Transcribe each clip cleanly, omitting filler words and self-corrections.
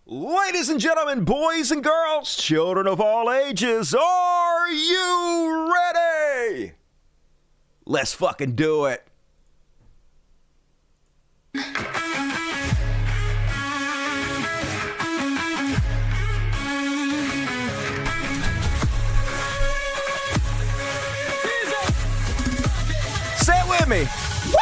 Ladies and gentlemen, boys and girls, children of all ages, are you ready? Let's fucking do it. Say it with me. Woo!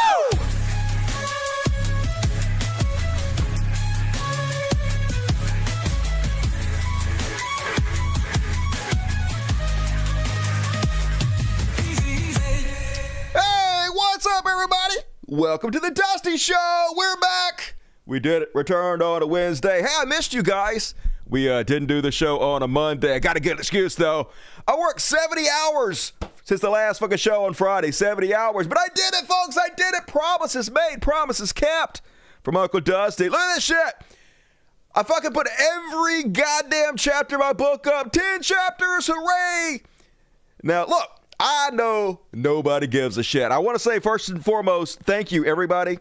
What's up, everybody? Welcome to the Dusty Show. We're back. We did it. Returned on a Wednesday. Hey, I missed you guys. We didn't do the show on a Monday. I got a good excuse, though. I worked 70 hours since the last fucking show on Friday. 70 hours. But I did it, folks. I did it. Promises made. Promises kept. From Uncle Dusty. Look at this shit. I fucking put every goddamn chapter of my book up. 10 chapters. Hooray. Now, look. I know nobody gives a shit. I want to say first and foremost, thank you, everybody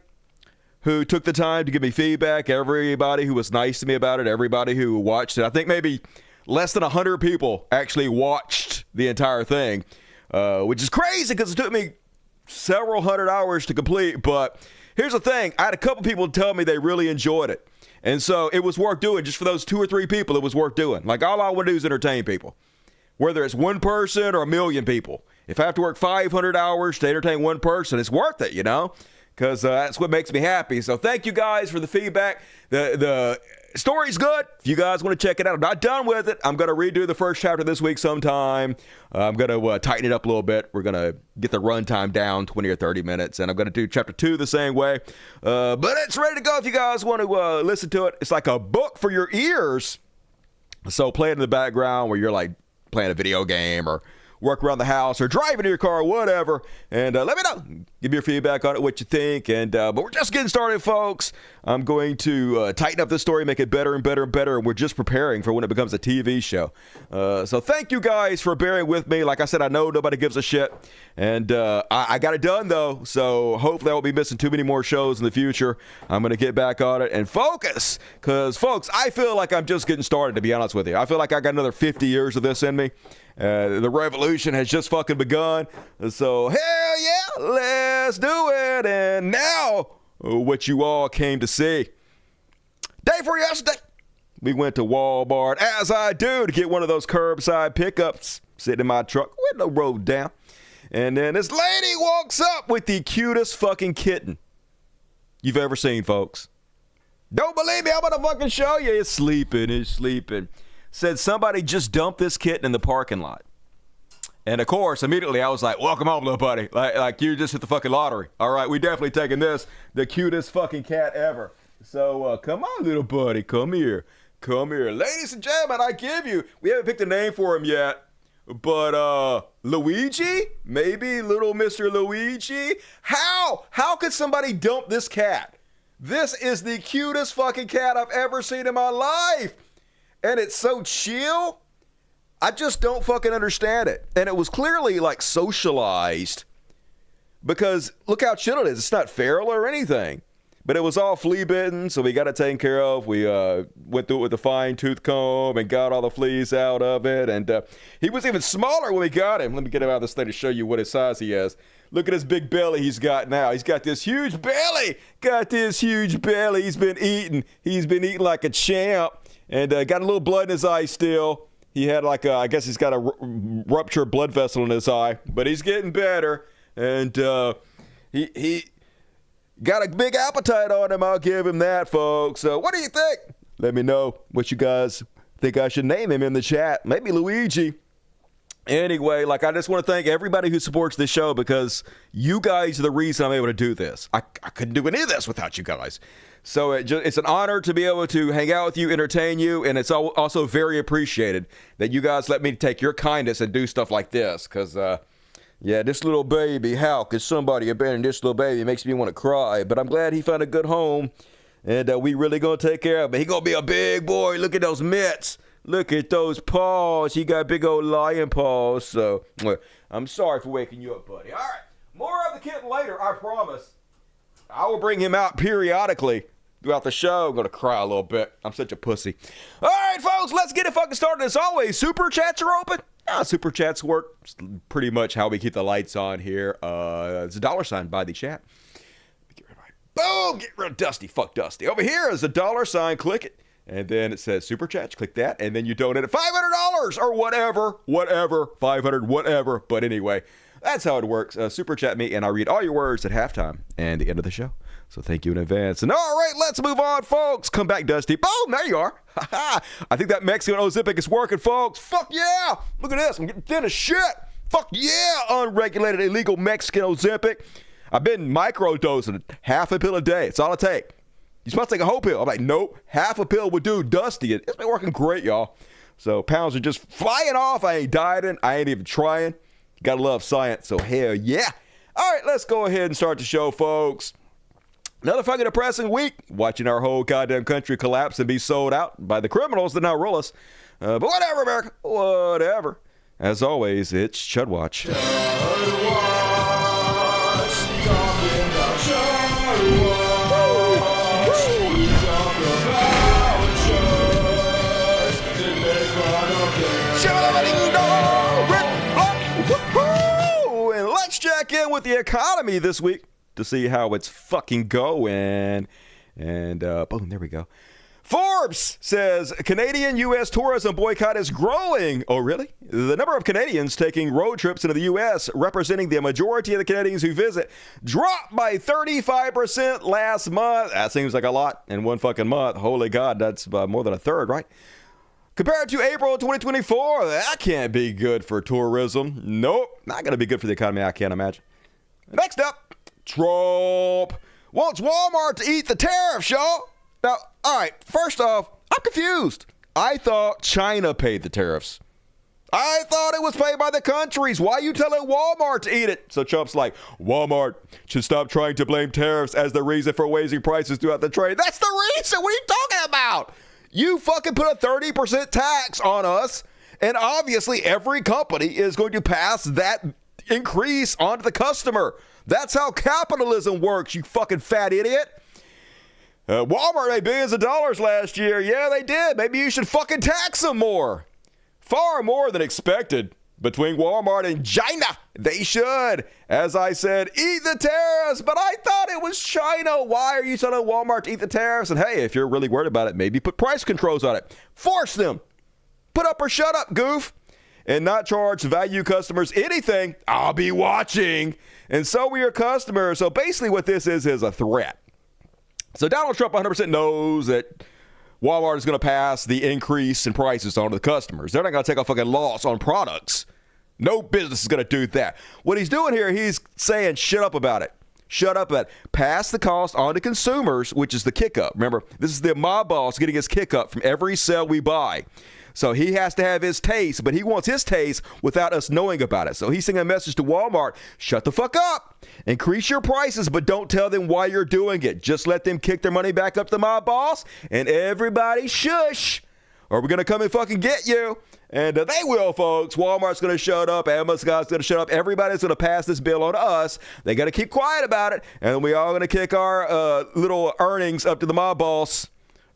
who took the time to give me feedback, everybody who was nice to me about it, everybody who watched it. I think maybe less than 100 people actually watched the entire thing, which is crazy because it took me several hundred hours to complete. But here's the thing. I had a couple people tell me they really enjoyed it. And so it was worth doing. Just for those 2 or 3 people, it was worth doing. Like, all I want to do is entertain people. Whether it's one person or a million people. If I have to work 500 hours to entertain one person, it's worth it, you know? Because that's what makes me happy. So thank you guys for the feedback. The story's good. If you guys want to check it out, I'm not done with it. I'm going to redo the first chapter this week sometime. I'm going to tighten it up a little bit. We're going to get the runtime down 20 or 30 minutes. And I'm going to do chapter 2 the same way. But it's ready to go if you guys want to listen to it. It's like a book for your ears. So play it in the background where you're like, playing a video game or work around the house or driving in your car or whatever, and let me know. Give me your feedback on it, what you think. And but we're just getting started, folks. I'm going to tighten up this story, make it better and better and better, and we're just preparing for when it becomes a TV show. So thank you guys for bearing with me. Like I said, I know nobody gives a shit, and I got it done, though, so hopefully I won't be missing too many more shows in the future. I'm going to get back on it and focus, because, folks, I feel like I'm just getting started, to be honest with you. I feel like I got another 50 years of this in me. The revolution has just fucking begun. So, hell yeah, let's do it. And now, what you all came to see. Day for yesterday, we went to Walmart, as I do, to get one of those curbside pickups, sitting in my truck, window rolled down. And then this lady walks up with the cutest fucking kitten you've ever seen, folks. Don't believe me? I'm going to fucking show you. It's sleeping. Said somebody just dumped this kitten in the parking lot. And of course, immediately I was like, welcome home, little buddy. Like you just hit the fucking lottery. All right, we definitely taking this. The cutest fucking cat ever. So come on, little buddy. Come here. Ladies and gentlemen, I give you. We haven't picked a name for him yet. But Luigi? Maybe little Mr. Luigi? How could somebody dump this cat? This is the cutest fucking cat I've ever seen in my life. And it's so chill. I just don't fucking understand it. And it was clearly like socialized. Because look how chill it is. It's not feral or anything. But it was all flea bitten, so we got it taken care of. We went through it with a fine tooth comb and got all the fleas out of it. And he was even smaller when we got him. Let me get him out of this thing to show you what his size he is. Look at his big belly he's got now. He's got this huge belly. He's been eating like a champ. And got a little blood in his eye still. He had I guess he's got a ruptured blood vessel in his eye. But he's getting better. And he got a big appetite on him. I'll give him that, folks. What do you think? Let me know what you guys think I should name him in the chat. Maybe Luigi. Anyway, I just want to thank everybody who supports this show, because you guys are the reason I'm able to do this. I couldn't do any of this without you guys. So it's an honor to be able to hang out with you, entertain you, and it's also very appreciated that you guys let me take your kindness and do stuff like this, because, yeah, this little baby, how could somebody abandon this little baby? It makes me want to cry, but I'm glad he found a good home, and we really going to take care of him. He going to be a big boy. Look at those mitts. Look at those paws. He got big old lion paws. So, I'm sorry for waking you up, buddy. All right, more of the kitten later, I promise. I will bring him out periodically throughout the show. I'm going to cry a little bit. I'm such a pussy. All right, folks, let's get it fucking started. As always, super chats are open. Super chats work pretty much how we keep the lights on here. It's a $sign by the chat. Get rid of boom, get rid of Dusty. Fuck Dusty. Over here is a $sign. Click it. And then it says super chats. Click that. And then you donate it $500 or whatever. 500, whatever. But anyway, that's how it works. Super chat me and I read all your words at halftime and the end of the show. So thank you in advance. And all right, let's move on, folks. Come back, Dusty. Boom, there you are. I think that Mexican Ozempic is working, folks. Fuck yeah. Look at this. I'm getting thin as shit. Fuck yeah. Unregulated, illegal Mexican Ozempic. I've been microdosing half a pill a day. It's all I take. You're supposed to take a whole pill. I'm like, nope. Half a pill would do, Dusty. It's been working great, y'all. So pounds are just flying off. I ain't dieting. I ain't even trying. Gotta love science. So hell yeah. All right, let's go ahead and start the show, folks. Another fucking depressing week, watching our whole goddamn country collapse and be sold out by the criminals that now rule us. But whatever, America, whatever. As always, it's Chud Watch. Chud Watch, talking about Chud Watch. We talk about Chud. It makes fun of and let's check in with the economy this week to see how it's fucking going. And boom, there we go. Forbes says Canadian-U.S. tourism boycott is growing. Oh, really? The number of Canadians taking road trips into the U.S., representing the majority of the Canadians who visit, dropped by 35% last month. That seems like a lot in one fucking month. Holy God, that's more than a third, right? Compared to April 2024, that can't be good for tourism. Nope, not going to be good for the economy, I can't imagine. Next up, Trump wants Walmart to eat the tariffs, y'all. Now, all right, first off, I'm confused. I thought China paid the tariffs. I thought it was paid by the countries. Why are you telling Walmart to eat it? So Trump's like, Walmart should stop trying to blame tariffs as the reason for raising prices throughout the trade. That's the reason. What are you talking about? You fucking put a 30% tax on us, and obviously every company is going to pass that increase onto the customer. That's how capitalism works, you fucking fat idiot. Walmart made billions of dollars last year. Yeah, they did. Maybe you should fucking tax them more. Far more than expected. Between Walmart and China, they should, as I said, eat the tariffs. But I thought it was China. Why are you telling Walmart to eat the tariffs? And hey, if you're really worried about it, maybe put price controls on it. Force them. Put up or shut up, goof. And not charge value customers anything. I'll be watching. And so will your customers. So basically what this is a threat. So Donald Trump 100% knows that Walmart is going to pass the increase in prices on to the customers. They're not going to take a fucking loss on products. No business is going to do that. What he's doing here, he's saying, shut up about it. Shut up about it. Pass the cost on to consumers, which is the kick up. Remember, this is the mob boss getting his kick up from every sale we buy. So he has to have his taste, but he wants his taste without us knowing about it. So he's sending a message to Walmart, shut the fuck up. Increase your prices, but don't tell them why you're doing it. Just let them kick their money back up to my boss, and everybody shush, or we're going to come and fucking get you. And they will, folks. Walmart's going to shut up. Amazon's going to shut up. Everybody's going to pass this bill on to us. They got to keep quiet about it, and we all going to kick our little earnings up to the mob boss.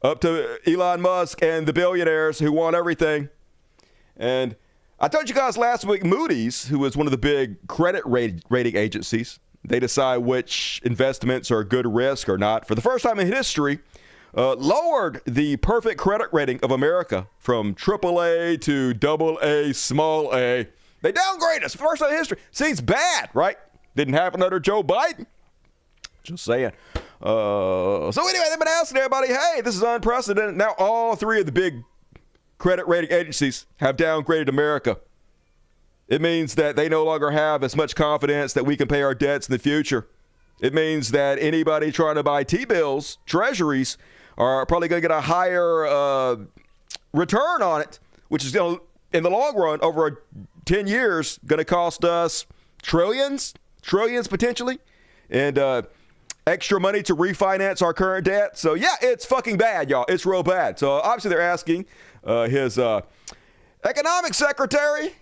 Up to Elon Musk and the billionaires who want everything. And I told you guys last week, Moody's, who is one of the big credit rating agencies, they decide which investments are good risk or not. For the first time in history, lowered the perfect credit rating of America from AAA to AA, small a. They downgraded us. First time in history. Seems bad, right? Didn't happen under Joe Biden. Just saying. So anyway, they've been asking everybody, hey, this is unprecedented. Now all three of the big credit rating agencies have downgraded America. It means that they no longer have as much confidence that we can pay our debts in the future. It means that anybody trying to buy T-bills, treasuries, are probably going to get a higher return on it, which is going to, in the long run, over 10 years, going to cost us trillions potentially. And extra money to refinance our current debt. So, yeah, it's fucking bad, y'all. It's real bad. So, obviously, they're asking his economic secretary,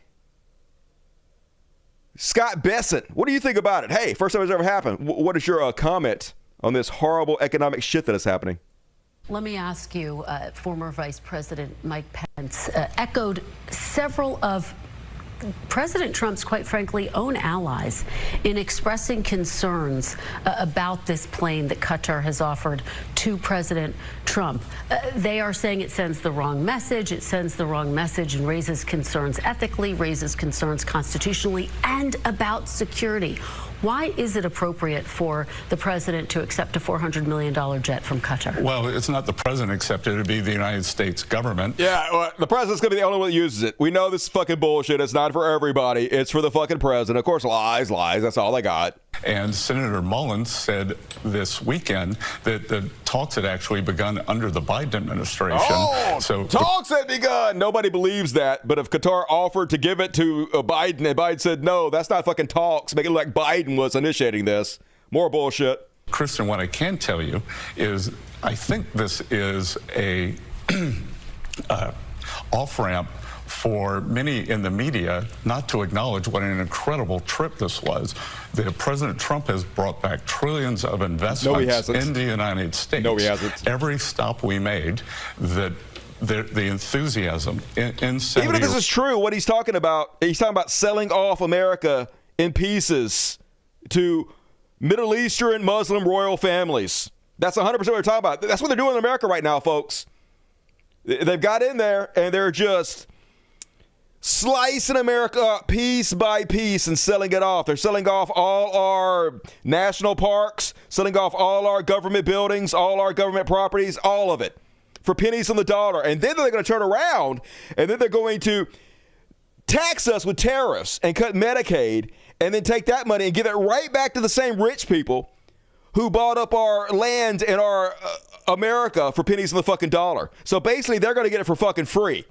Scott Bessent, what do you think about it? Hey, first time it's ever happened. What is your comment on this horrible economic shit that is happening? Let me ask you, former Vice President Mike Pence echoed several of President Trump's, quite frankly, own allies in expressing concerns about this plane that Qatar has offered to President Trump. They are saying it sends the wrong message. It sends the wrong message and raises concerns ethically, raises concerns constitutionally, and about security. Why is it appropriate for the president to accept a $400 million jet from Qatar? Well, it's not the president accepted. It would be the United States government. Yeah, well, the president's going to be the only one that uses it. We know this is fucking bullshit. It's not for everybody. It's for the fucking president. Of course, lies. That's all they got. And Senator Mullins said this weekend that the talks had actually begun under the Biden administration. Oh, so talks had begun. Nobody believes that. But if Qatar offered to give it to Biden and Biden said, no, that's not fucking talks, make it like Biden was initiating this. More bullshit. Kristen, what I can tell you is I think this is a off-ramp for many in the media not to acknowledge what an incredible trip this was. That President Trump has brought back trillions of investments in the United States. No, he hasn't. Every stop we made, that the enthusiasm in Saudi. Even if this is true, what he's talking about selling off America in pieces to Middle Eastern Muslim royal families. That's 100% what they're talking about. That's what they're doing in America right now, folks. They've got in there and they're just slicing America up piece by piece and selling it off. They're selling off all our national parks, selling off all our government buildings, all our government properties, all of it for pennies on the dollar. And then they're going to turn around and then they're going to tax us with tariffs and cut Medicaid and then take that money and give it right back to the same rich people who bought up our land and our America for pennies on the fucking dollar. So basically, they're going to get it for fucking free.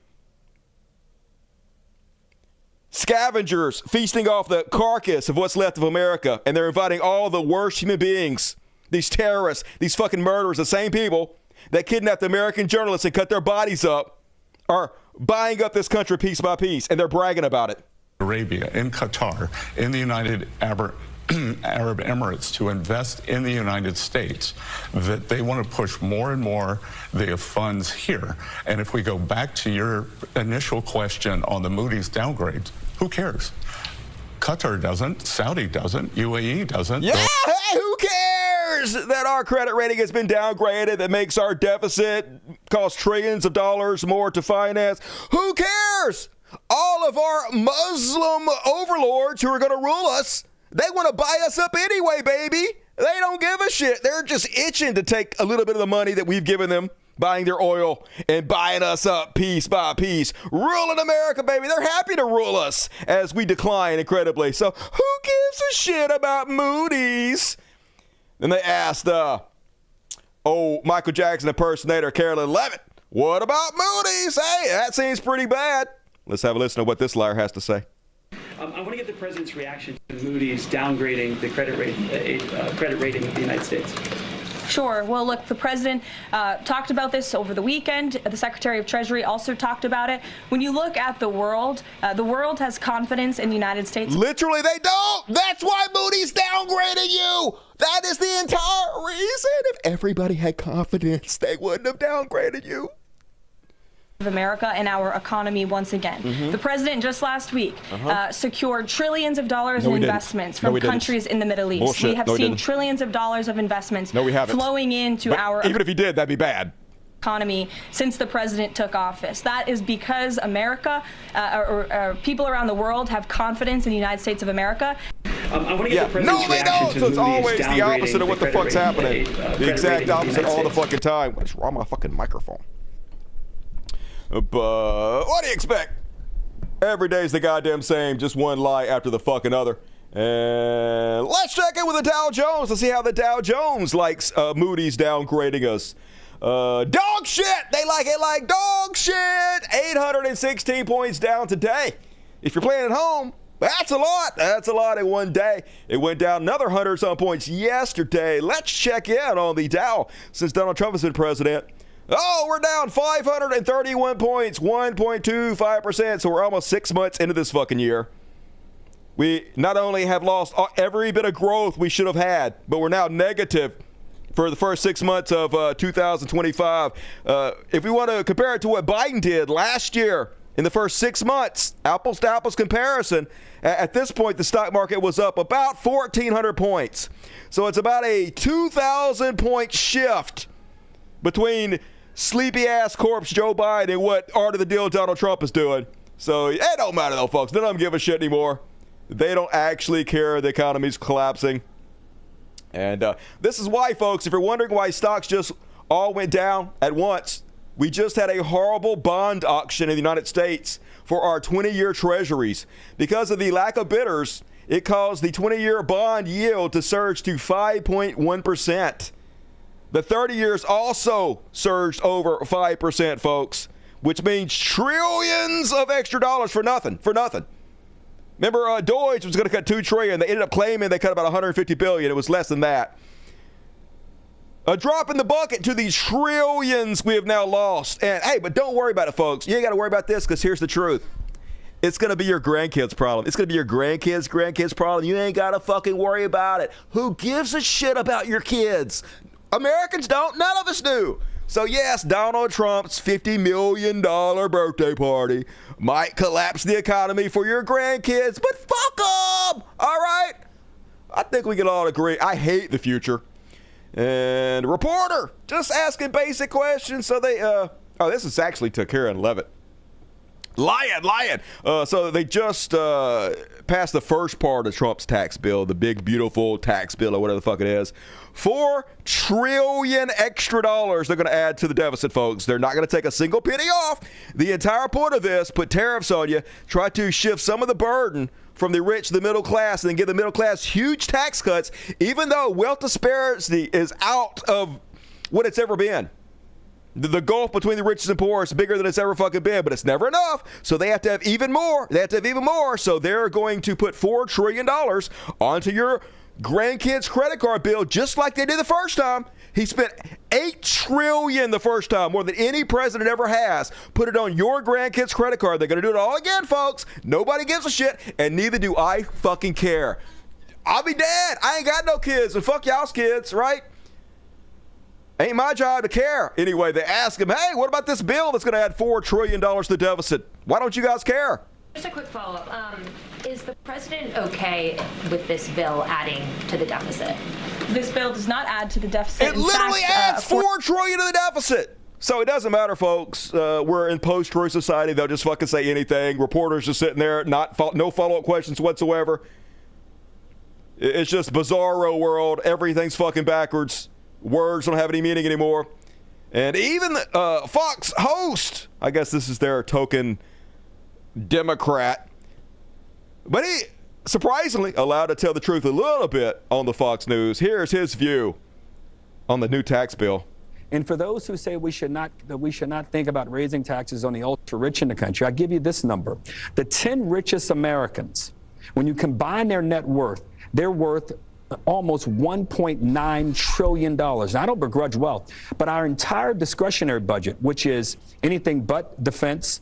Scavengers feasting off the carcass of what's left of America, and they're inviting all the worst human beings, these terrorists, these fucking murderers, the same people that kidnapped American journalists and cut their bodies up, are buying up this country piece by piece, and they're bragging about it. Arabia, in Qatar, in the United Arab Emirates to invest in the United States, that they want to push more and more the funds here. And if we go back to your initial question on the Moody's downgrades, who cares? Qatar doesn't, Saudi doesn't, UAE doesn't. Yeah, hey, who cares that our credit rating has been downgraded, that makes our deficit cost trillions of dollars more to finance? Who cares? All of our Muslim overlords who are going to rule us, they want to buy us up anyway, baby. They don't give a shit. They're just itching to take a little bit of the money that we've given them, buying their oil and buying us up piece by piece. Ruling America, baby. They're happy to rule us as we decline incredibly. So who gives a shit about Moody's? Then they asked, Michael Jackson impersonator Carolyn Levitt, what about Moody's? Hey, that seems pretty bad. Let's have a listen to what this liar has to say. I want to get the president's reaction to Moody's downgrading the credit rating of the United States. Sure. Well, look, the president talked about this over the weekend. The Secretary of Treasury also talked about it. When you look at the world has confidence in the United States. Literally, they don't. That's why Moody's downgraded you. That is the entire reason. If everybody had confidence, they wouldn't have downgraded you. Of America and our economy once again. The president just last week secured trillions of dollars in investments from countries in the Middle East. Bullshit. We have seen trillions of dollars of investments flowing into our even if he did, that'd be bad. Economy since the president took office. That is because America or people around the world have confidence in the United States of America. I want to get the president's reaction to So it's always Moody's the opposite of what the fuck's happening. The exact opposite all the fucking time. What's wrong with my fucking microphone? But what do you expect? Every day's the goddamn same, just one lie after the fucking other. And let's check in with the Dow Jones. Let's see how the Dow Jones likes Moody's downgrading us. Dog shit! They like it like dog shit! 816 points down today. If you're playing at home, that's a lot. That's a lot in one day. It went down another 100-some points yesterday. Let's check in on the Dow since Donald Trump has been president. Oh, we're down 531 points, 1.25%. So we're almost 6 months into this fucking year. We not only have lost every bit of growth we should have had, but we're now negative for the first 6 months of 2025. If we want to compare it to what Biden did last year in the first 6 months, apples to apples comparison, at this point, the stock market was up about 1,400 points. So it's about a 2,000 point shift between sleepy-ass corpse Joe Biden and what art of the deal Donald Trump is doing. So it don't matter, though, folks. None of them give a shit anymore. They don't actually care the economy's collapsing. And this is why, folks, if you're wondering why stocks just all went down at once, we just had a horrible bond auction in the United States for our 20-year treasuries. Because of the lack of bidders, it caused the 20-year bond yield to surge to 5.1%. The 30 years also surged over 5%, folks, which means trillions of extra dollars for nothing, Remember, Deutsche was going to cut $2 trillion. They ended up claiming they cut about $150 billion. It was less than that. A drop in the bucket to the trillions we have now lost. And hey, but don't worry about it, folks. You ain't got to worry about this, because here's the truth. It's going to be your grandkids' problem. It's going to be your grandkids' problem. You ain't got to fucking worry about it. Who gives a shit about your kids? Americans don't. None of us do. So yes, Donald Trump's $50 million birthday party might collapse the economy for your grandkids, but fuck them! All right? I think we can all agree. I hate the future. And reporter, just asking basic questions. So they, this is actually took care of in Levitt. Lying. So they just passed the first part of Trump's tax bill, the big, beautiful tax bill or whatever the fuck it is. $4 trillion extra dollars they're going to add to the deficit, folks. They're not going to take a single penny off. The entire point of this, put tariffs on you, try to shift some of the burden from the rich to the middle class, and then give the middle class huge tax cuts, even though wealth disparity is out of what it's ever been. The gulf between the richest and poor is bigger than it's ever fucking been, but it's never enough. So they have to have even more. So they're going to put $4 trillion onto your grandkid's credit card bill, just like they did the first time. He spent $8 trillion the first time, more than any president ever has. Put it on your grandkid's credit card. They're going to do it all again, folks. Nobody gives a shit, and neither do I fucking care. I'll be dead. I ain't got no kids, and fuck y'all's kids, right? Ain't my job to care. Anyway, they ask him, hey, what about this bill that's going to add $4 trillion to the deficit? Why don't you guys care? Just a quick follow-up. Is the president okay with this bill adding to the deficit? This bill does not add to the deficit. It literally adds $4 trillion to the deficit. So it doesn't matter, folks. We're in post-truth society. They'll just fucking say anything. Reporters just sitting there, no follow-up questions whatsoever. It's just bizarro world. Everything's fucking backwards. Words don't have any meaning anymore. And even the Fox host, I guess this is their token Democrat, but he surprisingly allowed to tell the truth a little bit on the Fox News. Here's his view on the new tax bill. And for those who say we should not think about raising taxes on the ultra rich in the country, I give you this number. The 10 richest Americans, when you combine their net worth, they're worth almost $1.9 trillion. Now, I don't begrudge wealth, but our entire discretionary budget, which is anything but defense,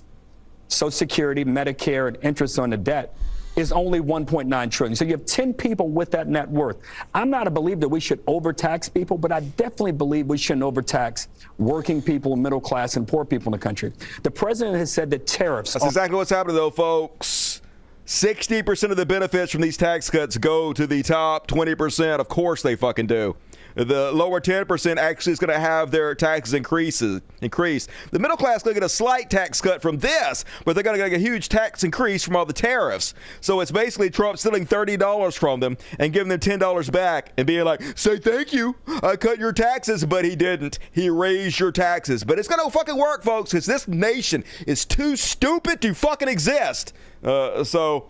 Social Security, Medicare, and interest on the debt, is only $1.9 trillion. So you have 10 people with that net worth. I'm not a believer that we should overtax people, but I definitely believe we shouldn't overtax working people, middle class, and poor people in the country. The president has said that tariffs... That's exactly what's happening, though, folks. 60% of the benefits from these tax cuts go to the top 20%. Of course they fucking do. The lower 10% actually is going to have their taxes increase. The middle class is going to get a slight tax cut from this, but they're going to get a huge tax increase from all the tariffs. So it's basically Trump stealing $30 from them and giving them $10 back and being like, say thank you, I cut your taxes, but he didn't. He raised your taxes. But it's going to fucking work, folks, because this nation is too stupid to fucking exist. So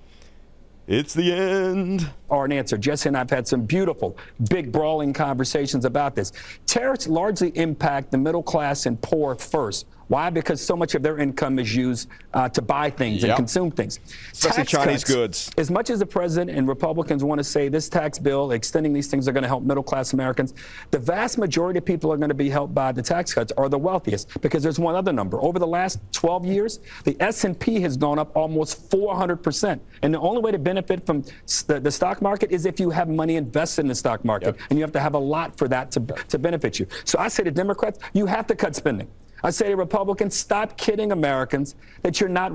it's the end. Or an answer. Jesse and I have had some beautiful, big, brawling conversations about this. Tariffs largely impact the middle class and poor first. Why? Because so much of their income is used to buy things and consume things. Especially Chinese goods. As much as the president and Republicans want to say this tax bill, extending these things are going to help middle class Americans, the vast majority of people are going to be helped by the tax cuts are the wealthiest. Because there's one other number. Over the last 12 years, the S&P has gone up almost 400%. And the only way to benefit from the stock stock market is if you have money invested in the stock market, and you have to have a lot for that to benefit you. So I say to Democrats, you have to cut spending. I say to Republicans, stop kidding Americans that you're not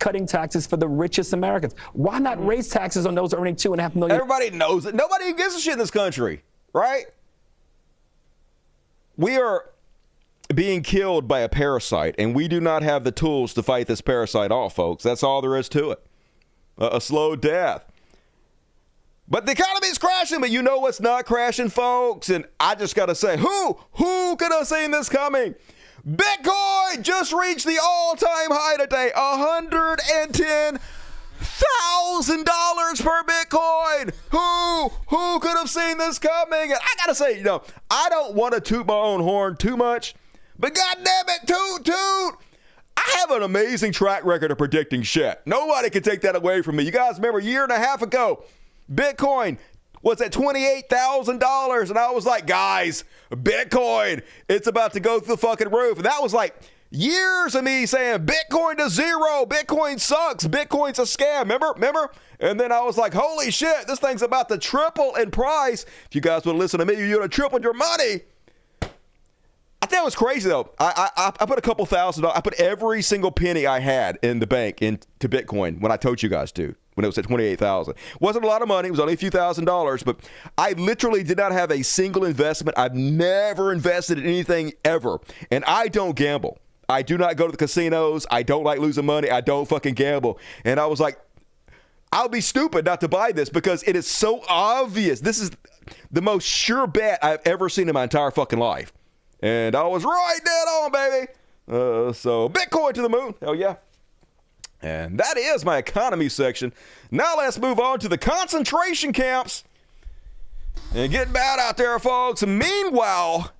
cutting taxes for the richest Americans. Why not raise taxes on those earning $2.5 million? Everybody knows it. Nobody gives a shit in this country, right? We are being killed by a parasite, and we do not have the tools to fight this parasite off, folks. That's all there is to it. A slow death. But the economy is crashing, but you know what's not crashing, folks? And I just got to say, who could have seen this coming? Bitcoin just reached the all-time high today, $110,000 per Bitcoin. Who could have seen this coming? And I got to say, I don't want to toot my own horn too much, but goddamn it, toot. I have an amazing track record of predicting shit. Nobody can take that away from me. You guys remember a year and a half ago, Bitcoin was at $28,000. And I was like, guys, Bitcoin, it's about to go through the fucking roof. And that was like years of me saying Bitcoin to zero. Bitcoin sucks. Bitcoin's a scam. Remember? And then I was like, holy shit, this thing's about to triple in price. If you guys would listen to me, you would have tripled your money. I think it was crazy, though. I put a couple $1,000. I put every single penny I had in the bank into Bitcoin when I told you guys to, when it was at $28,000. Wasn't a lot of money. It was only a few $1,000s, but I literally did not have a single investment. I've never invested in anything ever, and I don't gamble. I do not go to the casinos. I don't like losing money. I don't fucking gamble. And I was like, I'll be stupid not to buy this because it is so obvious. This is the most sure bet I've ever seen in my entire fucking life. And I was right dead on, baby. So Bitcoin to the moon. Hell yeah. And that is my economy section. Now let's move on to the concentration camps. And getting bad out there, folks. Meanwhile,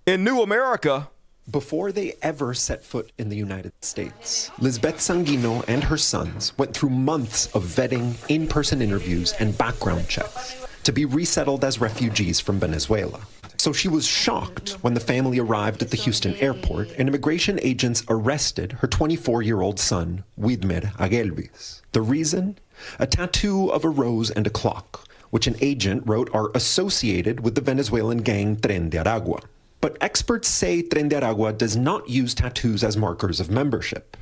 in New America, before they ever set foot in the United States, Lisbeth Sanguino and her sons went through months of vetting, in-person interviews, and background checks to be resettled as refugees from Venezuela. So she was shocked when the family arrived at the Houston airport and immigration agents arrested her 24-year-old son, Widmer Aguelvis. The reason? A tattoo of a rose and a clock, which an agent wrote are associated with the Venezuelan gang Tren de Aragua. But experts say Tren de Aragua does not use tattoos as markers of membership.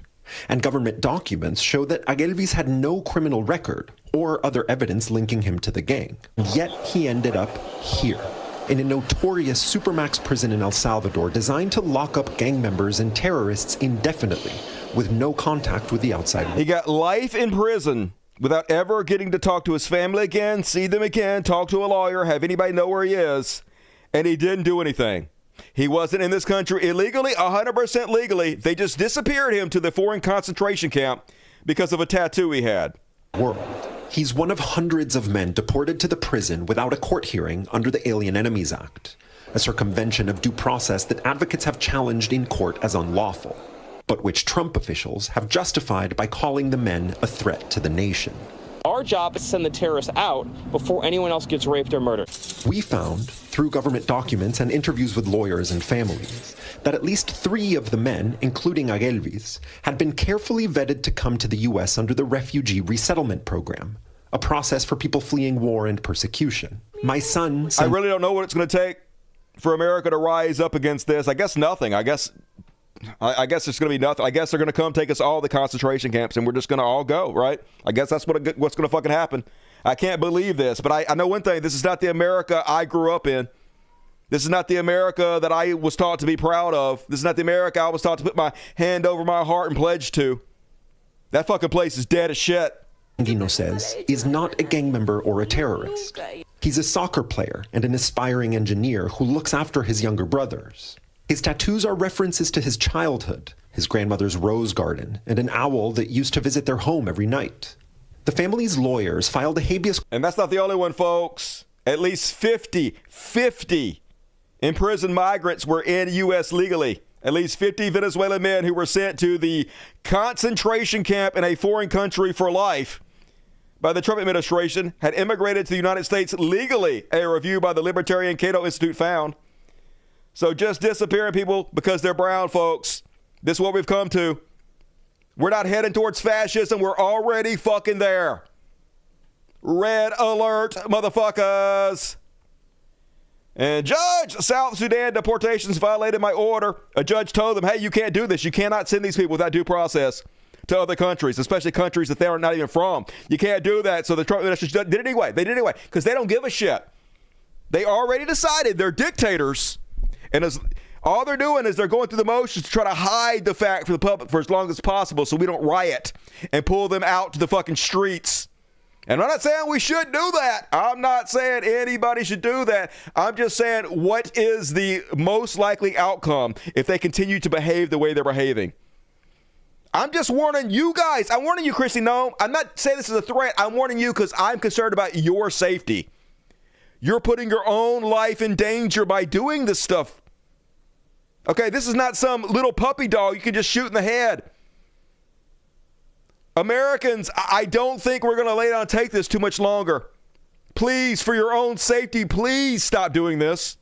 And government documents show that Aguelvis had no criminal record or other evidence linking him to the gang. Yet he ended up here, in a notorious supermax prison in El Salvador designed to lock up gang members and terrorists indefinitely with no contact with the outside world. He got life in prison without ever getting to talk to his family again, see them again, talk to a lawyer, have anybody know where he is, and he didn't do anything. He wasn't in this country illegally, 100% legally. They just disappeared him to the foreign concentration camp because of a tattoo he had. World. He's one of hundreds of men deported to the prison without a court hearing under the Alien Enemies Act, a circumvention of due process that advocates have challenged in court as unlawful, but which Trump officials have justified by calling the men a threat to the nation. Our job is to send the terrorists out before anyone else gets raped or murdered. We found, through government documents and interviews with lawyers and families, that at least 3 of the men, including Aguelvis, had been carefully vetted to come to the U.S. under the Refugee Resettlement Program, a process for people fleeing war and persecution. My son... I really don't know what it's going to take for America to rise up against this. I guess nothing. I guess it's going to be nothing. I guess they're going to come take us all to the concentration camps and we're just going to all go, right? I guess that's what's going to fucking happen. I can't believe this, but I know one thing. This is not the America I grew up in. This is not the America that I was taught to be proud of. This is not the America I was taught to put my hand over my heart and pledge to. That fucking place is dead as shit. Sanguino says is not a gang member or a terrorist. He's a soccer player and an aspiring engineer who looks after his younger brothers. His tattoos are references to his childhood, his grandmother's rose garden, and an owl that used to visit their home every night. The family's lawyers filed a habeas... And that's not the only one, folks. At least 50 imprisoned migrants were in U.S. legally. At least 50 Venezuelan men who were sent to the concentration camp in a foreign country for life by the Trump administration had immigrated to the United States legally, a review by the Libertarian Cato Institute found. So just disappearing people because they're brown, folks. This is what we've come to. We're not heading towards fascism. We're already fucking there. Red alert, motherfuckers. And judge, South Sudan deportations violated my order. A judge told them, hey, you can't do this. You cannot send these people without due process to other countries, especially countries that they are not even from. You can't do that. So the Trump administration did it anyway. They did it anyway because they don't give a shit. They already decided they're dictators. And all they're doing is they're going through the motions to try to hide the fact from the public for as long as possible so we don't riot and pull them out to the fucking streets. And I'm not saying we should do that. I'm not saying anybody should do that. I'm just saying what is the most likely outcome if they continue to behave the way they're behaving. I'm just warning you guys. I'm warning you, Christy. No, I'm not saying this is a threat. I'm warning you because I'm concerned about your safety. You're putting your own life in danger by doing this stuff. Okay, this is not some little puppy dog you can just shoot in the head. Americans, I don't think we're going to lay down and take this too much longer. Please, for your own safety, please stop doing this.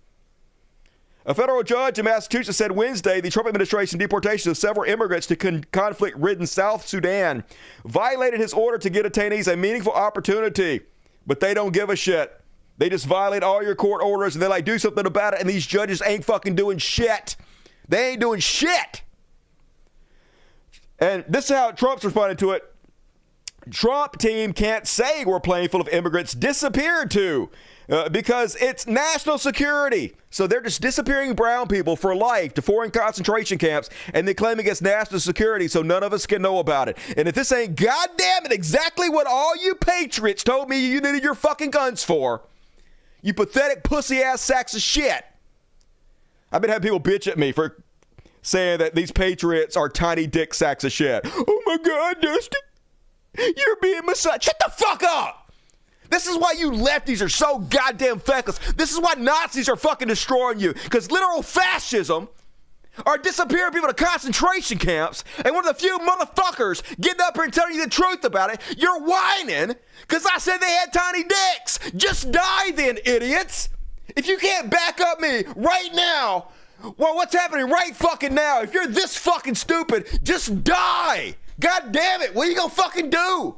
A federal judge in Massachusetts said Wednesday the Trump administration deportation of several immigrants to conflict-ridden South Sudan violated his order to get detainees a meaningful opportunity. But they don't give a shit. They just violate all your court orders and they're like, do something about it. And these judges ain't fucking doing shit. They ain't doing shit. And this is how Trump's responding to it. Trump team can't say where plane full of immigrants disappeared to because it's national security. So they're just disappearing brown people for life to foreign concentration camps, and they claim it's national security so none of us can know about it. And if this ain't goddamn it exactly what all you patriots told me you needed your fucking guns for, you pathetic pussy-ass sacks of shit. I've been having people bitch at me for saying that these patriots are tiny dick sacks of shit. Oh my God, Dusty, you're being misogynistic. Shut the fuck up. This is why you lefties are so goddamn feckless. This is why Nazis are fucking destroying you. Because literal fascism are disappearing people to concentration camps, and one of the few motherfuckers getting up here and telling you the truth about it, you're whining because I said they had tiny dicks. Just die then, idiots. If you can't back up me right now, well, what's happening right fucking now? If you're this fucking stupid, just die. God damn it. What are you gonna fucking do?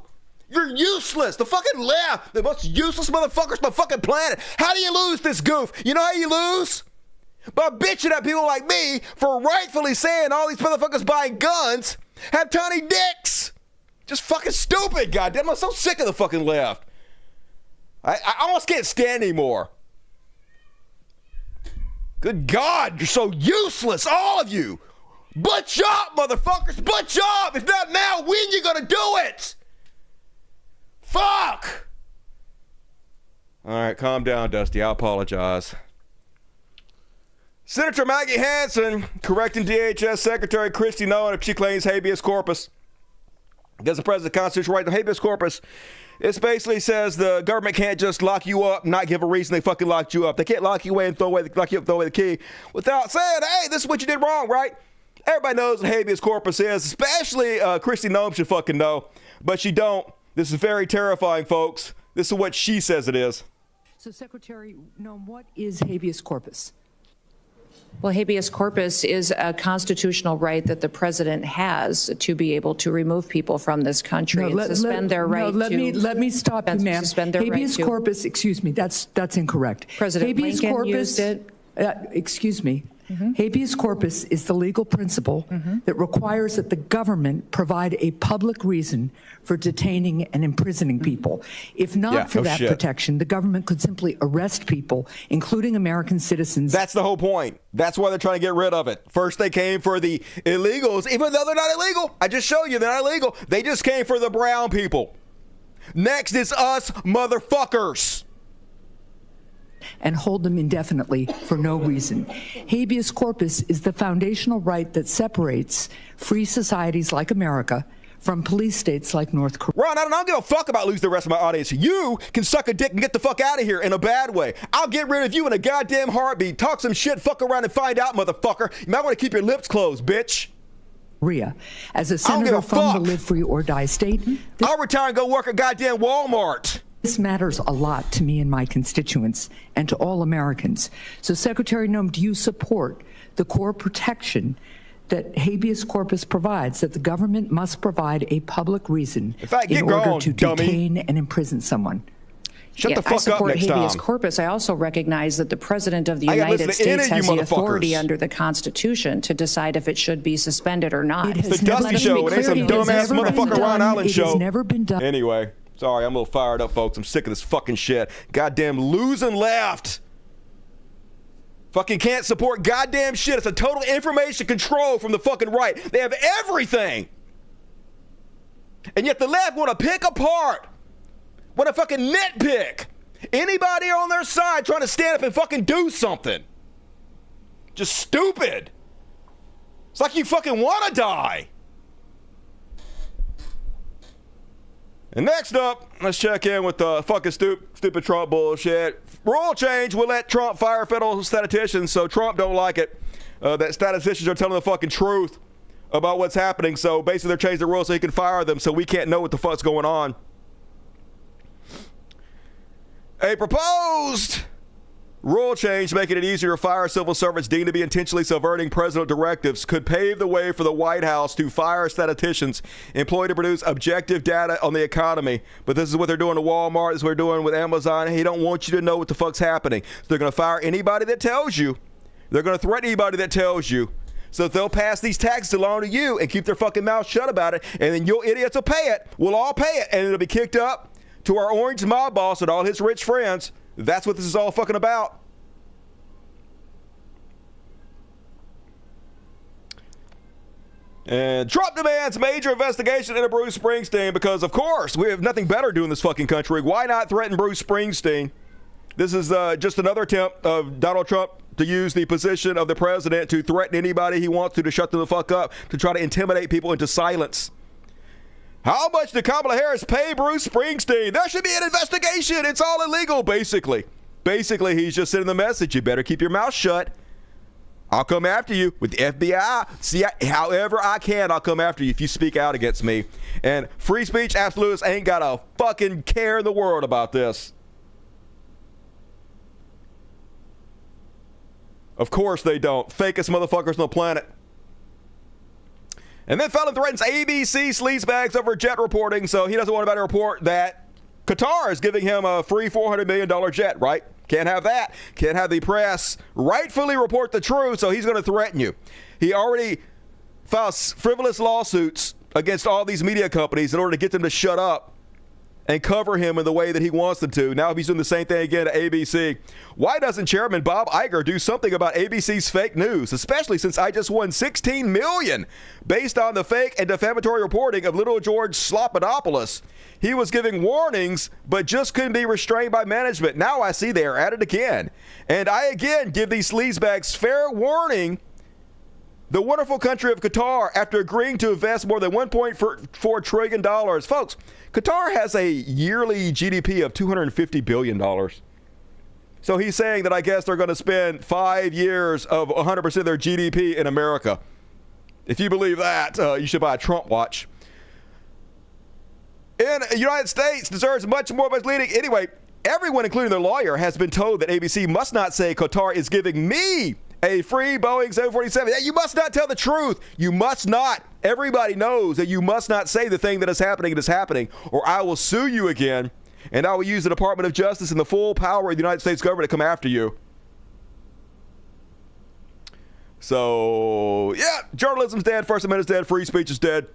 You're useless. The fucking left, the most useless motherfuckers on the fucking planet. How do you lose this goof? You know how you lose? By bitching at people like me for rightfully saying all these motherfuckers buying guns have tiny dicks. Just fucking stupid, goddamn. I'm so sick of the fucking left. I almost can't stand anymore. Good God, you're so useless, all of you. Butch up, motherfuckers, butch up. If not now, when you gonna do it? Fuck. All right, calm down, Dusty. I apologize. Senator Maggie Hansen correcting DHS Secretary Kristi Noem if she claims habeas corpus. Does the president constitutional right to habeas corpus? It basically says the government can't just lock you up, not give a reason they fucking locked you up. They can't lock you away and throw away the key without saying, hey, this is what you did wrong, right? Everybody knows what habeas corpus is, especially Kristi Noem should fucking know, but she don't. This is very terrifying, folks. This is what she says it is. So, Secretary Noem, what is habeas corpus? Well, habeas corpus is a constitutional right that the president has to be able to remove people from this country and suspend their right to. Let me stop you, ma'am. Suspend their habeas right corpus, excuse me, that's incorrect. President habeas Lincoln corpus, used it. Excuse me. Habeas corpus is the legal principle that requires that the government provide a public reason for detaining and imprisoning people. If not for that protection, the government could simply arrest people, including American citizens. That's the whole point. That's why they're trying to get rid of it. First, they came for the illegals, even though they're not illegal. I just showed you they're not illegal. They just came for the brown people. Next is us motherfuckers. And hold them indefinitely for no reason. Habeas corpus is the foundational right that separates free societies like America from police states like North Korea. Ron, I don't give a fuck about losing the rest of my audience. You can suck a dick and get the fuck out of here in a bad way. I'll get rid of you in a goddamn heartbeat. Talk some shit, fuck around and find out, motherfucker. You might want to keep your lips closed, bitch. As a senator from the Live Free or Die state, I'll retire and go work at goddamn Walmart. This matters a lot to me and my constituents and to all Americans. So, Secretary Noem, do you support the core protection that habeas corpus provides, that the government must provide a public reason in order to detain and imprison someone. Shut the fuck up next time. I support habeas corpus. I also recognize that the President of the United States has the authority under the Constitution to decide if it should be suspended or not. It's the Dusty Show. It ain't some dumbass motherfucker Ron Allen show. It has never been done. Anyway, sorry, I'm a little fired up, folks. I'm sick of this fucking shit. Goddamn losing left. Fucking can't support goddamn shit. It's a total information control from the fucking right. They have everything. And yet the left want to pick apart, want to fucking nitpick anybody on their side trying to stand up and fucking do something. Just stupid. It's like you fucking want to die. And next up, let's check in with the fucking stupid Trump bullshit. Rule change will let Trump fire federal statisticians, so Trump don't like it. That statisticians are telling the fucking truth about what's happening, so basically they're changing the rules so he can fire them so we can't know what the fuck's going on. A proposed rule change making it easier to fire civil servants deemed to be intentionally subverting presidential directives could pave the way for the White House to fire statisticians employed to produce objective data on the economy. But this is what they're doing to Walmart. This is what they're doing with Amazon. He don't want you to know what the fuck's happening. So they're going to fire anybody that tells you. They're going to threaten anybody that tells you. So they'll pass these taxes along to you and keep their fucking mouth shut about it. And then you idiots will pay it. We'll all pay it. And it'll be kicked up to our orange mob boss and all his rich friends. That's what this is all fucking about. And Trump demands major investigation into Bruce Springsteen because, of course, we have nothing better to do in this fucking country. Why not threaten Bruce Springsteen? This is just another attempt of Donald Trump to use the position of the president to threaten anybody he wants to shut them the fuck up, to try to intimidate people into silence. How much did Kamala Harris pay Bruce Springsteen? There should be an investigation. It's all illegal, basically. Basically, he's just sending the message. You better keep your mouth shut. I'll come after you with the FBI. See, however I can, I'll come after you if you speak out against me. And free speech absolutists ain't got a fucking care in the world about this. Of course they don't. Fakest motherfuckers on the planet. And then Fallon threatens ABC sleazebags over jet reporting, so he doesn't want anybody to report that Qatar is giving him a free $400 million jet, right? Can't have that. Can't have the press rightfully report the truth, so he's going to threaten you. He already filed frivolous lawsuits against all these media companies in order to get them to shut up and cover him in the way that he wants them to. Now he's doing the same thing again to ABC. Why doesn't Chairman Bob Iger do something about ABC's fake news, especially since I just won $16 million based on the fake and defamatory reporting of little George Slopanopoulos? He was giving warnings, but just couldn't be restrained by management. Now I see they are at it again. And I again give these sleazebags fair warning. The wonderful country of Qatar, after agreeing to invest more than $1.4 trillion. Folks, Qatar has a yearly GDP of $250 billion. So he's saying that I guess they're going to spend 5 years of 100% of their GDP in America. If you believe that, you should buy a Trump watch. In the United States deserves much more misleading. Anyway, everyone, including their lawyer, has been told that ABC must not say Qatar is giving me a free Boeing 747. You must not tell the truth. You must not. Everybody knows that you must not say the thing that is happening, or I will sue you again, and I will use the Department of Justice and the full power of the United States government to come after you. So, yeah, journalism's dead, First Amendment's dead, free speech is dead.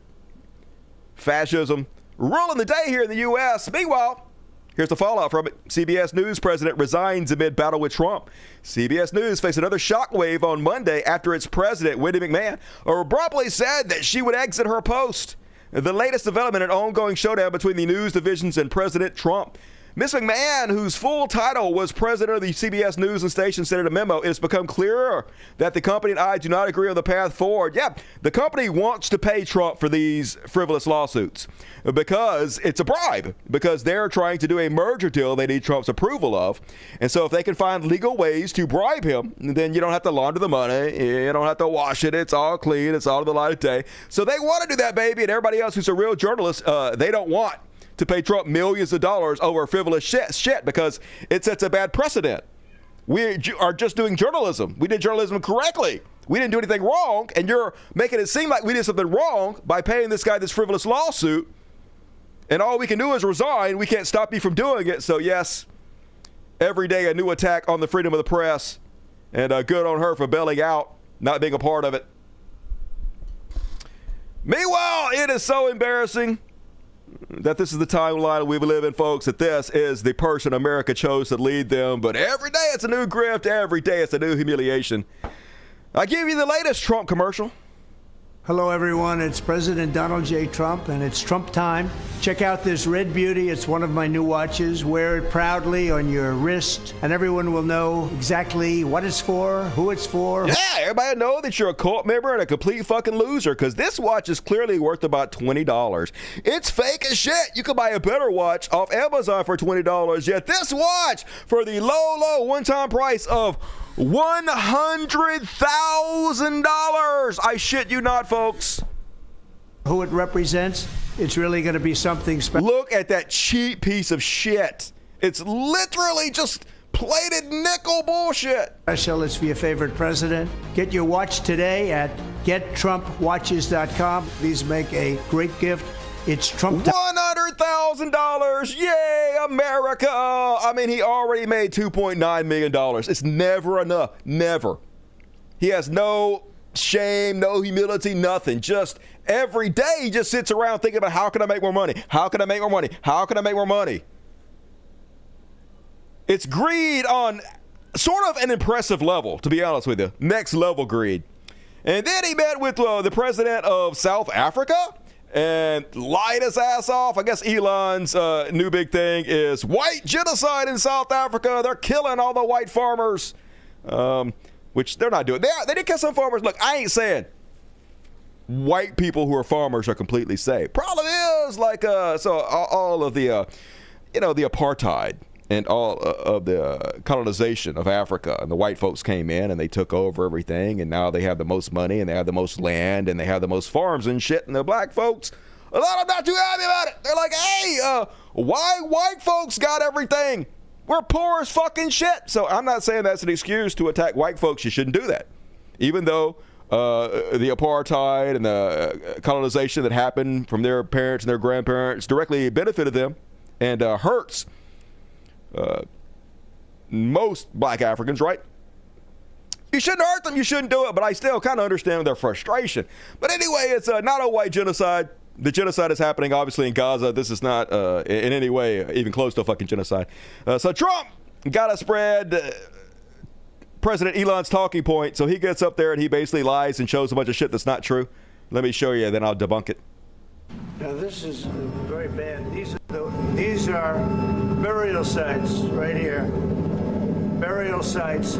Fascism ruling the day here in the U.S. Meanwhile, here's the fallout from it. CBS News president resigns amid battle with Trump. CBS News faced another shockwave on Monday after its president, Wendy McMahon, abruptly said that she would exit her post. The latest development in an ongoing showdown between the news divisions and President Trump. Ms. McMahon, whose full title was president of the CBS News and Station, sent in a memo. It has become clearer that the company and I do not agree on the path forward. Yeah, the company wants to pay Trump for these frivolous lawsuits because it's a bribe, because they're trying to do a merger deal they need Trump's approval of. And so if they can find legal ways to bribe him, then you don't have to launder the money. You don't have to wash it. It's all clean. It's all to the light of day. So they want to do that, baby. And everybody else who's a real journalist, they don't want to pay Trump millions of dollars over frivolous shit because it sets a bad precedent. We are just doing journalism. We did journalism correctly we didn't do anything wrong, and you're making it seem like we did something wrong by paying this guy this frivolous lawsuit, and all we can do is resign. We can't stop you from doing it. So, yes, every day a new attack on the freedom of the press, and good on her for bailing out, not being a part of it. Meanwhile, it is so embarrassing that this is the timeline we live in, folks, that this is the person America chose to lead them. But every day it's a new grift. Every day it's a new humiliation. I give you the latest Trump commercial. Hello, everyone. It's President Donald J. Trump, and it's Trump time. Check out this red beauty. It's one of my new watches. Wear it proudly on your wrist, and everyone will know exactly what it's for, who it's for. Yeah, everybody know that you're a cult member and a complete fucking loser, because this watch is clearly worth about $20. It's fake as shit. You could buy a better watch off Amazon for $20, yet this watch for the low one-time price of $100,000. I shit you not, folks. Who it represents, it's really going to be something special. Look at that cheap piece of shit. It's literally just plated nickel bullshit. Special, it's for your favorite president. Get your watch today at gettrumpwatches.com. These make a great gift. It's Trump. $100,000. Yay, America. I mean, he already made $2.9 million. It's never enough. Never. He has no shame, no humility, nothing. Just every day he just sits around thinking about how can I make more money? How can I make more money? How can I make more money? It's greed on sort of an impressive level, to be honest with you. Next level greed. And then he met with the president of South Africa and lied his ass off. I guess Elon's new big thing is white genocide in South Africa. They're killing all the white farmers, which they're not doing. They did kill some farmers. Look, I ain't saying white people who are farmers are completely safe. Problem is, like, so all of the, the apartheid and all of the colonization of Africa, and the white folks came in and they took over everything, and now they have the most money and they have the most land and they have the most farms and shit, and the black folks, a lot of them not too happy about it. They're like, hey, why white folks got everything? We're poor as fucking shit. So I'm not saying that's an excuse to attack white folks. You shouldn't do that. Even though the apartheid and the colonization that happened from their parents and their grandparents directly benefited them and hurts most black Africans, right? You shouldn't hurt them. You shouldn't do it. But I still kind of understand their frustration. But anyway, it's not a white genocide. The genocide is happening, obviously, in Gaza. This is not in any way even close to a fucking genocide. So Trump got to spread President Elon's talking point. So he gets up there and he basically lies and shows a bunch of shit that's not true. Let me show you, then I'll debunk it. Now, this is very bad. These are burial sites right here. Burial sites.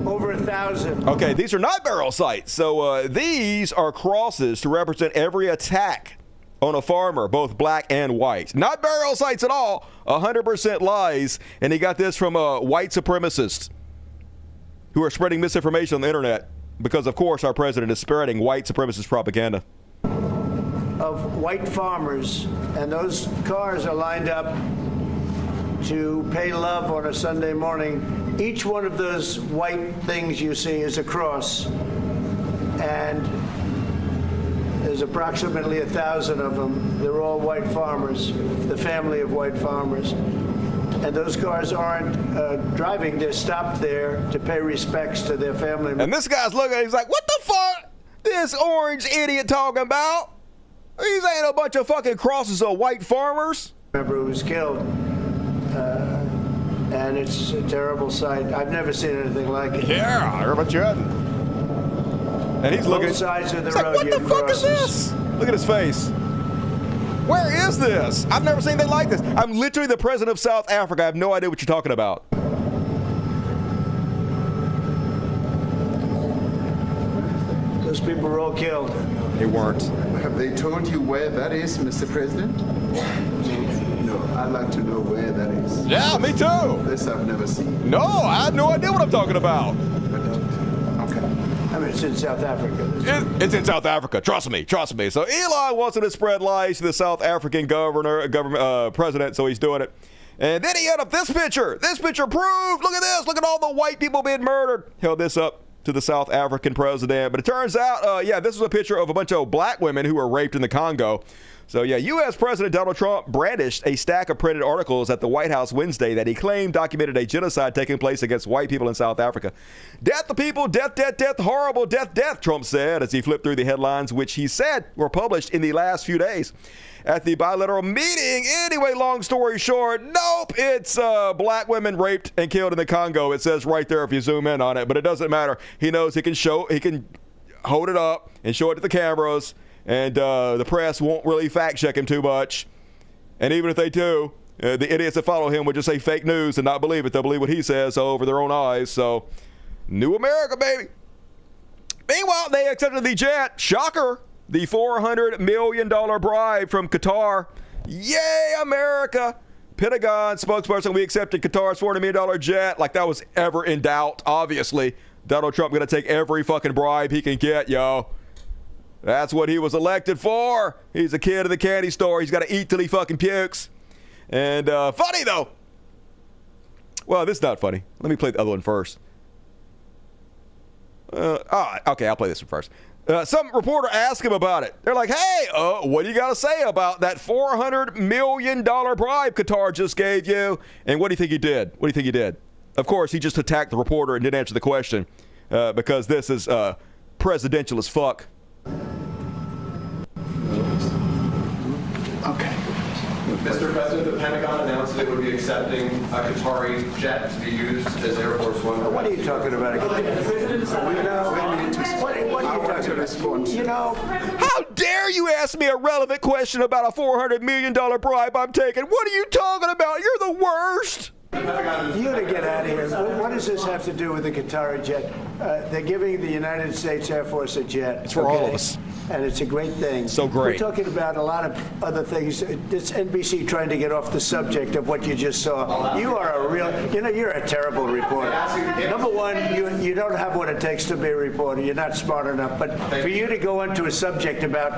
Over 1,000. Okay, these are not burial sites. So these are crosses to represent every attack on a farmer, both black and white. Not burial sites at all. 100% lies. And he got this from white supremacists who are spreading misinformation on the internet because, of course, our president is spreading white supremacist propaganda. Of white farmers, and those cars are lined up to pay love on a Sunday morning. Each one of those white things you see is a cross, and there's approximately 1,000 of them. They're all white farmers, the family of white farmers. And those cars aren't driving, they're stopped there to pay respects to their family. And this guy's looking at it, he's like, what the fuck this orange idiot talking about? These ain't a bunch of fucking crosses of white farmers. Remember who was killed. And it's a terrible sight. I've never seen anything like it. Yeah, I heard about you hadn't. And he's looking both sides of the road. Like, what the fuck is this? Look at his face. Where is this? I've never seen anything like this. I'm literally the president of South Africa. I have no idea what you're talking about. Those people were all killed. They weren't. Have they told you where that is, Mr. President? No, I'd like to know where that is. Yeah, me too. This I've never seen. No, I have no idea what I'm talking about. Okay. I mean, it's in South Africa. It's in South Africa. Trust me. Trust me. So Elon wants to spread lies to the South African president, so he's doing it. And then he had up this picture. This picture proved. Look at this. Look at all the white people being murdered. Held this up. to the South African president. But it turns out, this was a picture of a bunch of black women who were raped in the Congo. So, U.S. President Donald Trump brandished a stack of printed articles at the White House Wednesday that he claimed documented a genocide taking place against white people in South Africa. Death to people, death, death, death, horrible, death, death, Trump said as he flipped through the headlines, which he said were published in the last few days at the bilateral meeting. Anyway, long story short, nope, it's black women raped and killed in the Congo. It says right there if you zoom in on it, but it doesn't matter. He knows he can hold it up and show it to the cameras. And the press won't really fact check him too much. And even if they do, the idiots that follow him would just say fake news and not believe it. They'll believe what he says over their own eyes. So, new America, baby. Meanwhile, they accepted the jet. Shocker. The $400 million bribe from Qatar. Yay, America. Pentagon spokesperson, we accepted Qatar's $400 million jet. Like that was ever in doubt, obviously. Donald Trump going to take every fucking bribe he can get, yo. That's what he was elected for. He's a kid in the candy store. He's got to eat till he fucking pukes. And funny, though. Well, this is not funny. Let me play the other one first. Okay, I'll play this one first. Some reporter asked him about it. They're like, hey, what do you got to say about that $400 million bribe Qatar just gave you? And what do you think he did? What do you think he did? Of course, he just attacked the reporter and didn't answer the question because this is presidential as fuck. Okay. Mr. President, the Pentagon announced it would be accepting a Qatari jet to be used as Air Force One. What are you talking about? What are you talking about? How dare you ask me a relevant question about a $400 million bribe I'm taking? What are you talking about? You're the worst. You to get out of here. What does this have to do with the Qatari jet? They're giving the United States Air Force a jet. It's for all of us. And it's a great thing. So great. We're talking about a lot of other things. It's NBC trying to get off the subject of what you just saw. You are a real, you're a terrible reporter. Number one, you don't have what it takes to be a reporter. You're not smart enough. But for you to go into a subject about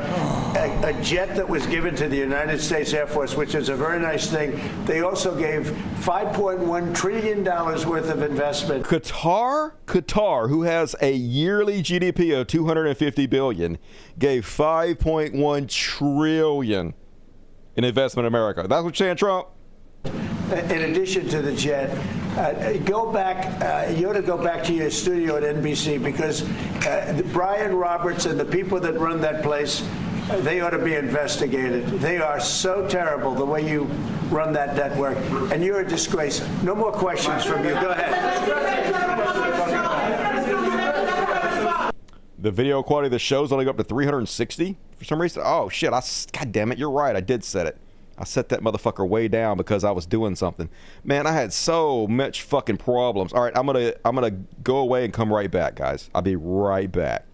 a jet that was given to the United States Air Force, which is a very nice thing, they also gave $5.1 trillion worth of investment. Qatar, who has a yearly GDP of $250 billion, gave $5.1 trillion in investment in America. That's what you're saying, Trump? In addition to the jet, go back. You ought to go back to your studio at NBC because Brian Roberts and the people that run that place, they ought to be investigated. They are so terrible the way you run that network, and you're a disgrace. No more questions from you. Go ahead. The video quality of the show's only go up to 360 for some reason. Oh shit! God damn it! You're right. I did set it. I set that motherfucker way down because I was doing something. Man, I had so much fucking problems. All right, I'm gonna go away and come right back, guys. I'll be right back.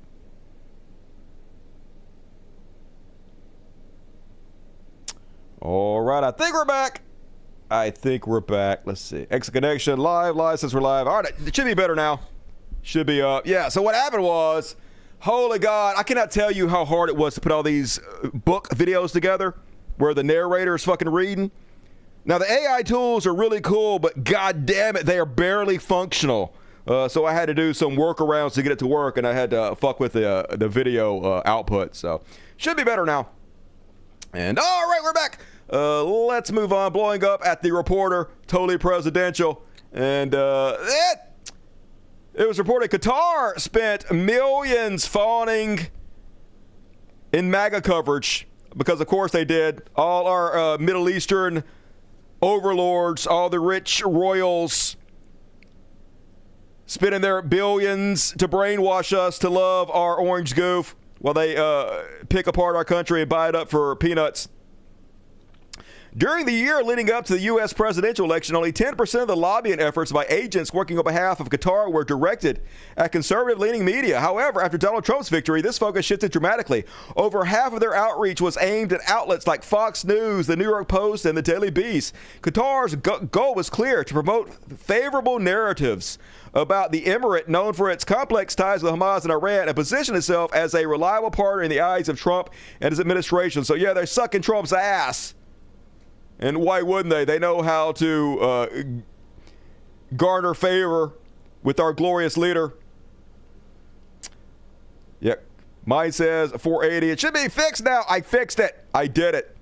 All right, I think we're back. Let's see. Exit connection live since we're live. All right, it should be better now. Should be up. Yeah. So what happened was. Holy God, I cannot tell you how hard it was to put all these book videos together where the narrator is fucking reading. Now, the AI tools are really cool, but God damn it, they are barely functional. So I had to do some workarounds to get it to work, and I had to fuck with the video output. So should be better now. And all right, we're back. Let's move on. Blowing up at the reporter, totally presidential. And it was reported Qatar spent millions fawning in MAGA coverage because, of course, they did. All our Middle Eastern overlords, all the rich royals spending their billions to brainwash us to love our orange goof while they pick apart our country and buy it up for peanuts. During the year leading up to the U.S. presidential election, only 10% of the lobbying efforts by agents working on behalf of Qatar were directed at conservative-leaning media. However, after Donald Trump's victory, this focus shifted dramatically. Over half of their outreach was aimed at outlets like Fox News, the New York Post, and the Daily Beast. Qatar's goal was clear: to promote favorable narratives about the emirate, known for its complex ties with Hamas and Iran, and position itself as a reliable partner in the eyes of Trump and his administration. So, yeah, they're sucking Trump's ass. And why wouldn't they? They know how to garner favor with our glorious leader. Yep. Mine says 480. It should be fixed now. I fixed it. I did it.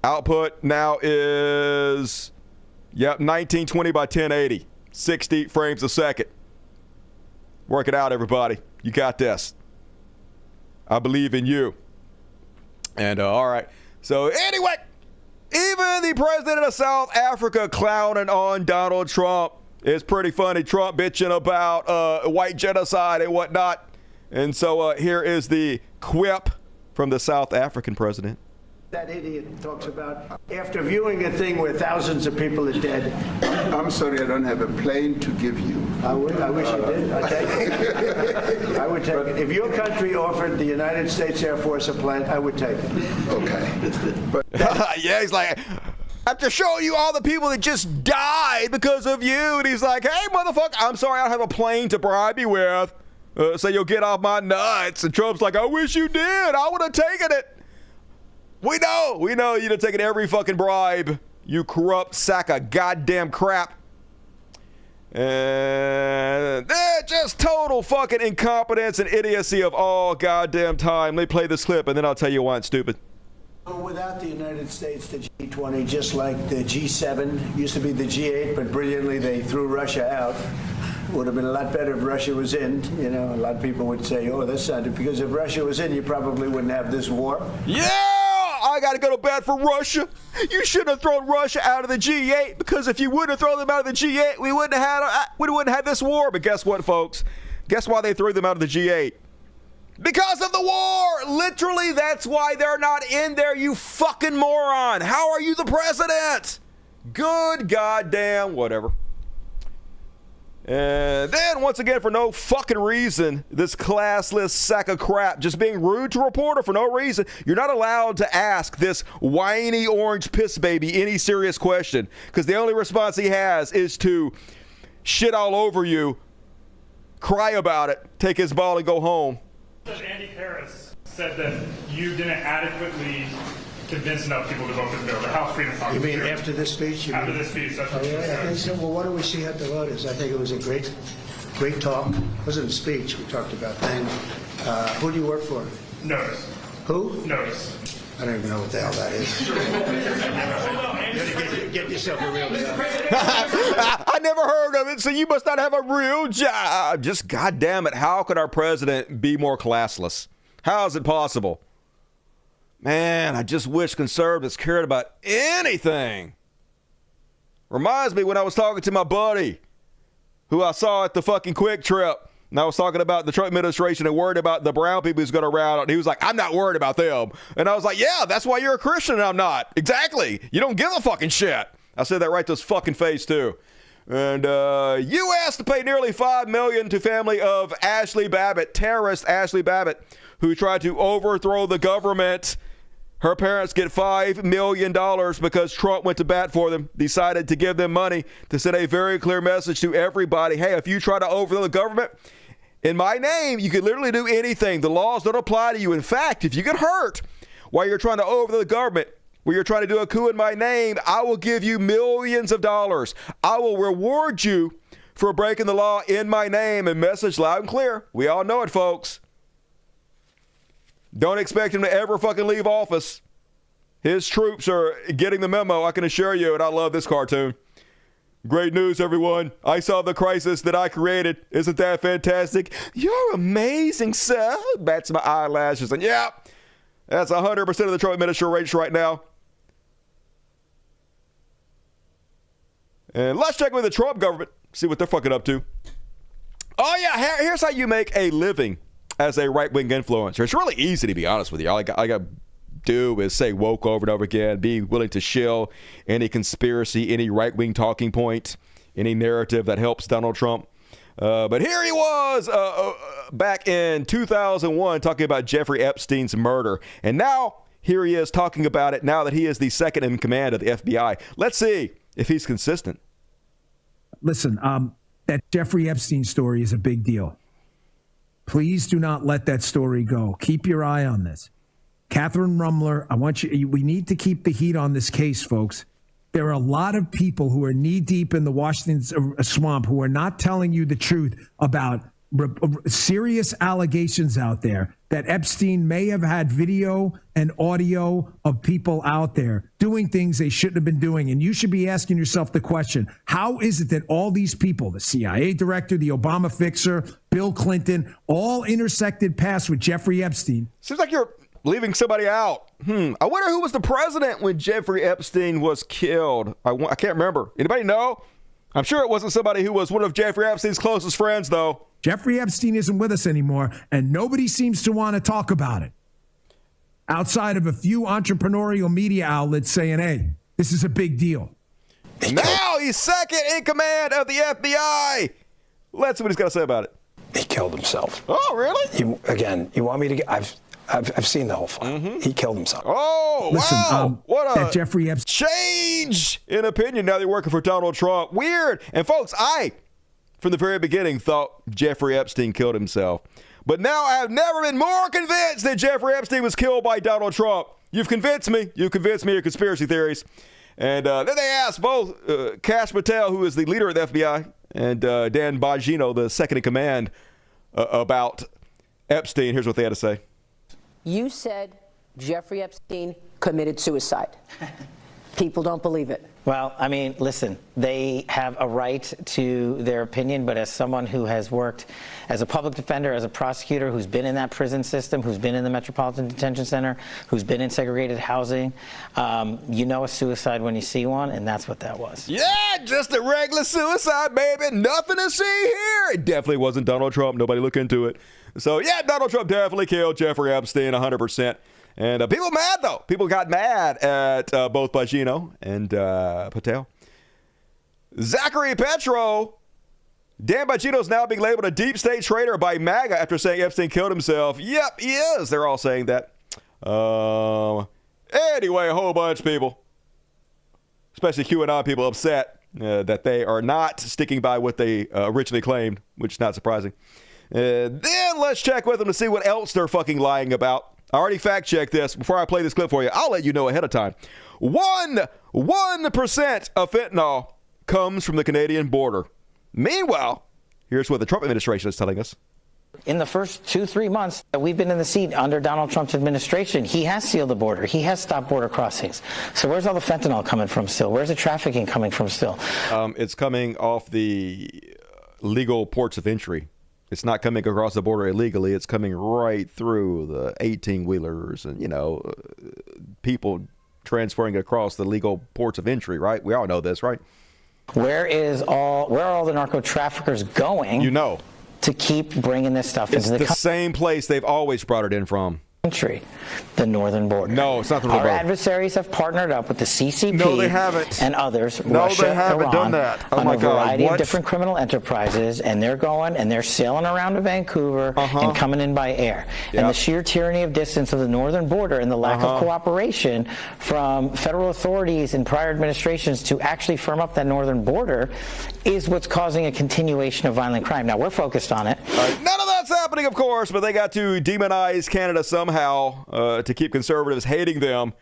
Output now is, 1920 by 1080. 60 frames a second. Work it out, everybody. You got this. I believe in you. And all right. So anyway, even the president of South Africa clowning on Donald Trump. It's pretty funny. Trump bitching about white genocide and whatnot. And so here is the quip from the South African president. That idiot talks about after viewing a thing where thousands of people are dead. I'm sorry, I don't have a plane to give you. I wish you did. I'd take it. I would take it. If your country offered the United States Air Force a plane, I would take it. Okay. But yeah, he's like, after showing you all the people that just died because of you, and he's like, hey, motherfucker, I'm sorry I don't have a plane to bribe you with. So you'll get off my nuts. And Trump's like, I wish you did. I would have taken it. We know you'd have taken every fucking bribe, you corrupt sack of goddamn crap. And just total fucking incompetence and idiocy of all goddamn time. Let me play this clip and then I'll tell you why it's stupid. Without the United States, the G20, just like the G7, used to be the G8, but brilliantly they threw Russia out. Would have been a lot better if Russia was in. You know, a lot of people would say, oh, that sounded, because if Russia was in, you probably wouldn't have this war. Yeah! I got to go to bat for Russia. You shouldn't have thrown Russia out of the G8, because if you wouldn't have thrown them out of the G8, we wouldn't have had this war. But guess what, folks? Guess why they threw them out of the G8? Because of the war! Literally, that's why they're not in there, you fucking moron. How are you the president? Good goddamn whatever. And then, once again, for no fucking reason, this classless sack of crap just being rude to a reporter for no reason. You're not allowed to ask this whiny orange piss baby any serious question, because the only response he has is to shit all over you, cry about it, take his ball and go home. Andy Harris said that you didn't adequately convince enough people to vote for the bill. The House Freedom Caucus. You mean after this speech? After this speech, that's what yeah, said. I think so. Well, what do we see at the voters? I think it was a great talk. It wasn't a speech. We talked about things. Who do you work for? Notice. Who? Notice. I don't even know what the hell that is. You gotta get yourself a real job. I never heard of it, so you must not have a real job. Just goddamn it, how could our president be more classless? How is it possible? Man, I just wish conservatives cared about anything. Reminds me when I was talking to my buddy who I saw at the fucking Quick Trip. And I was talking about the Trump administration and worried about the brown people he's going to round out. And he was like, I'm not worried about them. And I was like, yeah, that's why you're a Christian and I'm not. Exactly. You don't give a fucking shit. I said that right to his fucking face, too. And U.S. to pay nearly $5 million to family of Ashley Babbitt, terrorist Ashley Babbitt, who tried to overthrow the government. Her parents get $5 million because Trump went to bat for them, decided to give them money to send a very clear message to everybody. Hey, if you try to overthrow the government, in my name, you can literally do anything. The laws don't apply to you. In fact, if you get hurt while you're trying to overthrow the government, where you're trying to do a coup in my name, I will give you millions of dollars. I will reward you for breaking the law in my name, and message loud and clear. We all know it, folks. Don't expect him to ever fucking leave office. His troops are getting the memo, I can assure you, and I love this cartoon. Great news, everyone. I solved the crisis that I created. Isn't that fantastic? You're amazing, sir. Bats my eyelashes. And yeah, that's 100% of the Trump administration right now. And let's check with the Trump government, see what they're fucking up to. Oh, yeah, here's how you make a living as a right-wing influencer. It's really easy, to be honest with you. All I got to do is say woke over and over again, be willing to shill any conspiracy, any right-wing talking point, any narrative that helps Donald Trump. But here he was back in 2001 talking about Jeffrey Epstein's murder. And now here he is talking about it now that he is the second in command of the FBI. Let's see if he's consistent. Listen, that Jeffrey Epstein story is a big deal. Please do not let that story go. Keep your eye on this. Catherine Rumler, we need to keep the heat on this case, folks. There are a lot of people who are knee deep in the Washington swamp who are not telling you the truth about serious allegations out there that Epstein may have had video and audio of people out there doing things they shouldn't have been doing. And you should be asking yourself the question, how is it that all these people, the CIA director, the Obama fixer, Bill Clinton, all intersected paths with Jeffrey Epstein? Seems like you're leaving somebody out. I wonder who was the president when Jeffrey Epstein was killed. I can't remember. Anybody know? I'm sure it wasn't somebody who was one of Jeffrey Epstein's closest friends, though. Jeffrey Epstein isn't with us anymore, and nobody seems to want to talk about it. Outside of a few entrepreneurial media outlets saying, hey, this is a big deal. Now he's second in command of the FBI. Let's see what he's got to say about it. He killed himself. Oh, really? You want me to get... I've seen the whole file. He killed himself. Oh, listen, wow. What a Jeffrey Epstein change in opinion now that you're working for Donald Trump. Weird. And folks, I, from the very beginning, thought Jeffrey Epstein killed himself. But now I have never been more convinced that Jeffrey Epstein was killed by Donald Trump. You've convinced me. You've convinced me of your conspiracy theories. And then they asked both Kash Patel, who is the leader of the FBI, and Dan Bongino, the second in command, about Epstein. Here's what they had to say. You said Jeffrey Epstein committed suicide. People don't believe it. Well, I mean, listen, they have a right to their opinion, but as someone who has worked as a public defender, as a prosecutor, who's been in that prison system, who's been in the Metropolitan Detention Center, who's been in segregated housing, you know a suicide when you see one, and that's what that was. Yeah, just a regular suicide, baby. Nothing to see here. It definitely wasn't Donald Trump. Nobody look into it. So, yeah, Donald Trump definitely killed Jeffrey Epstein 100%. And people mad, though. People got mad at both Bongino and Patel. Zachary Petro. Dan Bongino's now being labeled a deep state traitor by MAGA after saying Epstein killed himself. Yep, he is. They're all saying that. Anyway, a whole bunch of people, especially QAnon people, upset that they are not sticking by what they originally claimed, which is not surprising. Then let's check with them to see what else they're fucking lying about. I already fact-checked this. Before I play this clip for you, I'll let you know ahead of time. 1% of fentanyl comes from the Canadian border. Meanwhile, here's what the Trump administration is telling us. In the first 2-3 months that we've been in the seat under Donald Trump's administration, he has sealed the border. He has stopped border crossings. So where's all the fentanyl coming from still? Where's the trafficking coming from still? It's coming off the legal ports of entry. It's not coming across the border illegally. It's coming right through the 18-wheelers and, people transferring across the legal ports of entry, right? We all know this, right? Where are all the narco traffickers going? To keep bringing this stuff into the country. It's the same place they've always brought it in from. The northern border. No, it's not the northern border. Our adversaries have partnered up with the CCP. No, they haven't. And others. No, Russia, they haven't Iran, done that. Oh on my a God. variety of different criminal enterprises, and they're going and they're sailing around to Vancouver and coming in by air. Yep. And the sheer tyranny of distance of the northern border and the lack of cooperation from federal authorities in prior administrations to actually firm up that northern border is what's causing a continuation of violent crime. Now, we're focused on it. None of that's happening, of course, but they got to demonize Canada somehow to keep conservatives hating them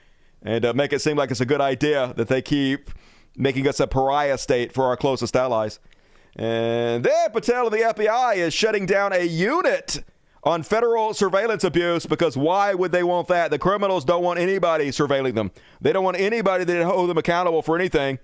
and make it seem like it's a good idea that they keep making us a pariah state for our closest allies. And then Patel and the FBI is shutting down a unit on federal surveillance abuse because why would they want that? The criminals don't want anybody surveilling them. They don't want anybody to hold them accountable for anything.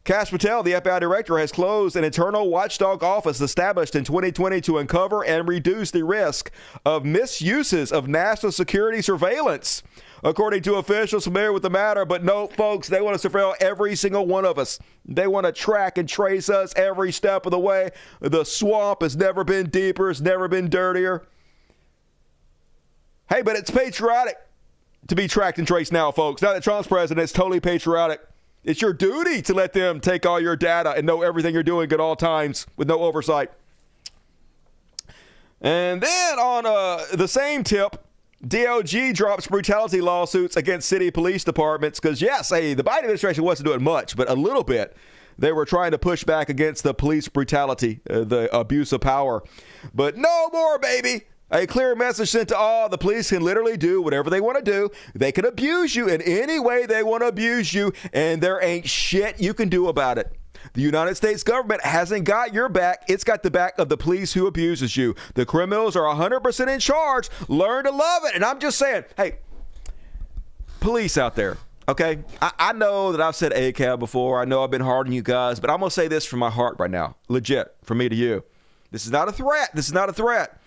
Kash Patel, the FBI director, has closed an internal watchdog office established in 2020 to uncover and reduce the risk of misuses of national security surveillance, according to officials familiar with the matter. But no, folks, they want to surveil every single one of us. They want to track and trace us every step of the way. The swamp has never been deeper. It's never been dirtier. Hey, but it's patriotic to be tracked and traced now, folks. Now that Trump's president, it's totally patriotic. It's your duty to let them take all your data and know everything you're doing at all times with no oversight. And then on the same tip, DOJ drops brutality lawsuits against city police departments because, yes, the Biden administration wasn't doing much, but a little bit. They were trying to push back against the police brutality, the abuse of power. But no more, baby. A clear message sent to all. The police can literally do whatever they want to do. They can abuse you in any way they want to abuse you, and there ain't shit you can do about it. The United States government hasn't got your back. It's got the back of the police who abuses you. The criminals are 100% in charge. Learn to love it. And I'm just saying, hey, police out there, okay? I know that I've said ACAB before. I know I've been hard on you guys, but I'm going to say this from my heart right now. Legit, from me to you. This is not a threat. This is not a threat.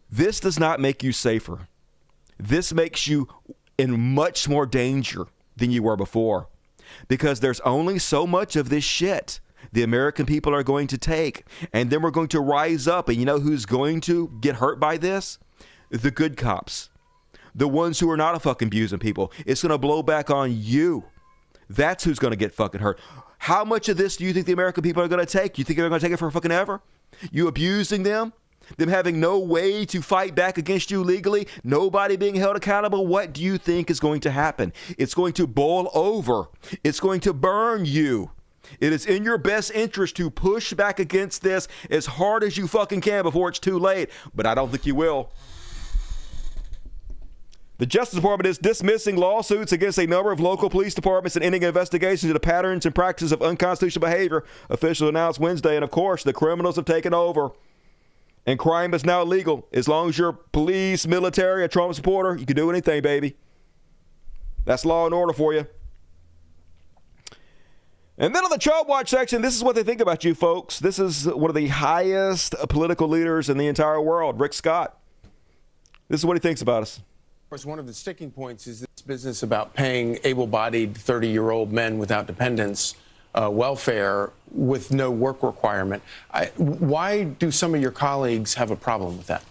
This does not make you safer. This makes you in much more danger than you were before, because there's only so much of this shit the American people are going to take, and then we're going to rise up. And you know who's going to get hurt by this? The good cops, the ones who are not fucking abusing people. It's going to blow back on you. That's who's going to get fucking hurt. How much of this do you think the American people are going to take? You think they're going to take it for fucking ever? You abusing them having no way to fight back against you legally, nobody being held accountable. What do you think is going to happen? It's going to boil over. It's going to burn you. It is in your best interest to push back against this as hard as you fucking can before it's too late, but I don't think you will. The Justice Department is dismissing lawsuits against a number of local police departments and ending investigations into the patterns and practices of unconstitutional behavior, officials announced Wednesday. And of course, the criminals have taken over. And crime is now legal. As long as you're police, military, a Trump supporter, you can do anything, baby. That's law and order for you. And then on the Trump Watch section, this is what they think about you, folks. This is one of the highest political leaders in the entire world, Rick Scott. This is what he thinks about us. Of course, one of the sticking points is this business about paying able-bodied 30-year-old men without dependents welfare with no work requirement. Why do some of your colleagues have a problem with that?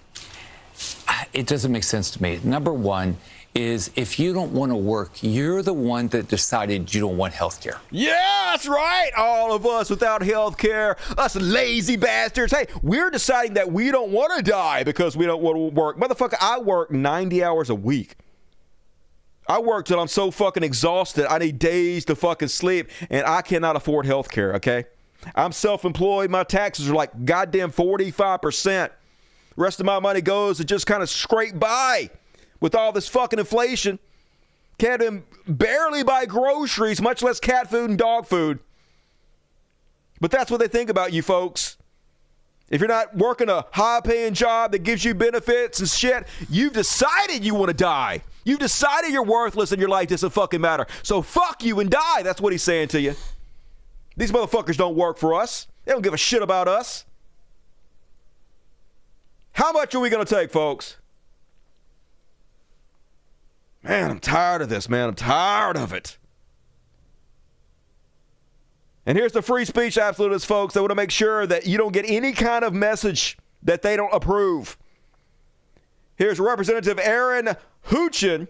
It doesn't make sense to me. Number one is if you don't want to work, you're the one that decided you don't want health care. Yeah, that's right. All of us without health care, us lazy bastards. Hey, we're deciding that we don't want to die because we don't want to work. Motherfucker, I work 90 hours a week. I work till I'm so fucking exhausted, I need days to fucking sleep, and I cannot afford health care, okay? I'm self-employed. My taxes are like goddamn 45%. The rest of my money goes to just kind of scrape by with all this fucking inflation. Can't even barely buy groceries, much less cat food and dog food. But that's what they think about you folks. If you're not working a high-paying job that gives you benefits and shit, you've decided you want to die. You've decided you're worthless and your life doesn't fucking matter. So fuck you and die. That's what he's saying to you. These motherfuckers don't work for us. They don't give a shit about us. How much are we going to take, folks? Man, I'm tired of this, man. I'm tired of it. And here's the free speech absolutists, folks. They want to make sure that you don't get any kind of message that they don't approve. Here's Representative Aaron Huchin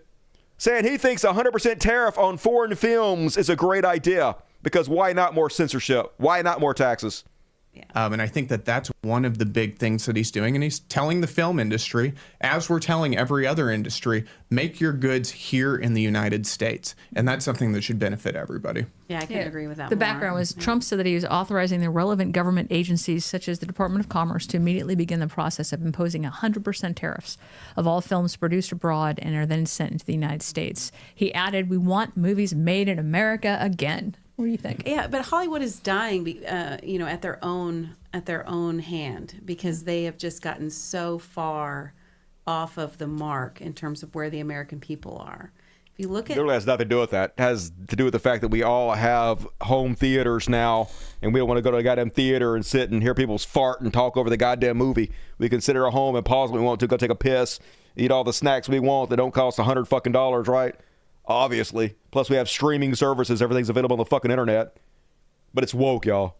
saying he thinks 100% tariff on foreign films is a great idea because why not more censorship? Why not more taxes? And I think that that's one of the big things that he's doing. And he's telling the film industry, as we're telling every other industry, make your goods here in the United States. And that's something that should benefit everybody. Yeah, I can agree with that. The background was Trump said that he was authorizing the relevant government agencies, such as the Department of Commerce, to immediately begin the process of imposing 100% tariffs of all films produced abroad and are then sent into the United States. He added, "We want movies made in America again." What do you think? Yeah, but Hollywood is dying, at their own hand because they have just gotten so far off of the mark in terms of where the American people are. If you look at, it really has nothing to do with that. It has to do with the fact that we all have home theaters now, and we don't want to go to a goddamn theater and sit and hear people fart and talk over the goddamn movie. We consider a home and pause when we want to, go take a piss, eat all the snacks we want that don't cost $100 fucking, right? Obviously. Plus, we have streaming services. Everything's available on the fucking internet. But it's woke, y'all.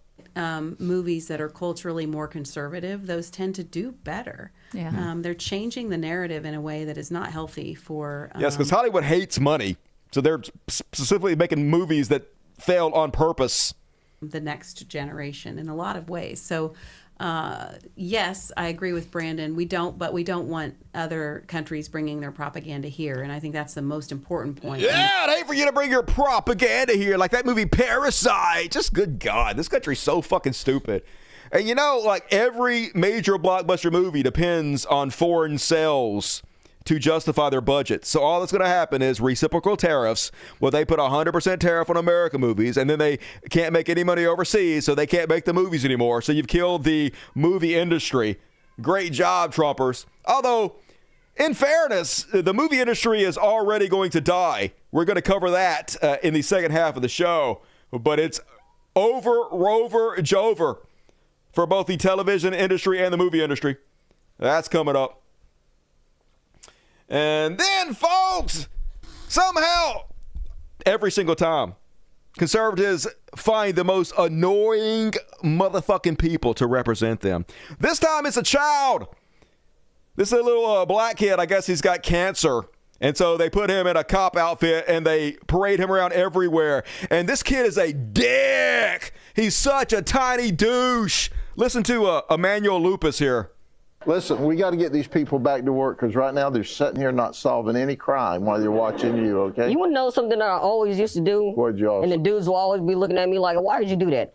Movies that are culturally more conservative, those tend to do better. Yeah. They're changing the narrative in a way that is not healthy for... yes, because Hollywood hates money. So they're specifically making movies that fail on purpose. The next generation in a lot of ways. So... yes, I agree with Brandon. We don't want other countries bringing their propaganda here, and I think that's the most important point. Yeah, I'd hate for you to bring your propaganda here, like that movie Parasite. Just good God, this country's so fucking stupid. And like every major blockbuster movie depends on foreign sales to justify their budget. So all that's going to happen is reciprocal tariffs, where they put 100% tariff on American movies, and then they can't make any money overseas, so they can't make the movies anymore. So you've killed the movie industry. Great job, Trumpers. Although, in fairness, the movie industry is already going to die. We're going to cover that in the second half of the show. But it's over, rover, jover for both the television industry and the movie industry. That's coming up. And then, folks, somehow, every single time, conservatives find the most annoying motherfucking people to represent them. This time it's a child. This is a little black kid. I guess he's got cancer. And so they put him in a cop outfit and they parade him around everywhere. And this kid is a dick. He's such a tiny douche. Listen to Emmanuel Lupus here. Listen, we got to get these people back to work because right now they're sitting here not solving any crime while they're watching you, okay? You want to know something that I always used to do? What'd you And the dudes will always be looking at me like, why did you do that?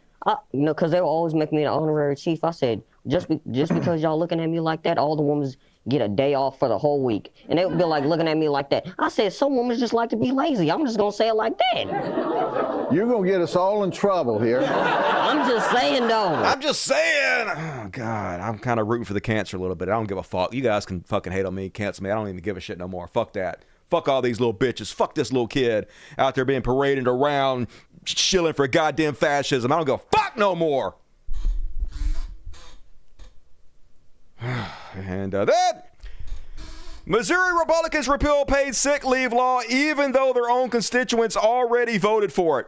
Because they will always make me an honorary chief. I said, just because y'all looking at me like that, all the women get a day off for the whole week. And they would be like looking at me like that. I said, some women just like to be lazy. I'm just going to say it like that. You're going to get us all in trouble here. I'm just saying, though. I'm just saying. Oh, God. I'm kind of rooting for the cancer a little bit. I don't give a fuck. You guys can fucking hate on me, cancel me. I don't even give a shit no more. Fuck that. Fuck all these little bitches. Fuck this little kid out there being paraded around, chilling for goddamn fascism. I don't give a fuck no more. And then, Missouri Republicans repeal paid sick leave law even though their own constituents already voted for it.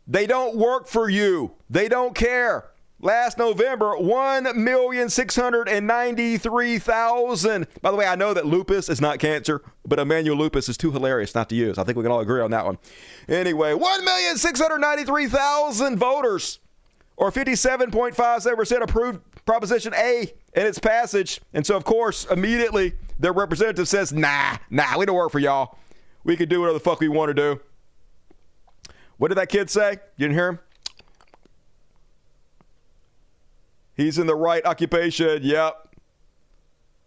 They don't work for you. They don't care. Last November, 1,693,000. By the way, I know that lupus is not cancer, but Emmanuel Lupus is too hilarious not to use. I think we can all agree on that one. Anyway, 1,693,000 voters, or 57.57% approved Proposition A in its passage. And so, of course, immediately their representative says, nah, we don't work for y'all. We can do whatever the fuck we want to do. What did that kid say? You didn't hear him? He's in the right occupation. Yep.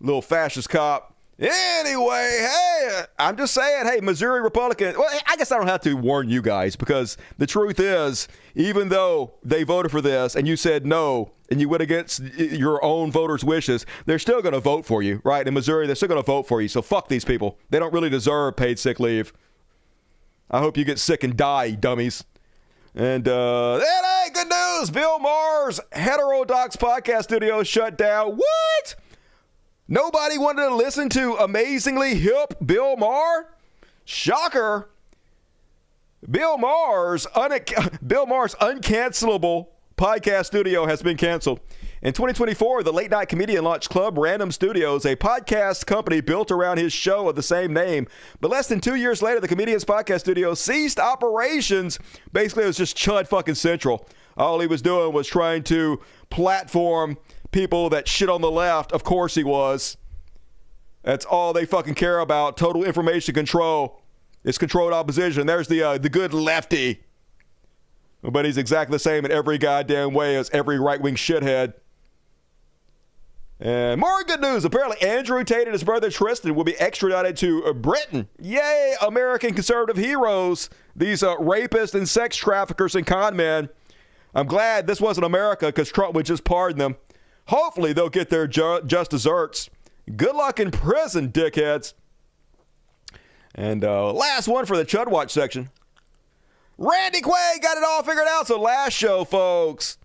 Little fascist cop. Anyway, hey, I'm just saying, hey, Missouri Republicans, well, I guess I don't have to warn you guys because the truth is, even though they voted for this and you said no and you went against your own voters' wishes, they're still going to vote for you, right? In Missouri, they're still going to vote for you. So fuck these people. They don't really deserve paid sick leave. I hope you get sick and die, dummies. And hey, good news. Bill Maher's Heterodox podcast studio shut down. What? Nobody wanted to listen to amazingly hip Bill Maher? Shocker. Bill Maher's uncancelable podcast studio has been canceled. In 2024, the late night comedian launched Club Random Studios, a podcast company built around his show of the same name. But less than 2 years later, the comedian's podcast studio ceased operations. Basically, it was just Chud fucking Central. All he was doing was trying to platform people that shit on the left. Of course he was. That's all they fucking care about. Total information control. It's controlled opposition. There's the good lefty. But he's exactly the same in every goddamn way as every right-wing shithead. And more good news. Apparently, Andrew Tate and his brother Tristan will be extradited to Britain. Yay, American conservative heroes. These rapists and sex traffickers and con men. I'm glad this wasn't America because Trump would just pardon them. Hopefully, they'll get their just desserts. Good luck in prison, dickheads. And last one for the Chud Watch section. Randy Quaid got it all figured out. So last show, folks,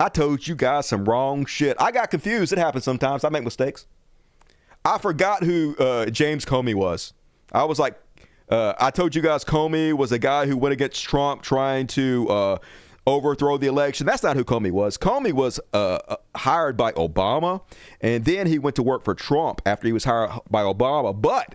I told you guys some wrong shit. I got confused. It happens sometimes. I make mistakes. I forgot who James Comey was. I was like, I told you guys Comey was a guy who went against Trump trying to overthrow the election. That's not who Comey was. Comey was hired by Obama, and then he went to work for Trump after he was hired by Obama. But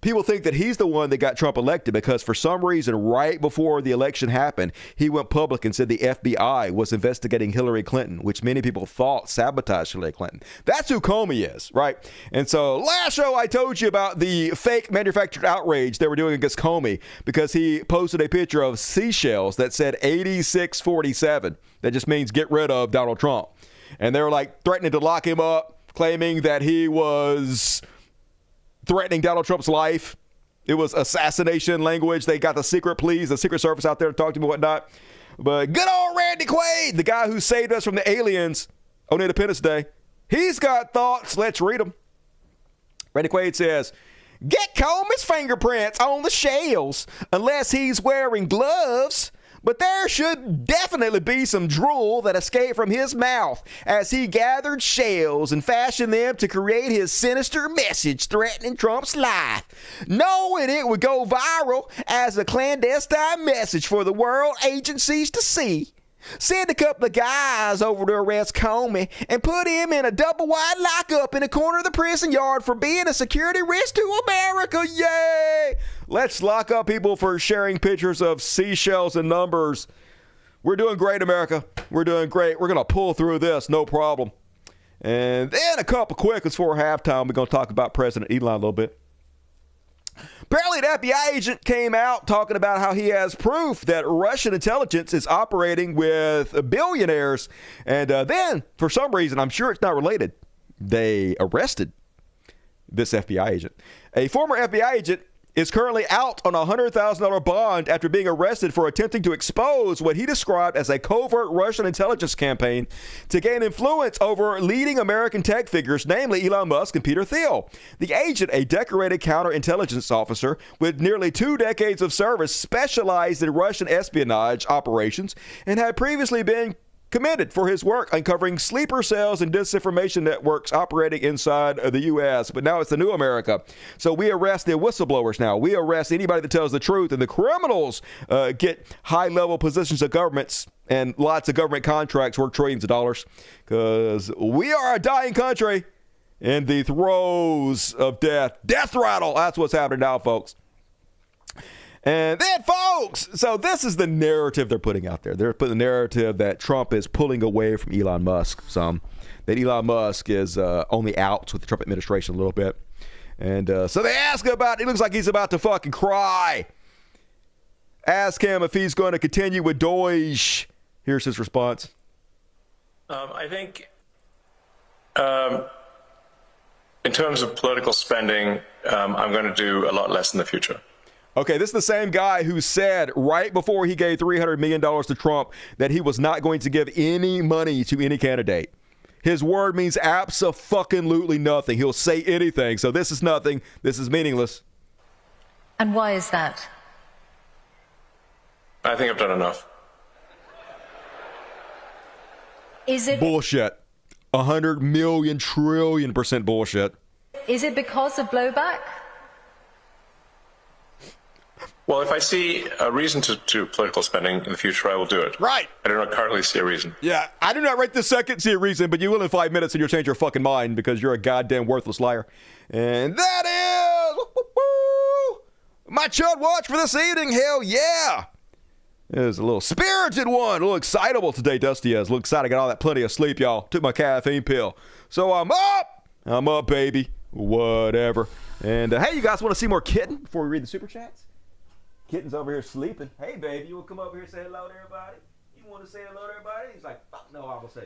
people think that he's the one that got Trump elected because for some reason, right before the election happened, he went public and said the FBI was investigating Hillary Clinton, which many people thought sabotaged Hillary Clinton. That's who Comey is, right? And so last show, I told you about the fake manufactured outrage they were doing against Comey because he posted a picture of seashells that said 8647. That just means get rid of Donald Trump. And they were like threatening to lock him up, claiming that he was threatening Donald Trump's life. It was assassination language. They got the secret police, the Secret Service out there to talk to him and whatnot. But good old Randy Quaid, the guy who saved us from the aliens on Independence Day, he's got thoughts. Let's read them. Randy Quaid says, get Comey's fingerprints on the shells unless he's wearing gloves. But there should definitely be some drool that escaped from his mouth as he gathered shells and fashioned them to create his sinister message threatening Trump's life, knowing it would go viral as a clandestine message for the world agencies to see. Send a couple of guys over to arrest Comey and put him in a double-wide lockup in the corner of the prison yard for being a security risk to America. Yay! Let's lock up people for sharing pictures of seashells and numbers. We're doing great, America. We're doing great. We're going to pull through this, no problem. And then a couple quick ones before halftime. We're going to talk about President Elon a little bit. Apparently, an FBI agent came out talking about how he has proof that Russian intelligence is operating with billionaires. And then, for some reason, I'm sure it's not related, they arrested this FBI agent. A former FBI agent is currently out on a $100,000 bond after being arrested for attempting to expose what he described as a covert Russian intelligence campaign to gain influence over leading American tech figures, namely Elon Musk and Peter Thiel. The agent, a decorated counterintelligence officer with nearly 2 decades of service, specialized in Russian espionage operations and had previously been commended for his work uncovering sleeper cells and disinformation networks operating inside of the U.S. But now it's the new America. So we arrest the whistleblowers now. We arrest anybody that tells the truth, and the criminals get high-level positions of governments and lots of government contracts worth trillions of dollars because we are a dying country in the throes of death. Death rattle. That's what's happening now, folks. And then, folks, so this is the narrative they're putting out there. They're putting the narrative that Trump is pulling away from Elon Musk some, that Elon Musk is on the outs with the Trump administration a little bit. And so they ask about, it looks like he's about to fucking cry. Ask him if he's going to continue with Doge. Here's his response. I think in terms of political spending, I'm going to do a lot less in the future. Okay, this is the same guy who said right before he gave $300 million to Trump that he was not going to give any money to any candidate. His word means abso-fucking-lutely nothing. He'll say anything. So this is nothing. This is meaningless. And why is that? I think I've done enough. Is it bullshit? 100 million trillion% bullshit. Is it because of blowback? Well, if I see a reason to do political spending in the future, I will do it. Right. I do not currently see a reason. Yeah, I do not right this second see a reason, but you will in 5 minutes and you'll change your fucking mind because you're a goddamn worthless liar. And that is my Chud Watch for this evening. Hell yeah. It was a little spirited one, a little excitable today, Dusty is. A little excited. I got all that plenty of sleep, y'all. Took my caffeine pill. So I'm up. I'm up, baby. Whatever. And hey, you guys want to see more Kitten before we read the super chats? Kitten's over here sleeping. Hey, baby, you want to come over here and say hello to everybody? You want to say hello to everybody? He's like, fuck no, I will say,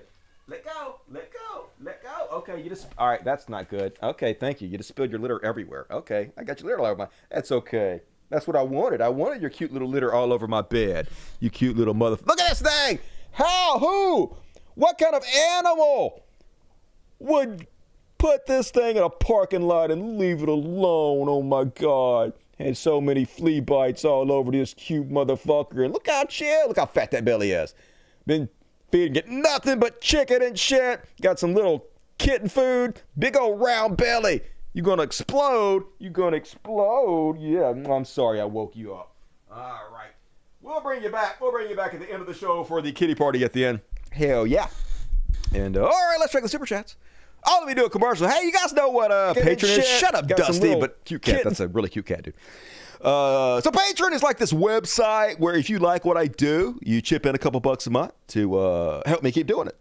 let go, let go, let go. Okay, you just, all right, that's not good. Okay, thank you. You just spilled your litter everywhere. Okay, I got your litter all over my, that's okay. That's what I wanted. I wanted your cute little litter all over my bed. You cute little motherfucker. Look at this thing. How, who, what kind of animal would put this thing in a parking lot and leave it alone? Oh, my God. Had so many flea bites all over this cute motherfucker. And look how chill. Look how fat that belly is. Been feeding it nothing but chicken and shit. Got some little kitten food. Big old round belly. You gonna explode. You gonna explode. Yeah, I'm sorry I woke you up. All right. We'll bring you back. We'll bring you back at the end of the show for the kitty party at the end. Hell yeah. And all right, let's check the super chats. Oh, let me do a commercial. Hey, you guys know what Patreon is? Shut up, Dusty, but cute cat. That's a really cute cat, dude. So Patreon is like this website where if you like what I do, you chip in a couple bucks a month to help me keep doing it.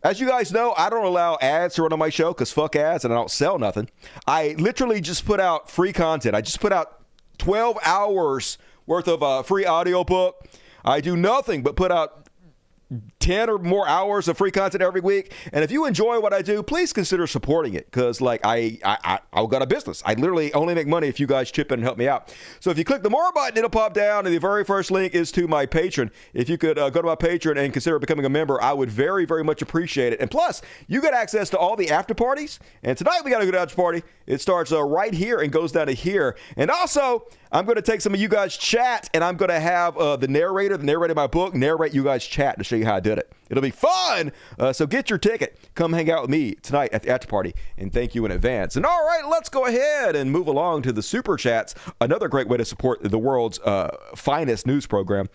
As you guys know, I don't allow ads to run on my show because fuck ads and I don't sell nothing. I literally just put out free content. I just put out 12 hours worth of free audiobook. I do nothing but put out 10 or more hours of free content every week. And if you enjoy what I do, please consider supporting it, because like I got a business. I literally only make money if you guys chip in and help me out. So if you click the more button, it'll pop down, and the very first link is to my Patreon. If you could go to my Patreon and consider becoming a member, I would very, very much appreciate it. And plus, you get access to all the after parties. And tonight we got a good after party. It starts right here and goes down to here. And also, I'm going to take some of you guys' chat, and I'm going to have the narrator of my book narrate you guys' chat to show you how I did it. It'll be fun. So get your ticket. Come hang out with me tonight at the after party, and thank you in advance. And all right, let's go ahead and move along to the super chats. Another great way to support the world's finest news program.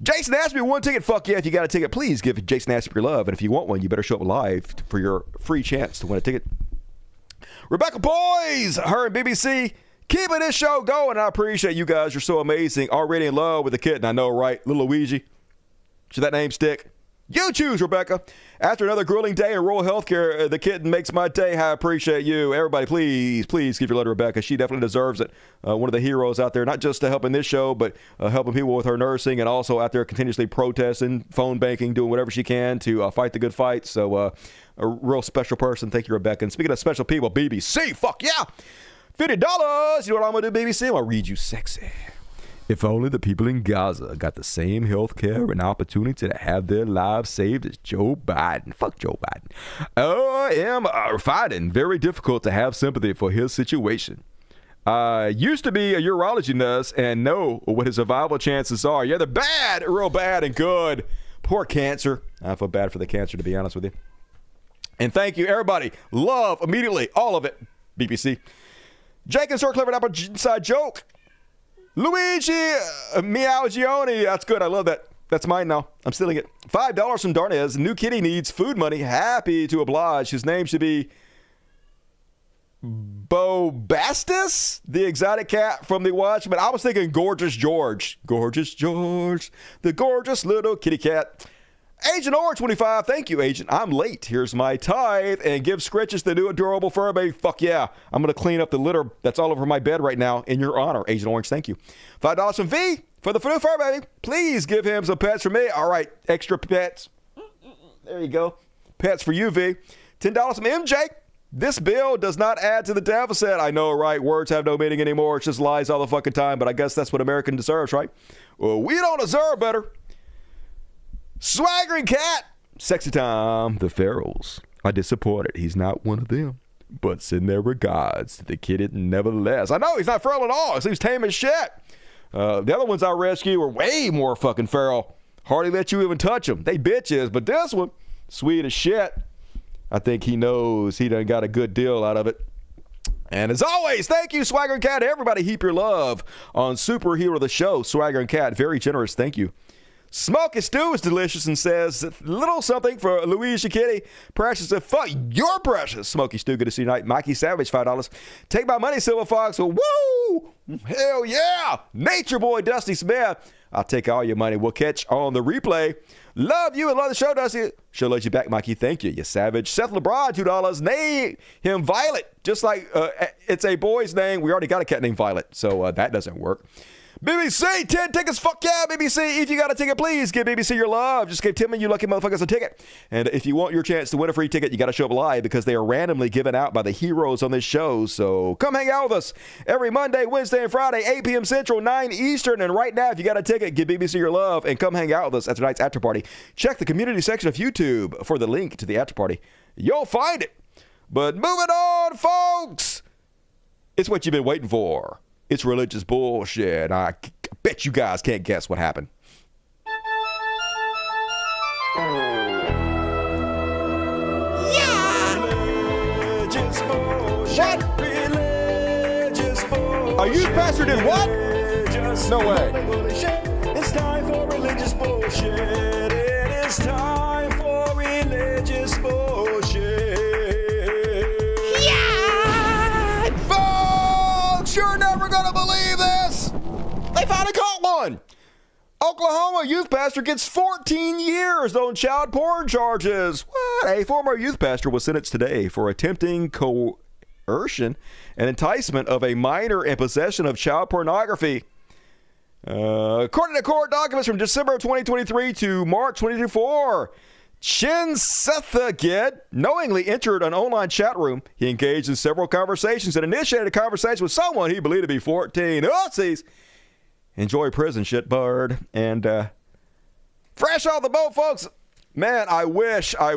Jason asked me one ticket. Fuck yeah, if you got a ticket, please give Jason Aspie your love. And if you want one, you better show up live for your free chance to win a ticket. Rebecca Boys, her and BBC, keeping this show going. I appreciate you guys. You're so amazing. Already in love with the kitten. I know, right? Little Luigi. Should that name stick? You choose, Rebecca. After another grueling day in rural healthcare, the kitten makes my day. I appreciate you. Everybody, please give your love to Rebecca. She definitely deserves it. One of the heroes out there, not just helping this show, but helping people with her nursing, and also out there continuously protesting, phone banking, doing whatever she can to fight the good fight. So a real special person. Thank you, Rebecca. And speaking of special people, BBC, fuck yeah. $50. You know what I'm going to do, BBC? I'm going to read you sexy. If only the people in Gaza got the same health care and opportunity to have their lives saved as Joe Biden. Fuck Joe Biden. I am finding very difficult to have sympathy for his situation. Used to be a urology nurse and know what his survival chances are. Yeah, they're bad, real bad and good. Poor cancer. I feel bad for the cancer, to be honest with you. And thank you, everybody. Love immediately, all of it. BBC. Jake and Sir Clever Apple inside joke. Luigi Miaugioni. That's good. I love that. That's mine now. I'm stealing it. $5 from Darnez. New kitty needs food money. Happy to oblige. His name should be Bobastis, the exotic cat from The Watchmen. I was thinking Gorgeous George. Gorgeous George, the gorgeous little kitty cat. Agent R25, thank you, Agent. I'm late. Here's my tithe, and give Scritches the new adorable fur baby. Fuck yeah. I'm going to clean up the litter that's all over my bed right now in your honor, Agent Orange. Thank you. $5 from V for the new fur baby. Please give him some pets for me. All right, extra pets. There you go. Pets for you, V. $10 from MJ. This bill does not add to the deficit. I know, right? Words have no meaning anymore. It's just lies all the fucking time, but I guess that's what American deserves, right? Well, we don't deserve better. Swaggering cat. Sexy time. The Farrells are disappointed he's not one of them, but send their regards to the kitten nevertheless. I know he's not feral at all. He seems tame as shit. The other ones I rescue are way more fucking feral. Hardly let you even touch them. They bitches, but this one, sweet as shit. I think he knows he done got a good deal out of it. And as always, thank you, Swagger and Cat. Everybody heap your love on Superhero the Show. Swagger and Cat, very generous. Thank you. Smoky Stew is delicious and says, little something for Louise Kitty. Precious, fuck, you're precious. Smoky Stew, good to see you tonight. Mikey Savage, $5. Take my money, Silver Fox. Well, woo! Hell yeah! Nature Boy, Dusty Smith. I'll take all your money. We'll catch on the replay. Love you and love the show, Dusty. Show loves you back, Mikey. Thank you, you savage. Seth LeBron, $2. Name him Violet. Just like it's a boy's name. We already got a cat named Violet, so that doesn't work. BBC, 10 tickets. Fuck yeah, BBC. If you got a ticket, please give BBC your love. Just give Tim and you lucky motherfuckers a ticket. And if you want your chance to win a free ticket, you got to show up live because they are randomly given out by the heroes on this show. So come hang out with us every Monday, Wednesday, and Friday, 8 p.m. Central, 9 Eastern. And right now, if you got a ticket, give BBC your love and come hang out with us at tonight's after party. Check the community section of YouTube for the link to the after party. You'll find it. But moving on, folks. It's what you've been waiting for. It's religious bullshit. I bet you guys can't guess what happened. Yeah! Religious bullshit. What? Religious bullshit. A youth pastor did what? No way. It's time for religious bullshit. It is time for religious bullshit. You're never going to believe this. They finally caught one. Oklahoma youth pastor gets 14 years on child porn charges. What? A former youth pastor was sentenced today for attempting coercion and enticement of a minor in possession of child pornography. According to court documents from December 2023 to March 2024, Chin Sethagid knowingly entered an online chat room. He engaged in several conversations and initiated a conversation with someone he believed to be 14. Oopsies. Enjoy prison shit, bird. And fresh off the boat, folks. Man, I wish I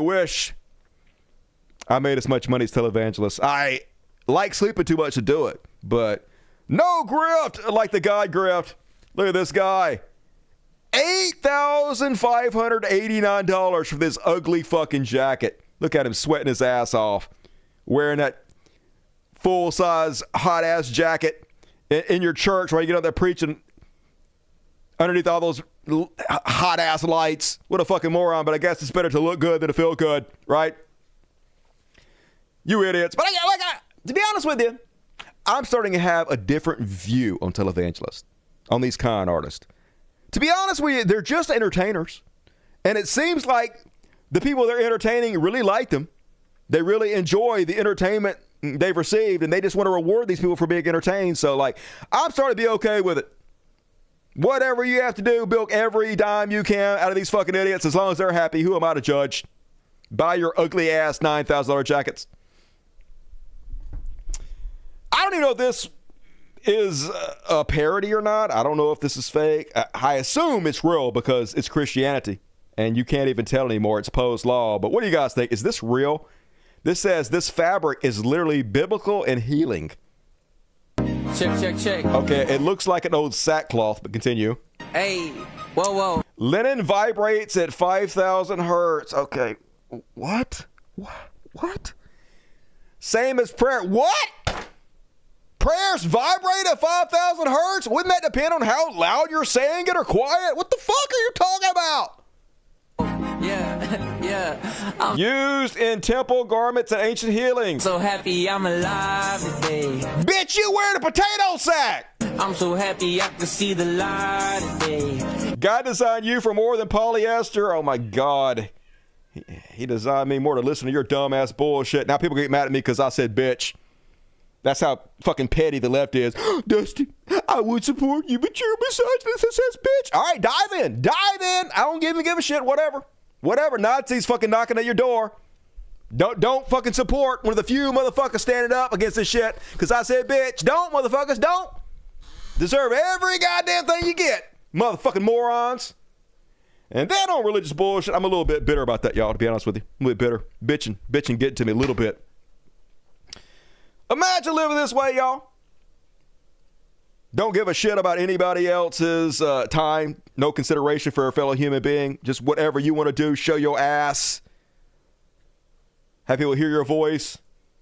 made as much money as televangelists. I like sleeping too much to do it, but no grift like the God grift. Look at this guy. $8,589 for this ugly fucking jacket. Look at him sweating his ass off. Wearing that full-size hot-ass jacket in your church while you get up there preaching underneath all those hot-ass lights. What a fucking moron, but I guess it's better to look good than to feel good, right? You idiots. But to be honest with you, I'm starting to have a different view on televangelists, on these con artists. To be honest with you, they're just entertainers. And it seems like the people they're entertaining really like them. They really enjoy the entertainment they've received, and they just want to reward these people for being entertained. So, I'm starting to be okay with it. Whatever you have to do, bilk every dime you can out of these fucking idiots. As long as they're happy, who am I to judge? Buy your ugly ass $9,000 jackets. I don't even know if this is a parody or not. I don't know if this is fake. I assume it's real because it's Christianity and you can't even tell anymore. It's post-law. But what do you guys think? Is this real? This says this fabric is literally biblical and healing. Check. Okay, it looks like an old sackcloth, but continue. Hey, whoa. Linen vibrates at 5,000 hertz. Okay, what? Same as prayer. What? Prayers vibrate at 5,000 hertz? Wouldn't that depend on how loud you're saying it or quiet? What the fuck are you talking about? Yeah. Used in temple garments and ancient healing. So happy I'm alive today. Bitch, you wearing a potato sack. I'm so happy I can see the light today. God designed you for more than polyester. Oh my God. He designed me more to listen to your dumbass bullshit. Now people get mad at me because I said bitch. That's how fucking petty the left is. Dusty, I would support you, but you're a misogynist that says bitch. All right, dive in. I don't even give a shit. Whatever. Nazis fucking knocking at your door. Don't fucking support one of the few motherfuckers standing up against this shit because I said bitch. Don't, motherfuckers, don't. Deserve every goddamn thing you get, motherfucking morons. And then on religious bullshit, I'm a little bit bitter about that, y'all, to be honest with you. I'm a little bit bitter. Bitching getting to me a little bit. Imagine living this way, y'all. Don't give a shit about anybody else's time. No consideration for a fellow human being. Just whatever you want to do, show your ass. Have people hear your voice.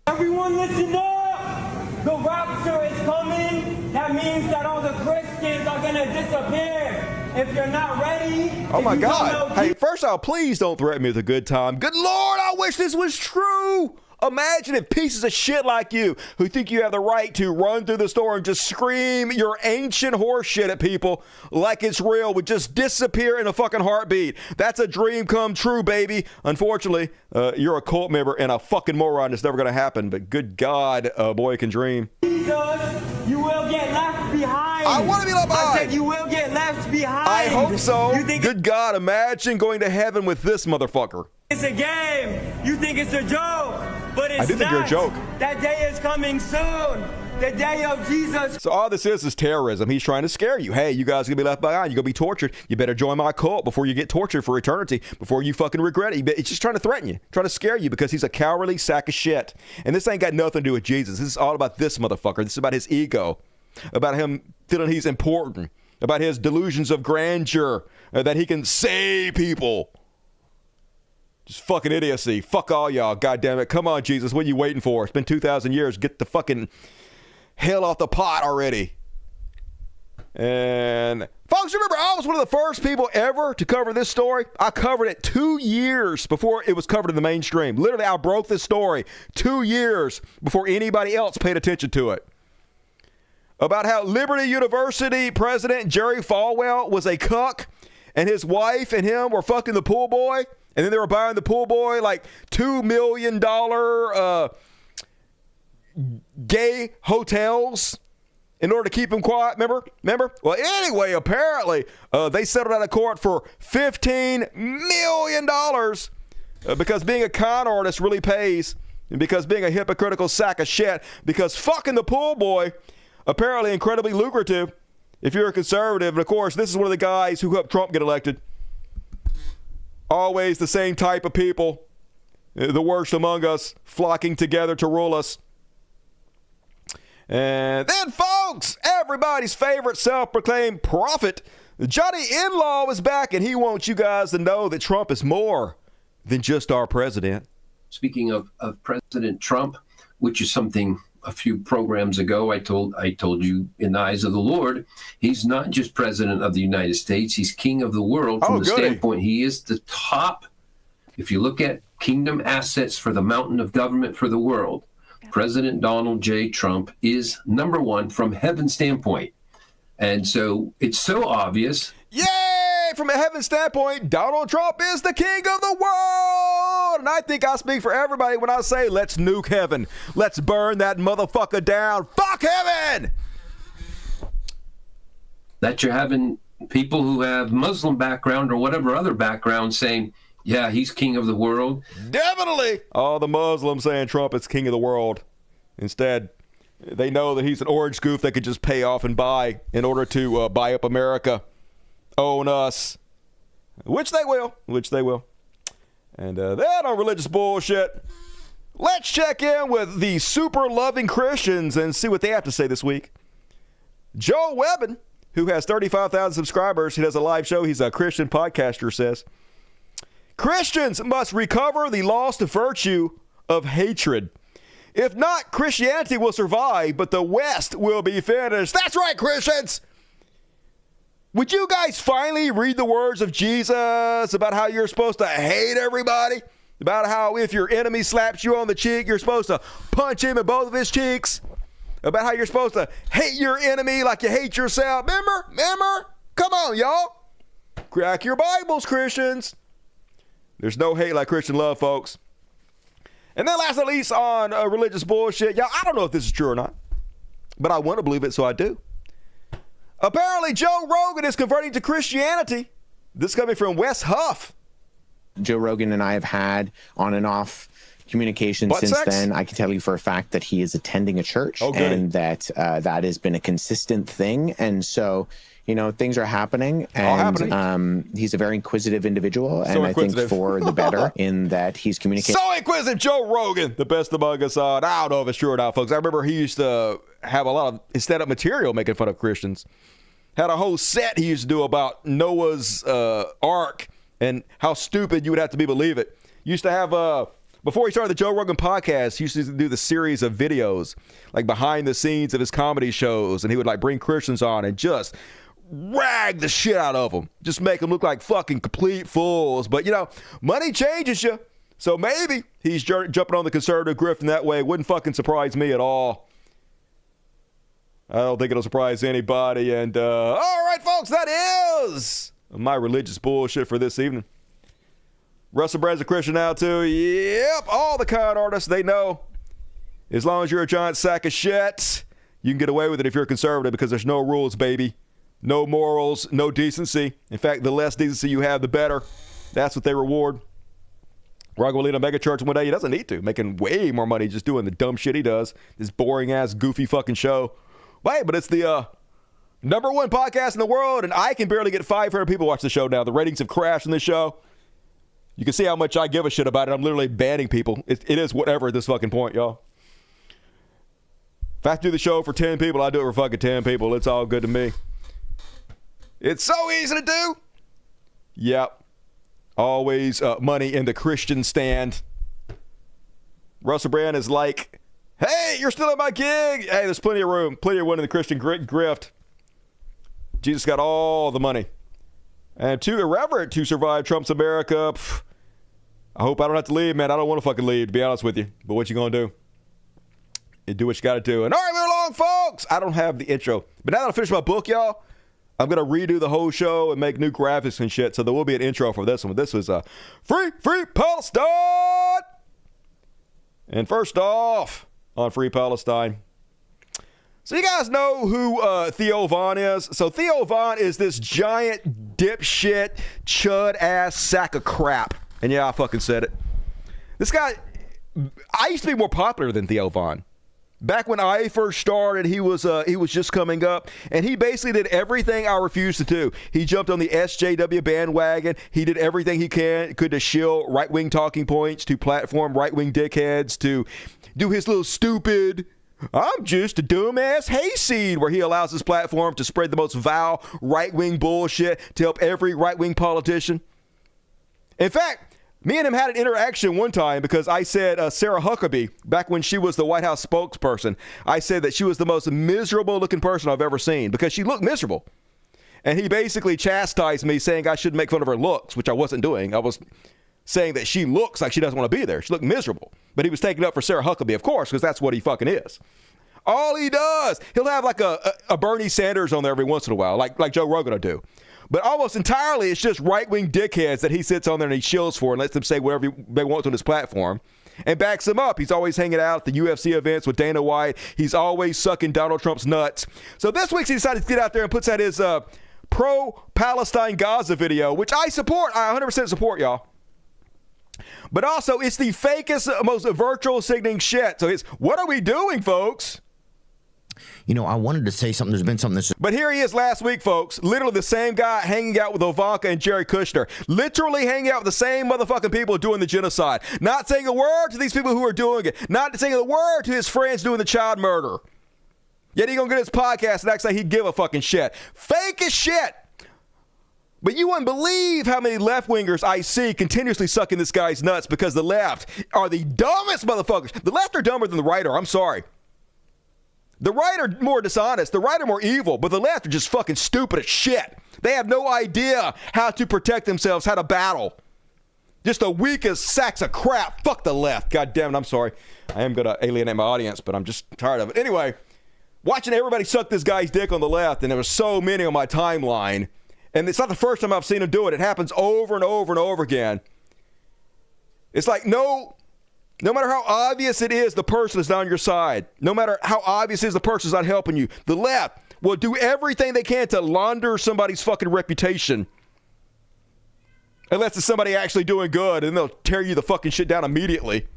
Everyone listen up! The rapture is coming. That means that all the Christians are going to disappear. If you're not ready... Oh my God. Hey, first off, please don't threaten me with a good time. Good Lord, I wish this was true. Imagine if pieces of shit like you, who think you have the right to run through the store and just scream your ancient horse shit at people like it's real, would just disappear in a fucking heartbeat. That's a dream come true, baby. Unfortunately, you're a cult member and a fucking moron. It's never going to happen, but good God, a boy can dream. Jesus, you will get left behind. I want to be left behind. I said you will get left behind. I hope so. Good God, imagine going to heaven with this motherfucker. It's a game. You think it's a joke, but it's not. I do think you're a joke. That day is coming soon. The day of Jesus. So all this is terrorism. He's trying to scare you. Hey, you guys are going to be left behind. You're going to be tortured. You better join my cult before you get tortured for eternity, before you fucking regret it. He's just trying to threaten you, trying to scare you because he's a cowardly sack of shit. And this ain't got nothing to do with Jesus. This is all about this motherfucker. This is about his ego, about him feeling he's important, about his delusions of grandeur, that he can save people. Just fucking idiocy. Fuck all y'all. God damn it. Come on, Jesus. What are you waiting for? It's been 2,000 years. Get the fucking hell off the pot already. And folks, remember, I was one of the first people ever to cover this story. I covered it 2 years before it was covered in the mainstream. Literally, I broke this story 2 years before anybody else paid attention to it. About how Liberty University president Jerry Falwell was a cuck and his wife and him were fucking the pool boy. And then they were buying the pool boy like $2 million gay hotels in order to keep him quiet. Remember? Well, anyway, apparently they settled out of court for $15 million because being a con artist really pays, and because being a hypocritical sack of shit, because fucking the pool boy, apparently incredibly lucrative if you're a conservative. And of course, this is one of the guys who helped Trump get elected. Always the same type of people, the worst among us, flocking together to rule us. And then, folks, everybody's favorite self-proclaimed prophet, Johnny Inlaw, is back, and he wants you guys to know that Trump is more than just our president. Speaking of President Trump, which is something a few programs ago I told you, in the eyes of the Lord, he's not just president of the United States, he's king of the world from the standpoint he is the top. If you look at kingdom assets for the mountain of government for the world, President Donald J. Trump is number one from heaven's standpoint. And so it's so obvious. Yay! From a heaven standpoint, Donald Trump is the king of the world. And I think I speak for everybody when I say, let's nuke heaven. Let's burn that motherfucker down. Fuck heaven! That you're having people who have Muslim background or whatever other background saying, yeah, he's king of the world. Definitely. All the Muslims saying Trump is king of the world. Instead, they know that he's an orange goof they could just pay off and buy in order to buy up America. Own us. Which they will. And then on religious bullshit, let's check in with the super loving Christians and see what they have to say this week. Joe Webbin, who has 35,000 subscribers, he does a live show. He's a Christian podcaster, says, Christians must recover the lost virtue of hatred. If not, Christianity will survive, but the West will be finished. That's right, Christians! Would you guys finally read the words of Jesus about how you're supposed to hate everybody? About how if your enemy slaps you on the cheek, you're supposed to punch him in both of his cheeks? About how you're supposed to hate your enemy like you hate yourself? Remember? Come on, y'all. Crack your Bibles, Christians. There's no hate like Christian love, folks. And then last but not least on religious bullshit. Y'all, I don't know if this is true or not, but I want to believe it, so I do. Apparently, Joe Rogan is converting to Christianity. This coming from Wes Huff. Joe Rogan and I have had on and off communication since then. I can tell you for a fact that he is attending a church and that that has been a consistent thing. And so, you know, things are happening, and he's a very inquisitive individual, and I think for the better in that he's communicating. So inquisitive, Joe Rogan, the best among us. I don't know if it's true or not, folks. I remember he used to have a lot of his stand-up material making fun of Christians. Had a whole set he used to do about Noah's Ark and how stupid you would have to be to believe it. Used to have, before he started the Joe Rogan podcast, he used to do the series of videos, like behind the scenes of his comedy shows, and he would like bring Christians on and just rag the shit out of them. Just make them look like fucking complete fools. But, you know, money changes you. So maybe he's jumping on the conservative grift in that way. Wouldn't fucking surprise me at all. I don't think it'll surprise anybody. And, all right, folks, that is my religious bullshit for this evening. Russell Brand's a Christian now, too. Yep, all the con artists, they know. As long as you're a giant sack of shit, you can get away with it if you're a conservative because there's no rules, baby. No morals, no decency. In fact, the less decency you have, the better. That's what they reward. We're going to lead a mega church one day. He doesn't need to. Making way more money just doing the dumb shit he does. This boring-ass, goofy fucking show. But it's the #1 podcast in the world, and I can barely get 500 people watch the show now. The ratings have crashed in this show. You can see how much I give a shit about it. I'm literally banning people. It is whatever at this fucking point, y'all. If I have to do the show for 10 people, I do it for fucking 10 people. It's all good to me. It's so easy to do. Yep. Always money in the Christian stand. Russell Brand is like, hey, you're still at my gig. Hey, there's plenty of room. Plenty of room in the Christian grift. Jesus got all the money. And too irreverent to survive Trump's America. I hope I don't have to leave, man. I don't want to fucking leave, to be honest with you. But what you going to do? You do what you got to do. And all right, move along, folks. I don't have the intro. But now that I finished my book, y'all, I'm going to redo the whole show and make new graphics and shit. So there will be an intro for this one. This was Free Palestine. And first off, on Free Palestine, So you guys know who Theo Von is? So Theo Von is this giant dipshit, chud-ass sack of crap. And yeah, I fucking said it. This guy, I used to be more popular than Theo Von. Back when I first started, he was just coming up, and he basically did everything I refused to do. He jumped on the SJW bandwagon. He did everything he could to shill right-wing talking points, to platform right-wing dickheads, to do his little stupid, I'm just a dumbass hayseed, where he allows his platform to spread the most vile right-wing bullshit to help every right-wing politician. In fact, me and him had an interaction one time because I said Sarah Huckabee, back when she was the White House spokesperson, I said that she was the most miserable looking person I've ever seen because she looked miserable. And he basically chastised me, saying I shouldn't make fun of her looks, which I wasn't doing. I was saying that she looks like she doesn't want to be there. She looked miserable. But he was taking up for Sarah Huckabee, of course, because that's what he fucking is. All he does, he'll have like a Bernie Sanders on there every once in a while, like Joe Rogan will do. But almost entirely, it's just right-wing dickheads that he sits on there and he shills for and lets them say whatever they want on his platform and backs them up. He's always hanging out at the UFC events with Dana White. He's always sucking Donald Trump's nuts. So this week, he decided to get out there and puts out his pro-Palestine Gaza video, which I support. I 100% support, y'all. But also, it's the fakest, most virtual signaling shit. So it's, what are we doing, folks? You know, I wanted to say something. There's been something that's... But here he is last week, folks. Literally the same guy hanging out with Ivanka and Jared Kushner. Literally hanging out with the same motherfucking people doing the genocide. Not saying a word to these people who are doing it. Not saying a word to his friends doing the child murder. Yet he gonna get his podcast and act like he'd give a fucking shit. Fake as shit. But you wouldn't believe how many left-wingers I see continuously sucking this guy's nuts because the left are the dumbest motherfuckers. The left are dumber than the right are. I'm sorry. The right are more dishonest. The right are more evil. But the left are just fucking stupid as shit. They have no idea how to protect themselves, how to battle. Just the weakest sacks of crap. Fuck the left. God damn it. I'm sorry. I am going to alienate my audience, but I'm just tired of it. Anyway, watching everybody suck this guy's dick on the left, and there were so many on my timeline. And it's not the first time I've seen him do it. It happens over and over and over again. It's like no matter how obvious it is, the person is not on your side. No matter how obvious it is, the person is not helping you. The left will do everything they can to launder somebody's fucking reputation. Unless it's somebody actually doing good, and they'll tear you the fucking shit down immediately.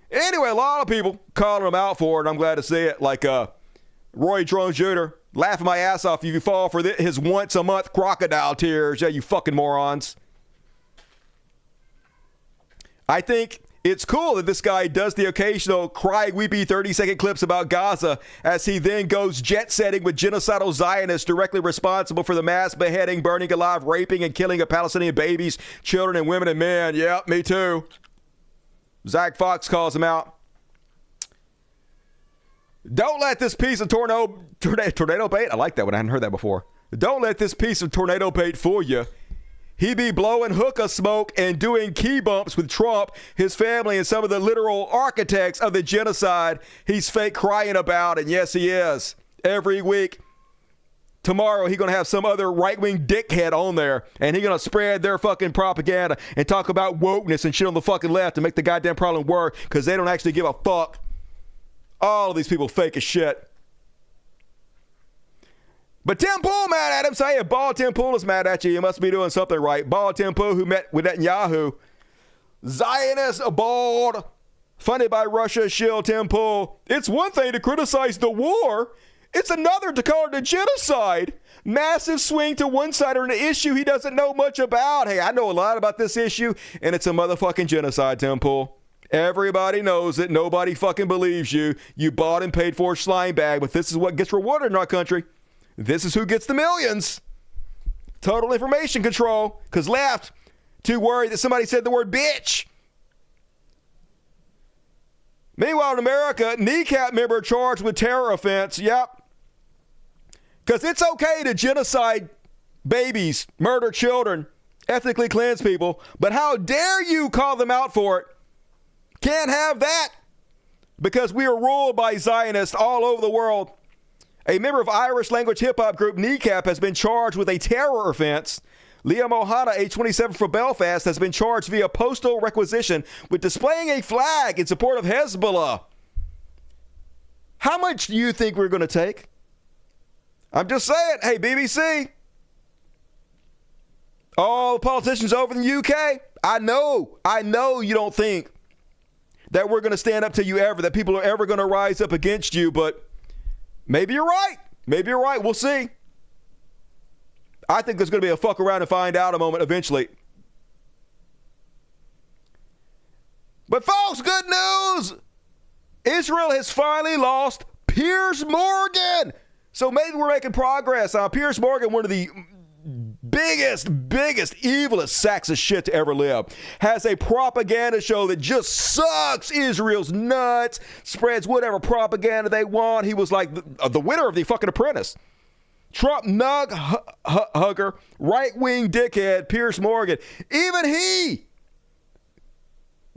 Anyway, a lot of people calling him out for it, and I'm glad to see it. Like Roy Jones Jr., laughing my ass off if you fall for his once-a-month crocodile tears. Yeah, you fucking morons. I think it's cool that this guy does the occasional cry weepy 30-second clips about Gaza as he then goes jet-setting with genocidal Zionists directly responsible for the mass beheading, burning alive, raping, and killing of Palestinian babies, children, and women and men. Yep, me too. Zach Fox calls him out. Don't let this piece of tornado bait. I like that one. I hadn't heard that before. Don't let this piece of tornado bait fool you. He be blowing hookah smoke and doing key bumps with Trump, his family, and some of the literal architects of the genocide he's fake crying about. And yes, he is. Every week. Tomorrow, he's going to have some other right-wing dickhead on there, and he's going to spread their fucking propaganda and talk about wokeness and shit on the fucking left to make the goddamn problem work because they don't actually give a fuck. All of these people fake as shit. But Tim Pool mad at him. So, hey, Bald Tim Pool is mad at you. You must be doing something right. Bald Tim Pool, who met with Netanyahu. Zionist bald, funded by Russia, shill Tim Pool. It's one thing to criticize the war. It's another to call it a genocide. Massive swing to one side on an issue he doesn't know much about. Hey, I know a lot about this issue, and it's a motherfucking genocide, Tim Pool. Everybody knows it. Nobody fucking believes you. You bought and paid for a slime bag, but this is what gets rewarded in our country. This is who gets the millions. Total information control. Because left, too worried that somebody said the word bitch. Meanwhile, in America, kneecap member charged with terror offense. Yep. Because it's okay to genocide babies, murder children, ethnically cleanse people, but how dare you call them out for it? Can't have that because we are ruled by Zionists all over the world. A member of Irish language hip-hop group Kneecap has been charged with a terror offense. Liam O'Hara, age 27 from Belfast, has been charged via postal requisition with displaying a flag in support of Hezbollah. How much do you think we're going to take? I'm just saying, hey, BBC, all the politicians over in the UK, I know you don't think that we're going to stand up to you ever, that people are ever going to rise up against you, but maybe you're right. Maybe you're right. We'll see. I think there's going to be a fuck around and find out a moment eventually. But folks, good news. Israel has finally lost Piers Morgan. So maybe we're making progress. Piers Morgan, one of the biggest, evilest sacks of shit to ever live, has a propaganda show that just sucks Israel's nuts, spreads whatever propaganda they want. He was like the winner of The fucking Apprentice. Trump nug hugger, right-wing dickhead, Piers Morgan. Even he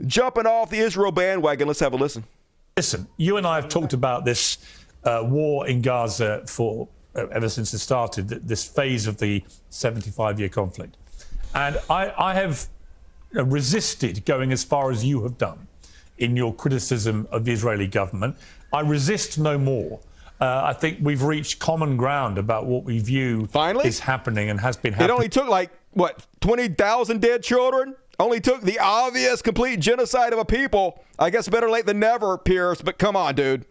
jumping off the Israel bandwagon. Let's have a listen. Listen, you and I have talked about this war in Gaza for ever since it started, this phase of the 75-year conflict. And I have resisted going as far as you have done in your criticism of the Israeli government. I resist no more. I think we've reached common ground about what we view is happening and has been happening. It only took 20,000 dead children? Only took the obvious complete genocide of a people. I guess better late than never, Pierce, but come on, dude.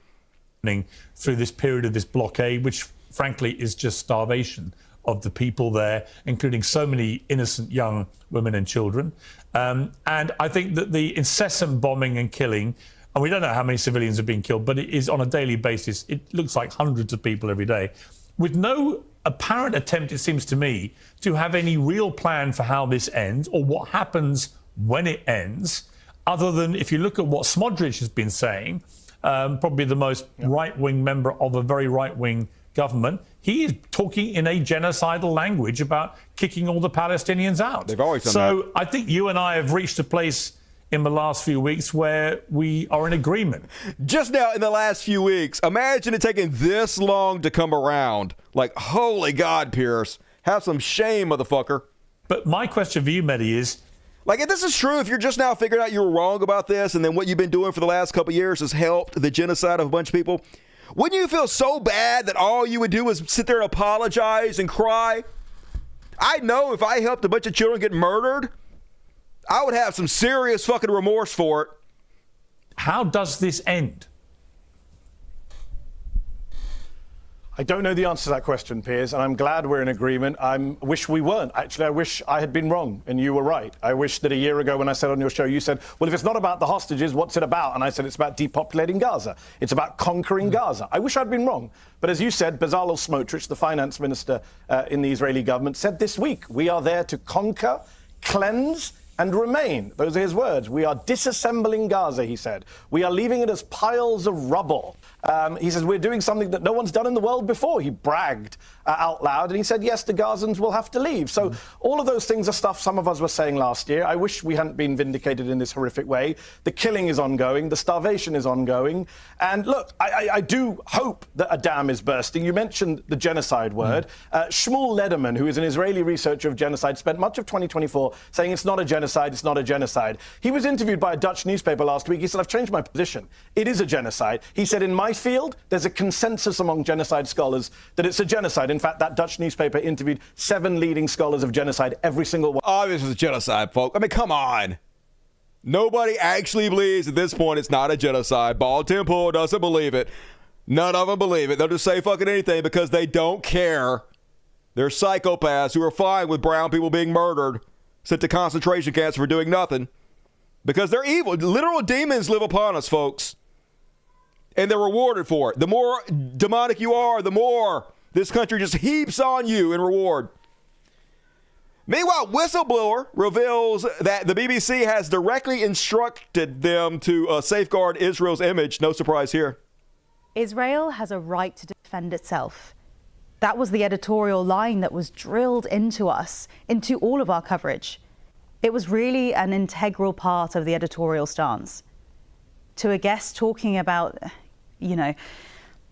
Through this period of this blockade, which frankly is just starvation of the people there, including so many innocent young women and children. And I think that the incessant bombing and killing, and we don't know how many civilians are being killed, but it is on a daily basis. It looks like hundreds of people every day, with no apparent attempt, it seems to me, to have any real plan for how this ends or what happens when it ends, other than if you look at what Smodrich has been saying, probably the most right-wing member of a very right-wing government, he is talking in a genocidal language about kicking all the Palestinians out. They've always done so I think you and I have reached a place in the last few weeks where we are in agreement. Just now in the last few weeks, imagine it taking this long to come around. Like, holy God, Pierce. Have some shame, motherfucker. But my question for you, Mehdi, is... Like, if this is true, if you're just now figuring out you were wrong about this, and then what you've been doing for the last couple of years has helped the genocide of a bunch of people, wouldn't you feel so bad that all you would do is sit there and apologize and cry? I know if I helped a bunch of children get murdered, I would have some serious fucking remorse for it. How does this end? I don't know the answer to that question, Piers, and I'm glad we're in agreement. I wish we weren't. Actually, I wish I had been wrong and you were right. I wish that a year ago when I said on your show, you said, well, if it's not about the hostages, what's it about? And I said, it's about depopulating Gaza. It's about conquering Gaza. I wish I'd been wrong. But as you said, Bezalel Smotrich, the finance minister in the Israeli government, said this week, we are there to conquer, cleanse, and remain. Those are his words. We are disassembling Gaza, he said. We are leaving it as piles of rubble. He says, we're doing something that no one's done in the world before. He bragged out loud, and he said, yes, the Gazans will have to leave. So all of those things are stuff some of us were saying last year. I wish we hadn't been vindicated in this horrific way. The killing is ongoing. The starvation is ongoing. And look, I do hope that a dam is bursting. You mentioned the genocide word. Shmuel Lederman, who is an Israeli researcher of genocide, spent much of 2024 saying it's not a genocide, it's not a genocide. He was interviewed by a Dutch newspaper last week. He said, I've changed my position. It is a genocide. He said, in my field, there's a consensus among genocide scholars that it's a genocide. In fact, that Dutch newspaper interviewed 7 leading scholars of genocide, every single one. Obviously, it's a genocide, folks. I mean, come on. Nobody actually believes at this point it's not a genocide. Ball Temple doesn't believe it. None of them believe it. They'll just say fucking anything because they don't care. They're psychopaths who are fine with brown people being murdered, sent to concentration camps for doing nothing. Because they're evil. Literal demons live upon us, folks. And they're rewarded for it. The more demonic you are, the more this country just heaps on you in reward. Meanwhile, whistleblower reveals that the BBC has directly instructed them to safeguard Israel's image. No surprise here. Israel has a right to defend itself. That was the editorial line that was drilled into us, into all of our coverage. It was really an integral part of the editorial stance. To a guest talking about,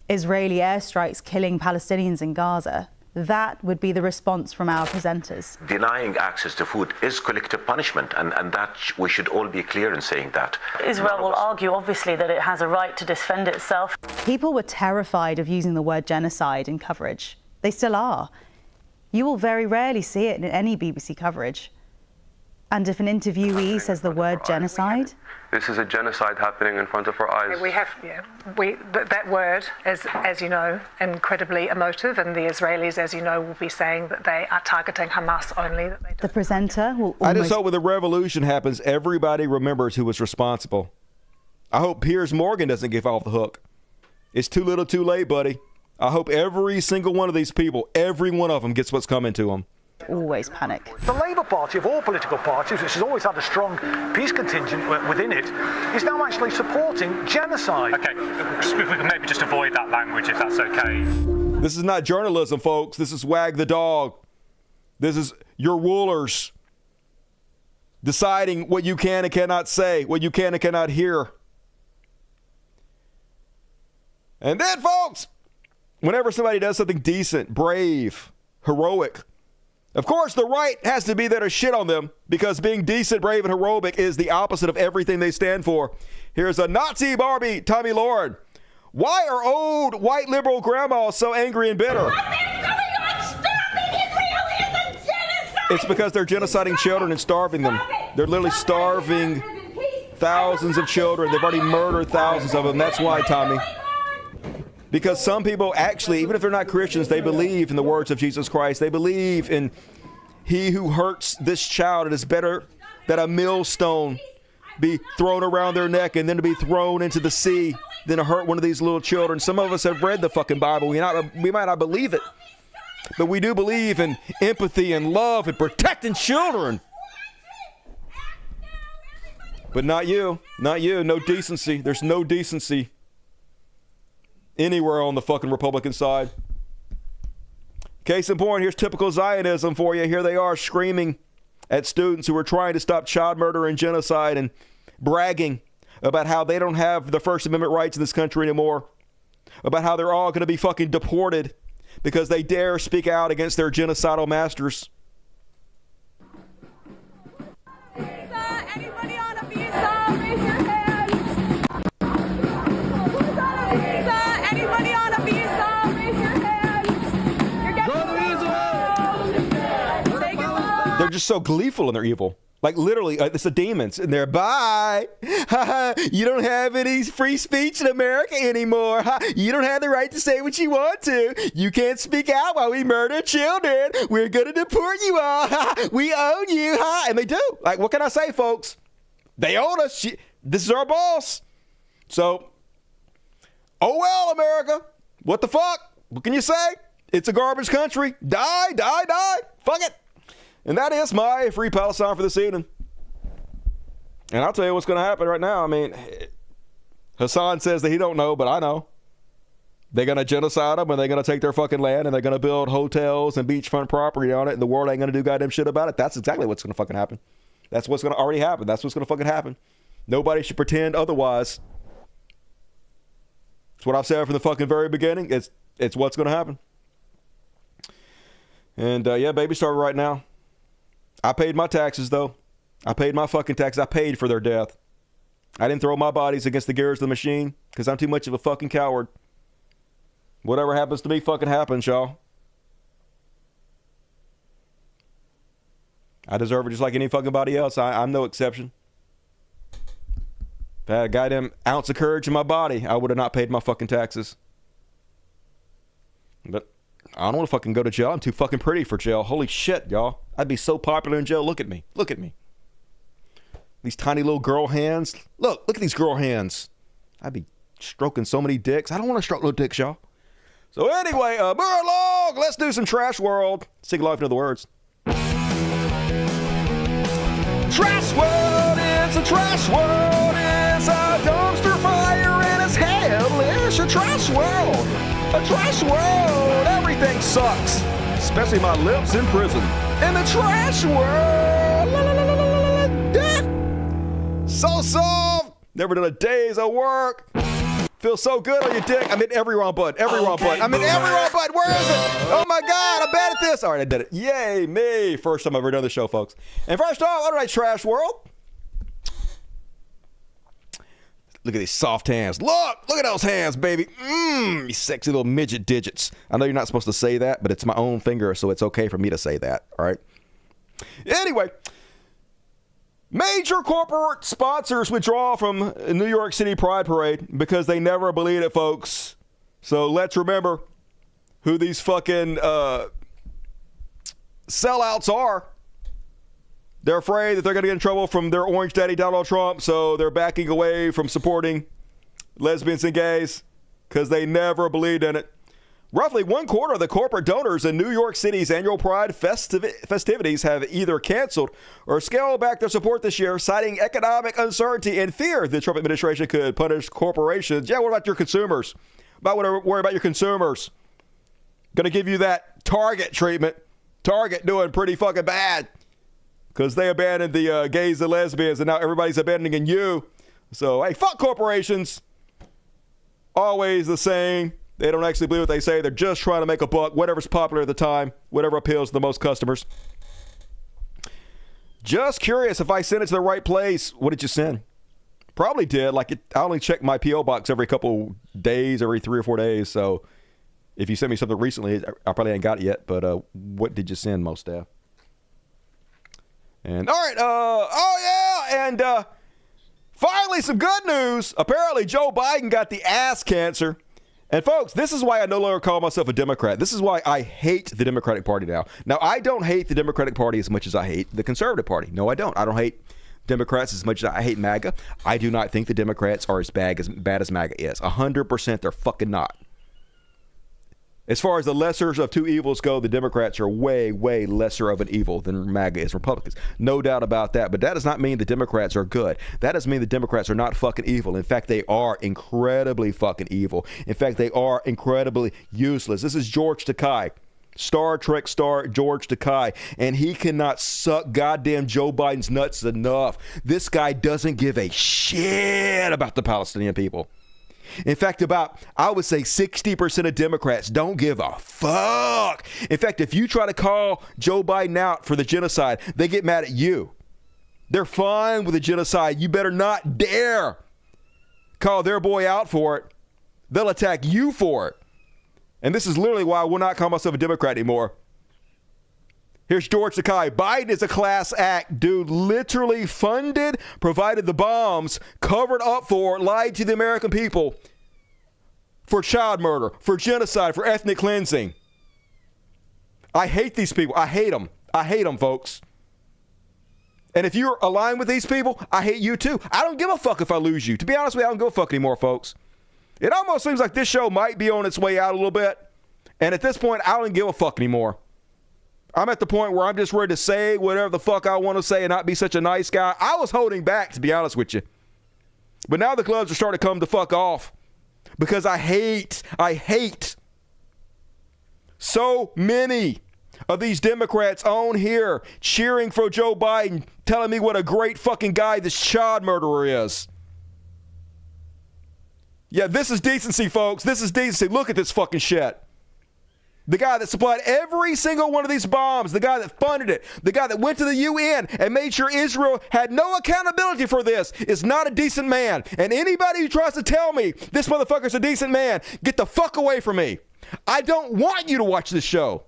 Israeli airstrikes killing Palestinians in Gaza, that would be the response from our presenters. Denying access to food is collective punishment, and that we should all be clear in saying that. Israel will argue, obviously, that it has a right to defend itself. People were terrified of using the word genocide in coverage. They still are. You will very rarely see it in any BBC coverage. And if an interviewee says the word genocide, this is a genocide happening in front of our eyes. That word, as you know, incredibly emotive, and the Israelis, as you know, will be saying that they are targeting Hamas only. The presenter will I just hope when the revolution happens, everybody remembers who was responsible. I hope Piers Morgan doesn't get off the hook. It's too little too late, buddy. I hope every single one of these people, every one of them gets what's coming to them. Always panic. The Labour Party, of all political parties, which has always had a strong peace contingent within it, is now actually supporting genocide. Okay, if we can maybe just avoid that language, if that's okay. This is not journalism, folks. This is wag the dog. This is your rulers deciding what you can and cannot say, what you can and cannot hear. And then, folks, whenever somebody does something decent, brave, heroic, of course, the right has to be there to shit on them because being decent, brave, and heroic is the opposite of everything they stand for. Here's a Nazi Barbie, Tommy Lord. Why are old white liberal grandmas so angry and bitter? It's because they're genociding children and starving them. They're literally starving thousands of children. They've already murdered thousands of them. That's why, Tommy. Because some people actually, even if they're not Christians, they believe in the words of Jesus Christ. They believe in he who hurts this child. It is better that a millstone be thrown around their neck and then to be thrown into the sea than to hurt one of these little children. Some of us have read the fucking Bible. We might not believe it. But we do believe in empathy and love and protecting children. But not you. Not you. No decency. There's no decency anywhere on the fucking Republican side. Case in point, here's typical Zionism for you. Here they are screaming at students who are trying to stop child murder and genocide and bragging about how they don't have the First Amendment rights in this country anymore, about how they're all going to be fucking deported because they dare speak out against their genocidal masters. Anybody on a visa, raise your hands. Who's on a visa? Anybody on a visa, raise your hands. You're getting They're just so gleeful in their evil. Like literally, it's the demons in there. Bye. You don't have any free speech in America anymore. You don't have the right to say what you want to. You can't speak out while we murder children. We're going to deport you all. We own you. And they do. Like, what can I say, folks? They own us. This is our boss. So, oh well, America. What the fuck? What can you say? It's a garbage country. Die. Fuck it. And that is my Free Palestine for this evening. And I'll tell you what's going to happen right now. I mean, Hassan says that he don't know, but I know. They're going to genocide them, and they're going to take their fucking land, and they're going to build hotels and beachfront property on it, and the world ain't going to do goddamn shit about it. That's exactly what's going to fucking happen. That's what's going to already happen. That's what's going to fucking happen. Nobody should pretend otherwise. It's what I've said from the fucking very beginning. It's what's going to happen. And, yeah, baby started right now. I paid my taxes, though. I paid my fucking taxes. I paid for their death. I didn't throw my bodies against the gears of the machine because I'm too much of a fucking coward. Whatever happens to me fucking happens, y'all. I deserve it just like any fucking body else. I'm no exception. If I had a goddamn ounce of courage in my body, I would have not paid my fucking taxes. But I don't want to fucking go to jail. I'm too fucking pretty for jail. Holy shit, y'all. I'd be so popular in jail. Look at me. Look at me. These tiny little girl hands. Look at these girl hands. I'd be stroking so many dicks. I don't want to stroke no dicks, y'all. So anyway, move along. Let's do some Trash World. Sing along to the words. Trash World is a trash world. It's a dumpster fire and it's hellish. A trash world. A trash world. Everything sucks. Especially my lips in prison. In the trash world. So soft. Never done a day's of work. Feels so good on your dick. I'm in every wrong button. Every wrong button. I'm in every wrong button. Where is it? Oh my God, I'm bad at this. All right, I did it. Yay, me. First time I've ever done the show, folks. And first off, all right, Trash World. Look at these soft hands. Look at those hands, baby. You sexy little midget digits. I know you're not supposed to say that, but it's my own finger, so it's okay for me to say that. All right. Anyway, major corporate sponsors withdraw from New York City Pride Parade because they never believed it, folks. So let's remember who these fucking sellouts are. They're afraid that they're going to get in trouble from their orange daddy, Donald Trump, so they're backing away from supporting lesbians and gays because they never believed in it. Roughly 1/4 of the corporate donors in New York City's annual Pride festivities have either canceled or scaled back their support this year, citing economic uncertainty and fear the Trump administration could punish corporations. Yeah, what about your consumers? Worry about your consumers. Going to give you that Target treatment. Target doing pretty fucking bad. Because they abandoned the gays and lesbians, and now everybody's abandoning you. So, hey, fuck corporations. Always the same. They don't actually believe what they say. They're just trying to make a buck, whatever's popular at the time, whatever appeals to the most customers. Just curious if I sent it to the right place. What did you send? Probably did. I only check my P.O. box every couple days, every 3 or 4 days. So, if you sent me something recently, I probably ain't got it yet. But what did you send, Most Staff? And all right, and finally some good news. Apparently Joe Biden got the ass cancer. And folks, this is why I no longer call myself a Democrat. This is why I hate the Democratic Party now. Now, I don't hate the Democratic Party as much as I hate the Conservative Party. No, I don't. I don't hate Democrats as much as I hate MAGA. I do not think the Democrats are as bad as MAGA is. 100% they're fucking not. As far as the lessers of two evils go, the Democrats are way, way lesser of an evil than MAGA is Republicans. No doubt about that. But that does not mean the Democrats are good. That doesn't mean the Democrats are not fucking evil. In fact, they are incredibly fucking evil. In fact, they are incredibly useless. This is George Takei. Star Trek star George Takei, and he cannot suck goddamn Joe Biden's nuts enough. This guy doesn't give a shit about the Palestinian people. In fact, I would say 60% of Democrats don't give a fuck. In fact, if you try to call Joe Biden out for the genocide, they get mad at you. They're fine with the genocide. You better not dare call their boy out for it. They'll attack you for it. And this is literally why I will not call myself a Democrat anymore. Here's George Takei. Biden is a class act. Dude literally funded, provided the bombs, covered up for, lied to the American people for child murder, for genocide, for ethnic cleansing. I hate these people. I hate them. I hate them, folks. And if you're aligned with these people, I hate you too. I don't give a fuck if I lose you. To be honest with you, I don't give a fuck anymore, folks. It almost seems like this show might be on its way out a little bit. And at this point, I don't give a fuck anymore. I'm at the point where I'm just ready to say whatever the fuck I want to say and not be such a nice guy. I was holding back, to be honest with you. But now the gloves are starting to come the fuck off. Because I hate so many of these Democrats on here cheering for Joe Biden, telling me what a great fucking guy this child murderer is. Yeah, this is decency, folks. This is decency. Look at this fucking shit. The guy that supplied every single one of these bombs, the guy that funded it, the guy that went to the UN and made sure Israel had no accountability for this is not a decent man. And anybody who tries to tell me this motherfucker's a decent man, get the fuck away from me. I don't want you to watch this show.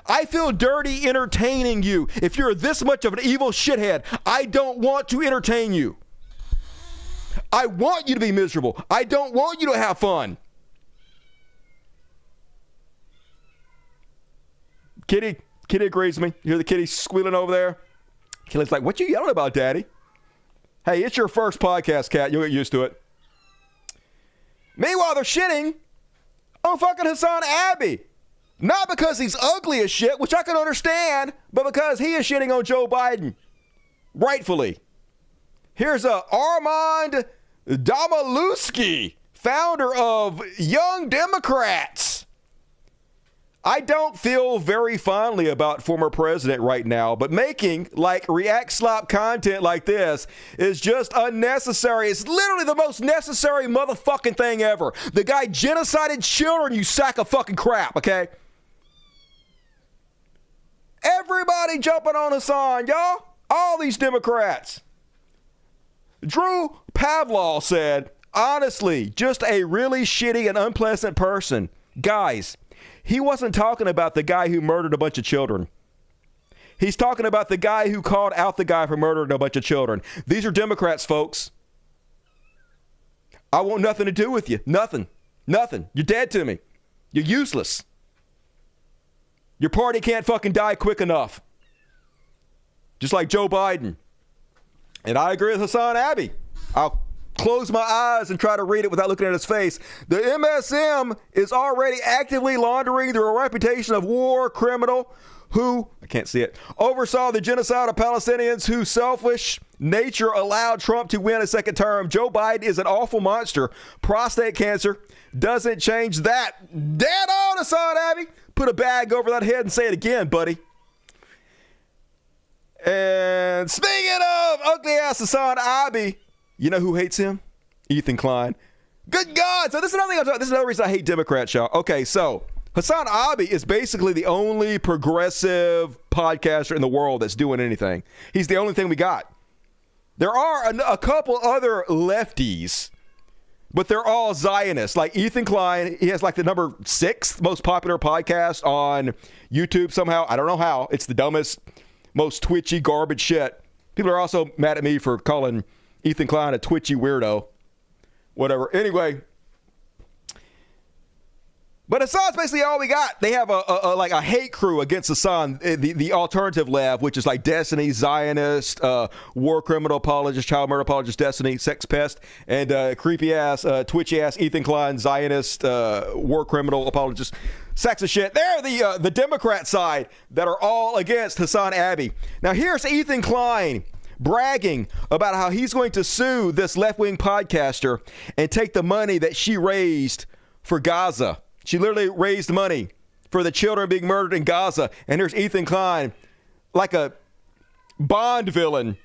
I feel dirty entertaining you. If you're this much of an evil shithead, I don't want to entertain you. I want you to be miserable. I don't want you to have fun. Kitty agrees with me. You hear the kitty squealing over there? Kelly's like, what you yelling about, Daddy? Hey, it's your first podcast, Cat. You'll get used to it. Meanwhile, they're shitting on fucking Hassan Abbey. Not because he's ugly as shit, which I can understand, but because he is shitting on Joe Biden. Rightfully. Here's Armand Damaluski, founder of Young Democrats. I don't feel very fondly about former president right now, but making like react slop content like this is just unnecessary. It's literally the most necessary motherfucking thing ever. The guy genocided children, you sack of fucking crap, okay? Everybody jumping on Hassan, y'all. All these Democrats. Drew Pavlov said, honestly, just a really shitty and unpleasant person. Guys, he wasn't talking about the guy who murdered a bunch of children. He's talking about the guy who called out the guy for murdering a bunch of children. These are Democrats, folks. I want nothing to do with you. Nothing. Nothing. You're dead to me. You're useless. Your party can't fucking die quick enough. Just like Joe Biden. And I agree with Hassan Abbey. I'll close my eyes and try to read it without looking at his face. The MSM is already actively laundering through a reputation of war criminal who, I can't see it, oversaw the genocide of Palestinians whose selfish nature allowed Trump to win a second term. Joe Biden is an awful monster. Prostate cancer doesn't change that. Dead on, Hassan Abbey. Put a bag over that head and say it again, buddy. And speaking of ugly ass Hassan Abbey, you know who hates him? Ethan Klein. Good God. So this is another thing. This is another reason I hate Democrats, y'all. Okay, so Hassan Abbey is basically the only progressive podcaster in the world that's doing anything. He's the only thing we got. There are a couple other lefties, but they're all Zionists. Like Ethan Klein, he has like the number 6 most popular podcast on YouTube somehow. I don't know how. It's the dumbest, most twitchy garbage shit. People are also mad at me for calling Ethan Klein a twitchy weirdo. Whatever. Anyway. But Hassan's basically all we got. They have a hate crew against Hassan, the alternative left, which is like Destiny, Zionist, war criminal apologist, child murder apologist, Destiny, sex pest, and creepy ass, twitchy ass Ethan Klein, Zionist, war criminal apologist, sacks of shit. They're the Democrat side that are all against Hassan Abbey. Now here's Ethan Klein bragging about how he's going to sue this left-wing podcaster and take the money that she raised for Gaza. She literally raised money for the children being murdered in Gaza. And here's Ethan Klein, like a Bond villain,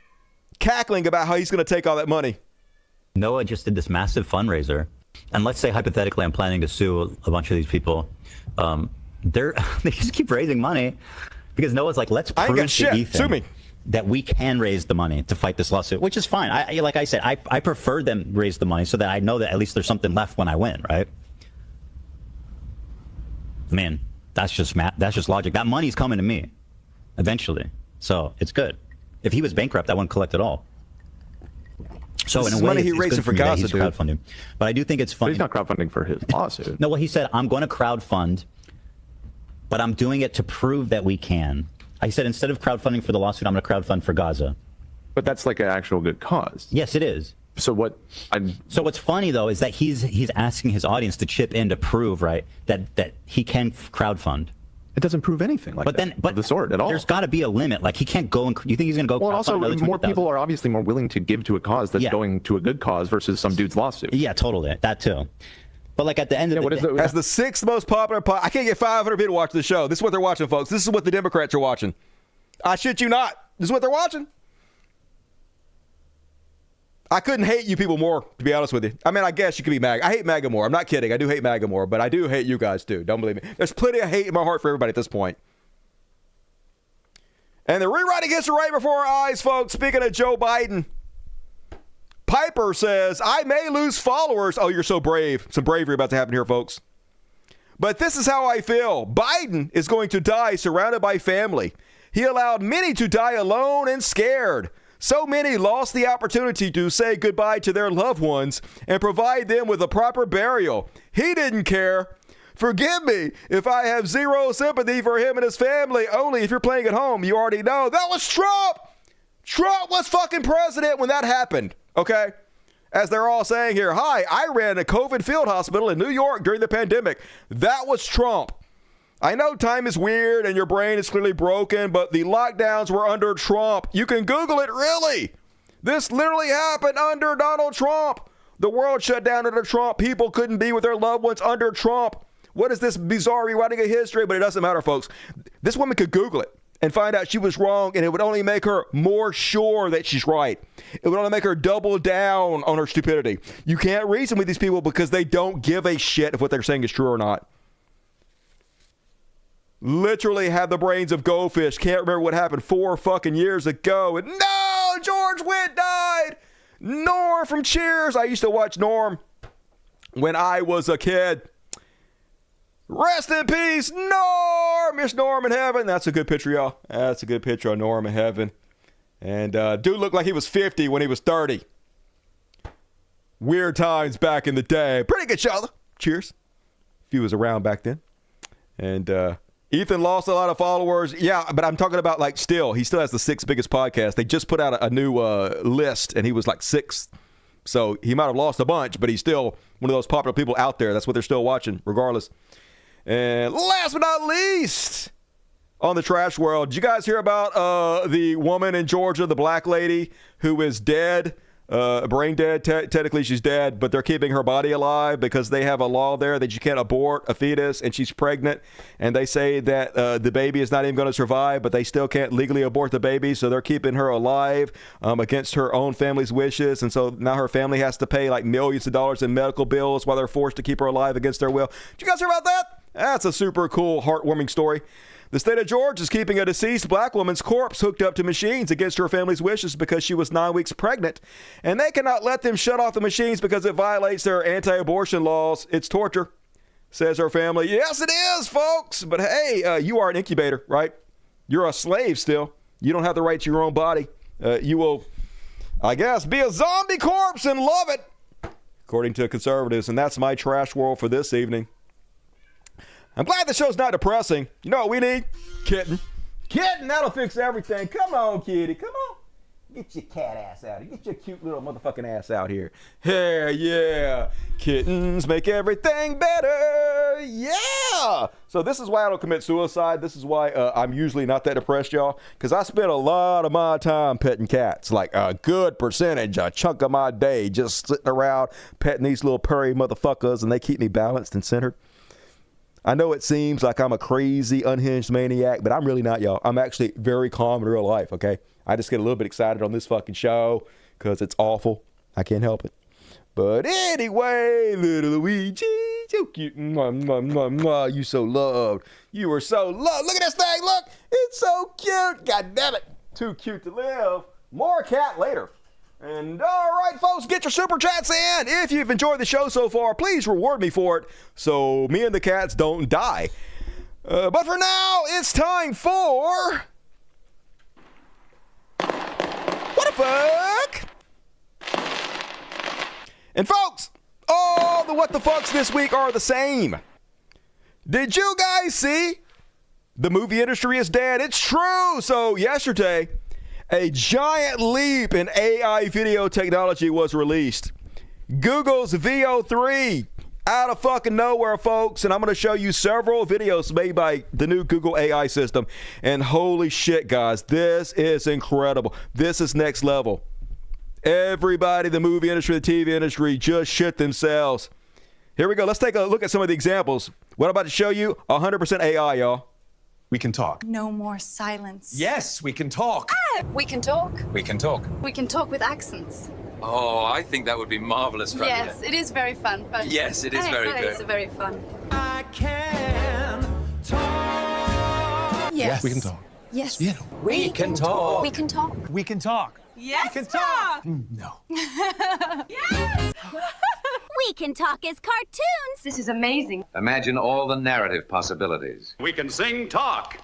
cackling about how he's going to take all that money. Noah just did this massive fundraiser. And let's say, hypothetically, I'm planning to sue a bunch of these people. They just keep raising money because Noah's like, let's prove to Ethan sue me. That we can raise the money to fight this lawsuit, which is fine. Like I said, I prefer them raise the money so that I know that at least there's something left when I win, right? Man, that's just logic. That money's coming to me eventually, so it's good. If he was bankrupt, I wouldn't collect at all. So this in a way, money he it's raised good for Gaza, he's crowdfunding. But I do think it's funny. But he's not crowdfunding for his lawsuit. No, well, he said I'm going to crowdfund, but I'm doing it to prove that we can. I said instead of crowdfunding for the lawsuit, I'm going to crowdfund for Gaza. But that's like an actual good cause. Yes, it is. So what's funny though is that he's asking his audience to chip in to prove that he can crowdfund. It doesn't prove anything like but the sort at all. There's got to be a limit. Like he can't go and you think he's going to go? Well, also more people are obviously more willing to give to a cause that's going to a good cause versus some dude's lawsuit. Yeah, totally. That too. But like at the end of the day, as the 6th most popular I can't get 500 people to watch the show. This is what they're watching, folks. This is what the Democrats are watching. I shit you not. This is what they're watching. I couldn't hate you people more, to be honest with you. I mean, I guess you could be MAGA. I hate MAGA more. I'm not kidding. I do hate MAGA more, but I do hate you guys too. Don't believe me. There's plenty of hate in my heart for everybody at this point. And they're rewriting history right before our eyes, folks. Speaking of Joe Biden, Piper says, I may lose followers. Oh, you're so brave. Some bravery about to happen here, folks. But this is how I feel. Biden is going to die surrounded by family. He allowed many to die alone and scared. So many lost the opportunity to say goodbye to their loved ones and provide them with a proper burial. He didn't care. Forgive me if I have zero sympathy for him and his family. Only if you're playing at home, you already know. That was Trump. Trump was fucking president when that happened. Okay? As they're all saying here, hi, I ran a COVID field hospital in New York during the pandemic. That was Trump. I know time is weird and your brain is clearly broken, but the lockdowns were under Trump. You can Google it, really. This literally happened under Donald Trump. The world shut down under Trump. People couldn't be with their loved ones under Trump. What is this bizarre rewriting of history? But it doesn't matter, folks. This woman could Google it and find out she was wrong, and it would only make her more sure that she's right. It would only make her double down on her stupidity. You can't reason with these people because they don't give a shit if what they're saying is true or not. Literally have the brains of goldfish. Can't remember what happened 4 fucking years ago. And no, George Wendt died. Norm from Cheers. I used to watch Norm when I was a kid. Rest in peace, Norm. Miss Norm in heaven. That's a good picture, y'all. That's a good picture of Norm in heaven. And dude looked like he was 50 when he was 30. Weird times back in the day. Pretty good show, though. Cheers. If he was around back then. And Ethan lost a lot of followers. Yeah, but I'm talking about like still. He still has the 6th biggest podcast. They just put out a new list, and he was like 6th. So he might have lost a bunch, but he's still one of those popular people out there. That's what they're still watching, regardless. And last but not least, on the trash world, did you guys hear about the woman in Georgia, the black lady who is dead, brain dead? Technically, she's dead, but they're keeping her body alive because they have a law there that you can't abort a fetus, and she's pregnant. And they say that the baby is not even going to survive, but they still can't legally abort the baby, so they're keeping her alive against her own family's wishes. And so now her family has to pay like millions of dollars in medical bills while they're forced to keep her alive against their will. Did you guys hear about that? That's a super cool, heartwarming story. The state of Georgia is keeping a deceased black woman's corpse hooked up to machines against her family's wishes because she was 9 weeks pregnant. And they cannot let them shut off the machines because it violates their anti-abortion laws. It's torture, says her family. Yes, it is, folks. But hey, you are an incubator, right? You're a slave still. You don't have the right to your own body. You will, I guess, be a zombie corpse and love it, according to conservatives. And that's my trash world for this evening. I'm glad the show's not depressing. You know what we need? Kitten. Kitten, that'll fix everything. Come on, kitty. Come on. Get your cat ass out here. Get your cute little motherfucking ass out here. Hey, yeah. Kittens make everything better. Yeah. So this is why I don't commit suicide. This is why I'm usually not that depressed, y'all. Because I spend a lot of my time petting cats. Like a good percentage, a chunk of my day just sitting around petting these little purry motherfuckers, and they keep me balanced and centered. I know it seems like I'm a crazy, unhinged maniac, but I'm really not, y'all. I'm actually very calm in real life, okay? I just get a little bit excited on this fucking show because it's awful. I can't help it. But anyway, little Luigi, so cute. Mwah, mwah, mwah, mwah. You so loved. You were so loved. Look at this thing. Look. It's so cute. God damn it. Too cute to live. More cat later. And all right, folks, get your super chats in. If you've enjoyed the show so far, please reward me for it so me and the cats don't die. But for now, it's time for... What the fuck? And folks, all the what the fucks this week are the same. Did you guys see the movie industry is dead? It's true. So yesterday, a giant leap in AI video technology was released. Google's VO3 out of fucking nowhere, folks. And I'm going to show you several videos made by the new Google AI system. And holy shit, guys, this is incredible. This is next level. Everybody, the movie industry, the TV industry, just shit themselves. Here we go. Let's take a look at some of the examples. What I'm about to show you, 100% AI, y'all. We can talk. No more silence. Yes, we can talk. Ah, we can talk. We can talk. We can talk with accents. Oh, I think that would be marvelous, Fabio. Yes, it is very fun. But yes, it is very good. It's very fun. I can talk. Yes. We can talk. Yes. Yeah. We can talk. We can talk. We can talk. Yes. We can talk. No. Yes. We can talk as cartoons. This is amazing. Imagine all the narrative possibilities. We can sing talk.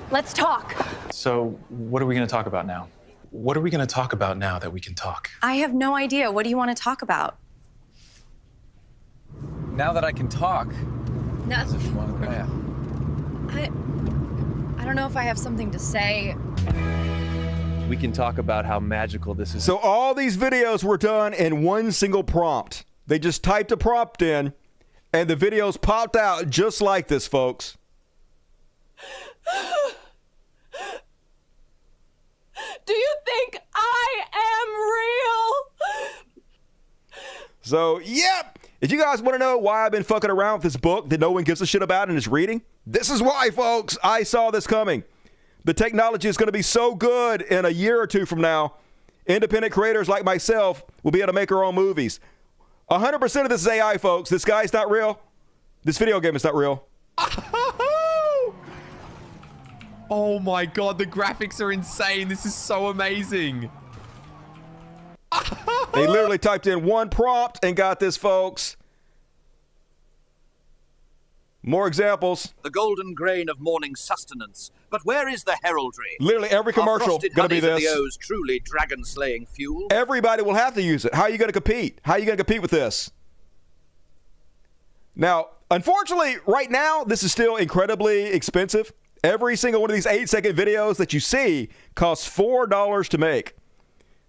Let's talk. So, what are we going to talk about now? What are we going to talk about now that we can talk? I have no idea. What do you want to talk about? Now that I can talk. No. Yeah. I don't know if I have something to say. We can talk about how magical this is. So all these videos were done in one single prompt. They just typed a prompt in, and the videos popped out just like this, folks. Do you think I am real? So, yep. If you guys want to know why I've been fucking around with this book that no one gives a shit about and is reading, this is why, folks. I saw this coming. The technology is going to be so good in a year or two from now, independent creators like myself will be able to make our own movies. 100% of this is AI, folks. This guy's not real. This video game is not real. Oh my god, the graphics are insane. This is so amazing. They literally typed in one prompt and got this, folks. More examples. The golden grain of morning sustenance. But where is the heraldry? Literally every commercial going to be this. The O's truly dragon-slaying fuel. Everybody will have to use it. How are you going to compete? How are you going to compete with this? Now, unfortunately, right now, this is still incredibly expensive. Every single one of these 8-second videos that you see costs $4 to make.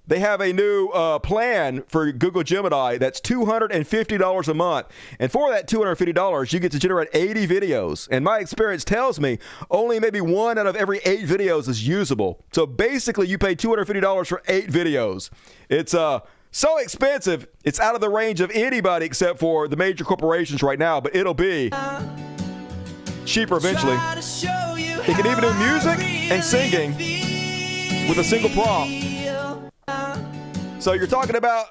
They have a new plan for Google Gemini that's $250 a month. And for that $250, you get to generate 80 videos. And my experience tells me only maybe 1 out of every 8 videos is usable. So basically, you pay $250 for 8 videos. It's so expensive, it's out of the range of anybody except for the major corporations right now. But it'll be cheaper eventually. It can even do music and singing with a single prompt. So you're talking about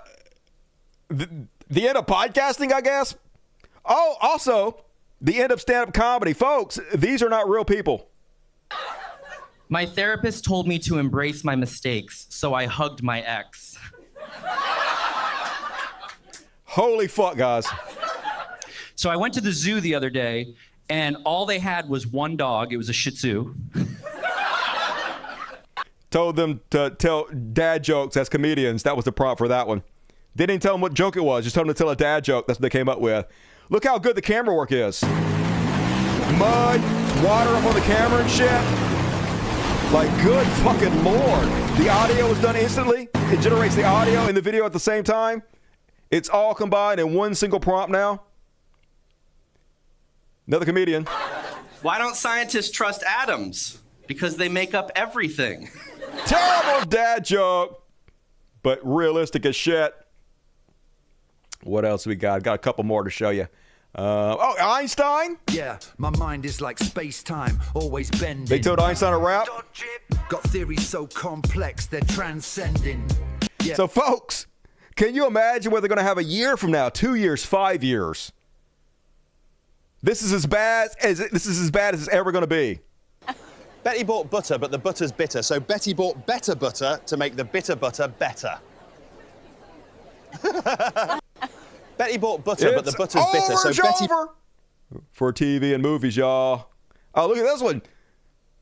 the end of podcasting, I guess? Oh, also, the end of stand-up comedy. Folks, these are not real people. My therapist told me to embrace my mistakes, so I hugged my ex. Holy fuck, guys. So I went to the zoo the other day, and all they had was one dog. It was a Shih Tzu. Told them to tell dad jokes as comedians. That was the prompt for that one. Didn't even tell them what joke it was. Just told them to tell a dad joke. That's what they came up with. Look how good the camera work is. Mud, water up on the camera and shit. Like, good fucking Lord. The audio is done instantly. It generates the audio and the video at the same time. It's all combined in one single prompt now. Another comedian. Why don't scientists trust atoms? Because they make up everything. Terrible dad joke, but realistic as shit. What else we got? Got a couple more to show you. Oh, Einstein? Yeah, my mind is like space-time, always bending. They told Einstein a rap? Got theories so complex, they're transcending. Yeah. So, folks, can you imagine what they're going to have a year from now, 2 years, 5 years? This is as bad as it's ever going to be. Betty bought butter, but the butter's bitter. So Betty bought better butter to make the bitter butter better. Betty bought butter, but the butter's bitter. So Betty... For TV and movies, y'all. Oh, look at this one.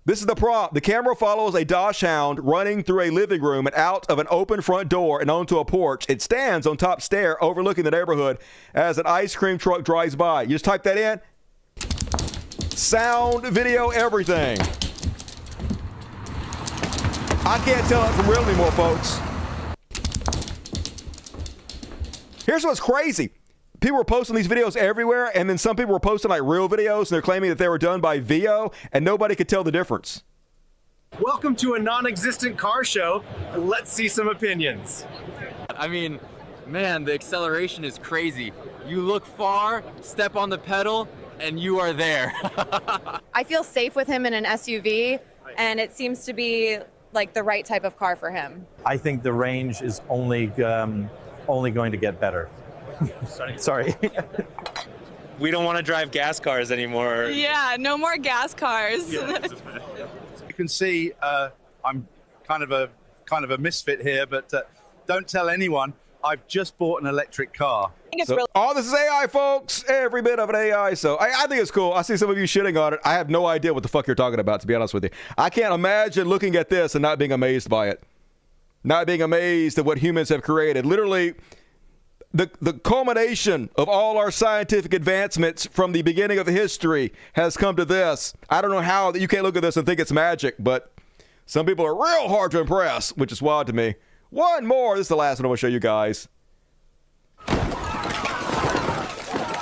This is the prompt. The camera follows a dachshund running through a living room and out of an open front door and onto a porch. It stands on top stair overlooking the neighborhood as an ice cream truck drives by. You just type that in. Sound, video, everything. I can't tell it from real anymore, folks. Here's what's crazy. People were posting these videos everywhere, and then some people were posting like real videos, and they're claiming that they were done by VO, and nobody could tell the difference. Welcome to a non-existent car show. Let's see some opinions. I mean, man, the acceleration is crazy. You look far, step on the pedal, and you are there. I feel safe with him in an SUV, and it seems to be like the right type of car for him. I think the range is only going to get better. Sorry. We don't want to drive gas cars anymore. Yeah, no more gas cars. You can see I'm kind of a misfit here, but don't tell anyone. I've just bought an electric car. This is AI, folks. Every bit of an AI. So I think it's cool. I see some of you shitting on it. I have no idea what the fuck you're talking about, to be honest with you. I can't imagine looking at this and not being amazed by it. Not being amazed at what humans have created. Literally, the culmination of all our scientific advancements from the beginning of history has come to this. I don't know how that you can't look at this and think it's magic, but some people are real hard to impress, which is wild to me. One more. This is the last one I want to show you guys.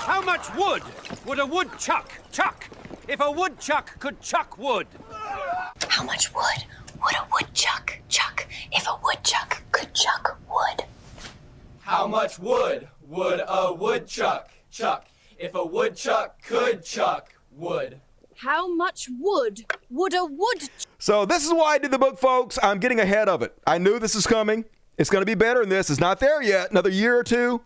How much wood would a woodchuck chuck if a woodchuck could chuck wood? How much wood would a woodchuck chuck if a woodchuck could chuck wood? How much wood would a woodchuck chuck if a woodchuck could chuck wood? How much wood would a wood? So this is why I did the book, folks. I'm getting ahead of it. I knew this is coming. It's going to be better than this. It's not there yet. Another year or two.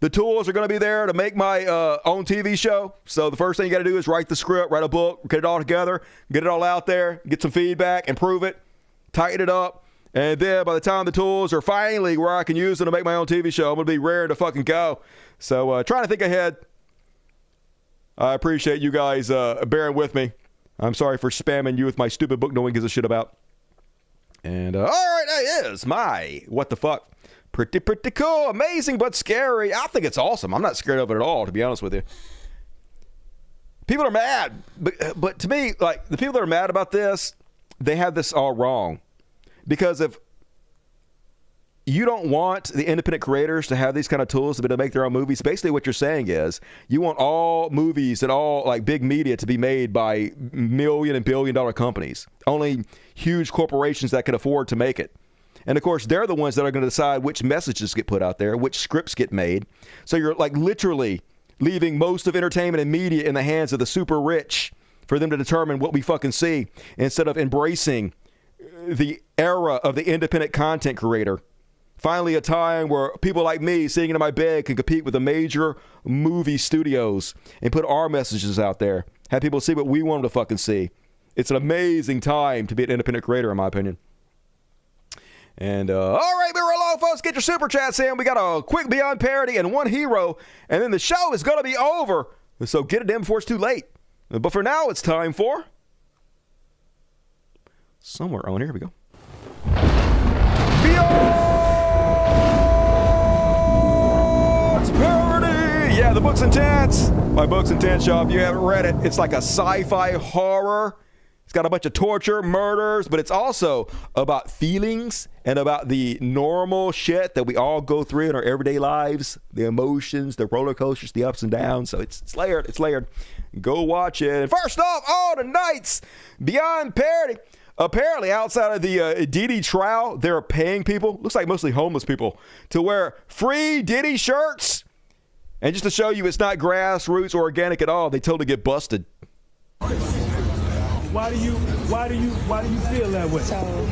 The tools are going to be there to make my own TV show. So the first thing you got to do is write the script, write a book, get it all together, get it all out there, get some feedback, improve it, tighten it up. And then by the time the tools are finally where I can use them to make my own TV show, I'm going to be raring to fucking go. So trying to think ahead. I appreciate you guys bearing with me. I'm sorry for spamming you with my stupid book no one gives a shit about. And all right, that is my what the fuck. Pretty cool, amazing, but scary. I think it's awesome. I'm not scared of it at all, to be honest with you. People are mad, but to me, like, the people that are mad about this, they have this all wrong. Because if you don't want the independent creators to have these kind of tools to be able to make their own movies, basically what you're saying is you want all movies and all like big media to be made by million and billion dollar companies. Only huge corporations that can afford to make it. And of course, they're the ones that are going to decide which messages get put out there, which scripts get made. So you're like literally leaving most of entertainment and media in the hands of the super rich for them to determine what we fucking see, instead of embracing the era of the independent content creator. Finally, a time where people like me sitting in my bed can compete with the major movie studios and put our messages out there. Have people see what we want them to fucking see. It's an amazing time to be an independent creator, in my opinion. And all right, move along, folks. Get your super chats in. We got a quick Beyond parody and one hero, and then the show is going to be over. So get it in before it's too late. But for now, it's time for somewhere on here. Here we go. Beyond parody. Yeah, the Books and Tents. My Books and Tents shop. If you haven't read it, it's like a sci-fi horror. It's got a bunch of torture, murders, but it's also about feelings and about the normal shit that we all go through in our everyday lives, the emotions, the roller coasters, the ups and downs. So it's layered. It's layered. Go watch it. And first off, all tonight's Beyond parody. Apparently, outside of the Diddy trial, they're paying people, looks like mostly homeless people, to wear free Diddy shirts. And just to show you it's not grassroots or organic at all, they totally get busted. Why do you feel that way? So,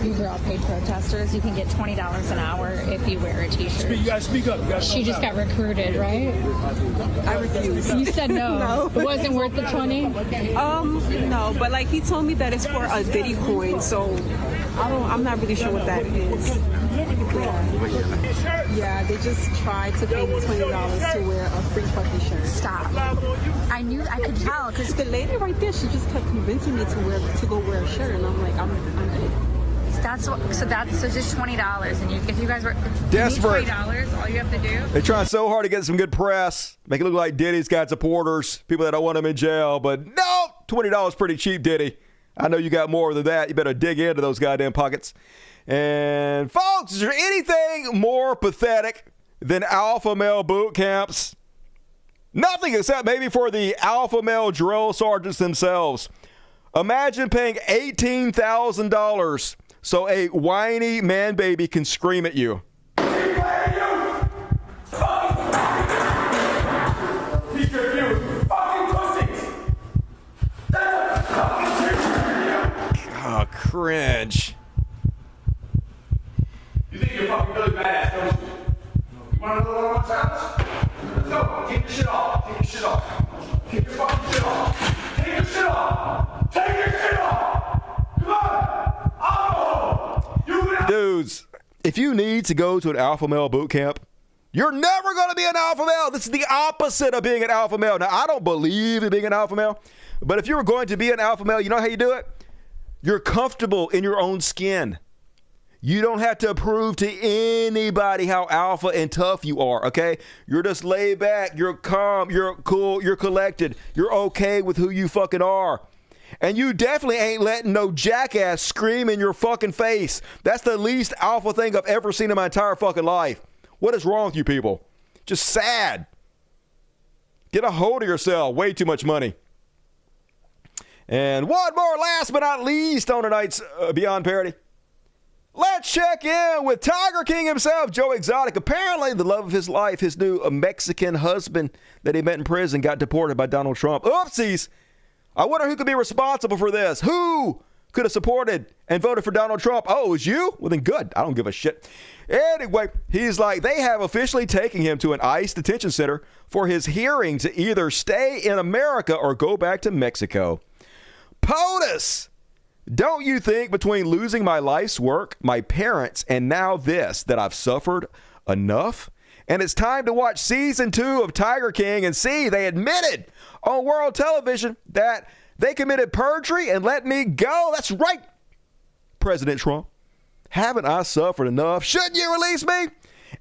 these are all paid protesters. You can get $20 an hour if you wear a T-shirt. You gotta speak up. She just got recruited, right? I refuse. You said no. No. It wasn't worth the 20? No, but like he told me that it's for a Diddy coin, so I'm not really sure what that is. Yeah, they just tried to pay me $20 to wear a free fucking shirt. Stop. I could tell, because the lady right there, she just kept convincing me to go wear a shirt, and I'm like, I'm good. So just $20, and if you guys were desperate, $20, all you have to do. They're trying so hard to get some good press, make it look like Diddy's got supporters, people that don't want him in jail. But no, $20 pretty cheap, Diddy. I know you got more than that. You better dig into those goddamn pockets. And folks, is there anything more pathetic than alpha male boot camps? Nothing, except maybe for the alpha male drill sergeants themselves. Imagine paying $18,000 so a whiny man baby can scream at you. Oh, cringe. You think you're fucking really badass, don't you? You want to know what challenge? Let's go. Take your shit off. Take your shit off. Take your fucking shit off. Take your shit off. Take your shit off. Come on. Oh. Dudes, if you need to go to an alpha male boot camp, you're never going to be an alpha male. This is the opposite of being an alpha male. Now, I don't believe in being an alpha male, but if you were going to be an alpha male, you know how you do it? You're comfortable in your own skin. You don't have to prove to anybody how alpha and tough you are, okay? You're just laid back, you're calm, you're cool, you're collected, you're okay with who you fucking are. And you definitely ain't letting no jackass scream in your fucking face. That's the least alpha thing I've ever seen in my entire fucking life. What is wrong with you people? Just sad. Get a hold of yourself. Way too much money. And one more, last but not least, on tonight's Beyond Parody. Let's check in with Tiger King himself, Joe Exotic. Apparently, the love of his life, his new Mexican husband that he met in prison, got deported by Donald Trump. Oopsies. I wonder who could be responsible for this. Who could have supported and voted for Donald Trump? Oh, it was you? Well, then good. I don't give a shit. Anyway, he's like, they have officially taken him to an ICE detention center for his hearing to either stay in America or go back to Mexico. POTUS! Don't you think between losing my life's work, my parents, and now this, that I've suffered enough? And it's time to watch season 2 of Tiger King and see they admitted on world television that they committed perjury and let me go. That's right, President Trump. Haven't I suffered enough? Shouldn't you release me?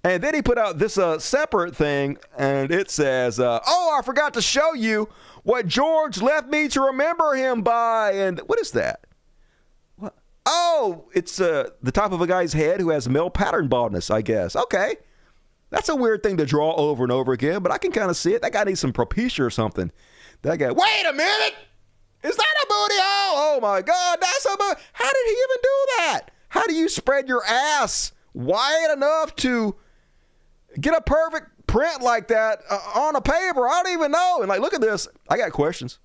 And then he put out this separate thing, and it says, oh, I forgot to show you what George left me to remember him by. And what is that? What? Oh, it's the top of a guy's head who has male pattern baldness, I guess. Okay. That's a weird thing to draw over and over again, but I can kind of see it. That guy needs some Propecia or something. That guy, wait a minute! Is that a booty hole? Oh my God, that's a booty. How did he even do that? How do you spread your ass wide enough to get a perfect print like that on a paper? I don't even know. And like, look at this. I got questions.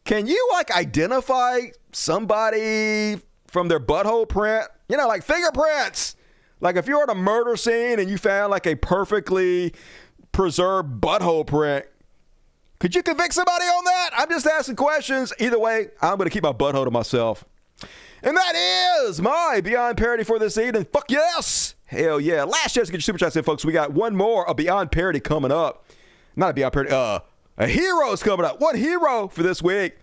Can you like identify somebody from their butthole print? You know, like fingerprints. Like if you're at a murder scene and you found like a perfectly preserved butthole print, could you convict somebody on that? I'm just asking questions. Either way, I'm going to keep my butthole to myself. And that is my Beyond Parody for this evening. Fuck yes. Hell yeah. Last chance to get your super chats in, folks. We got one more, a Beyond Parody coming up. Not a Beyond Parody, a hero's coming up. One hero for this week.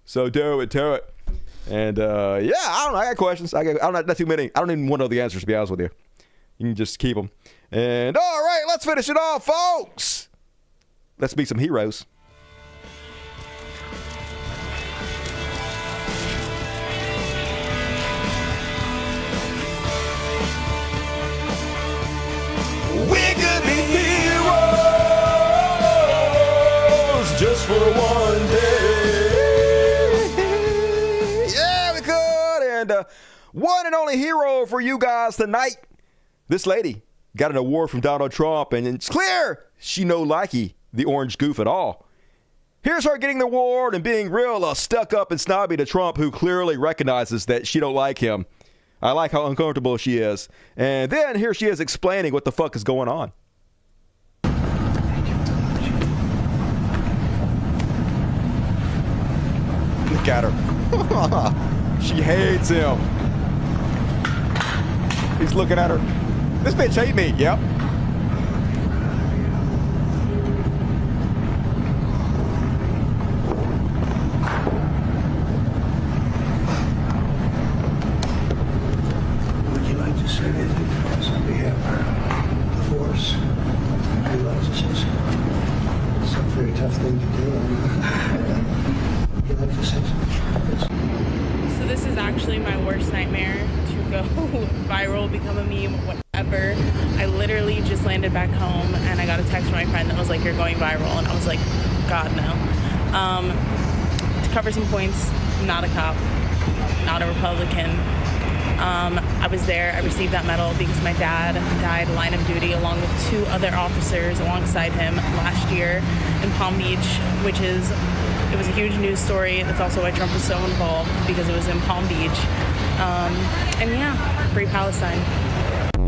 So do it. And yeah, I don't know. I got questions. I don't know, not too many. I don't even want to know the answers, to be honest with you. You can just keep them. And all right, let's finish it off, folks. Let's meet some heroes. We could be heroes just for one day. Yeah, we could. And one and only hero for you guys tonight. This lady got an award from Donald Trump, and it's clear she no likey the orange goof at all. Here's her getting the award and being real stuck up and snobby to Trump, who clearly recognizes that she don't like him. I like how uncomfortable she is. And then here she is explaining what the fuck is going on. Look at her. She hates him. He's looking at her. This bitch hate me. Yep. Say anything else on behalf of the force. I realize it's a very tough thing to do. Would you like to say something? So this is actually my worst nightmare, to go viral, become a meme, whatever. I literally just landed back home and I got a text from my friend that was like, you're going viral. And I was like, God, no. To cover some points, not a cop, not a Republican. I was there. I received that medal because my dad died line of duty along with 2 other officers alongside him last year in Palm Beach, it was a huge news story. That's also why Trump was so involved, because it was in Palm Beach. And yeah, free Palestine.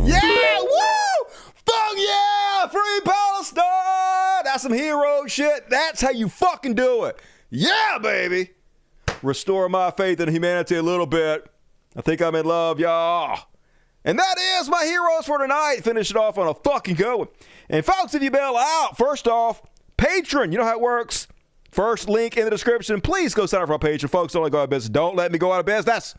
Yeah, woo! Fuck yeah! Free Palestine! That's some hero shit. That's how you fucking do it. Yeah, baby! Restore my faith in humanity a little bit. I think I'm in love, y'all. And that is my heroes for tonight. Finish it off on a fucking good one. And folks, if you bail out, first off, Patreon. You know how it works. First link in the description. Please go sign up for our Patreon. Folks, don't let me go out of business. Don't let me go out of business.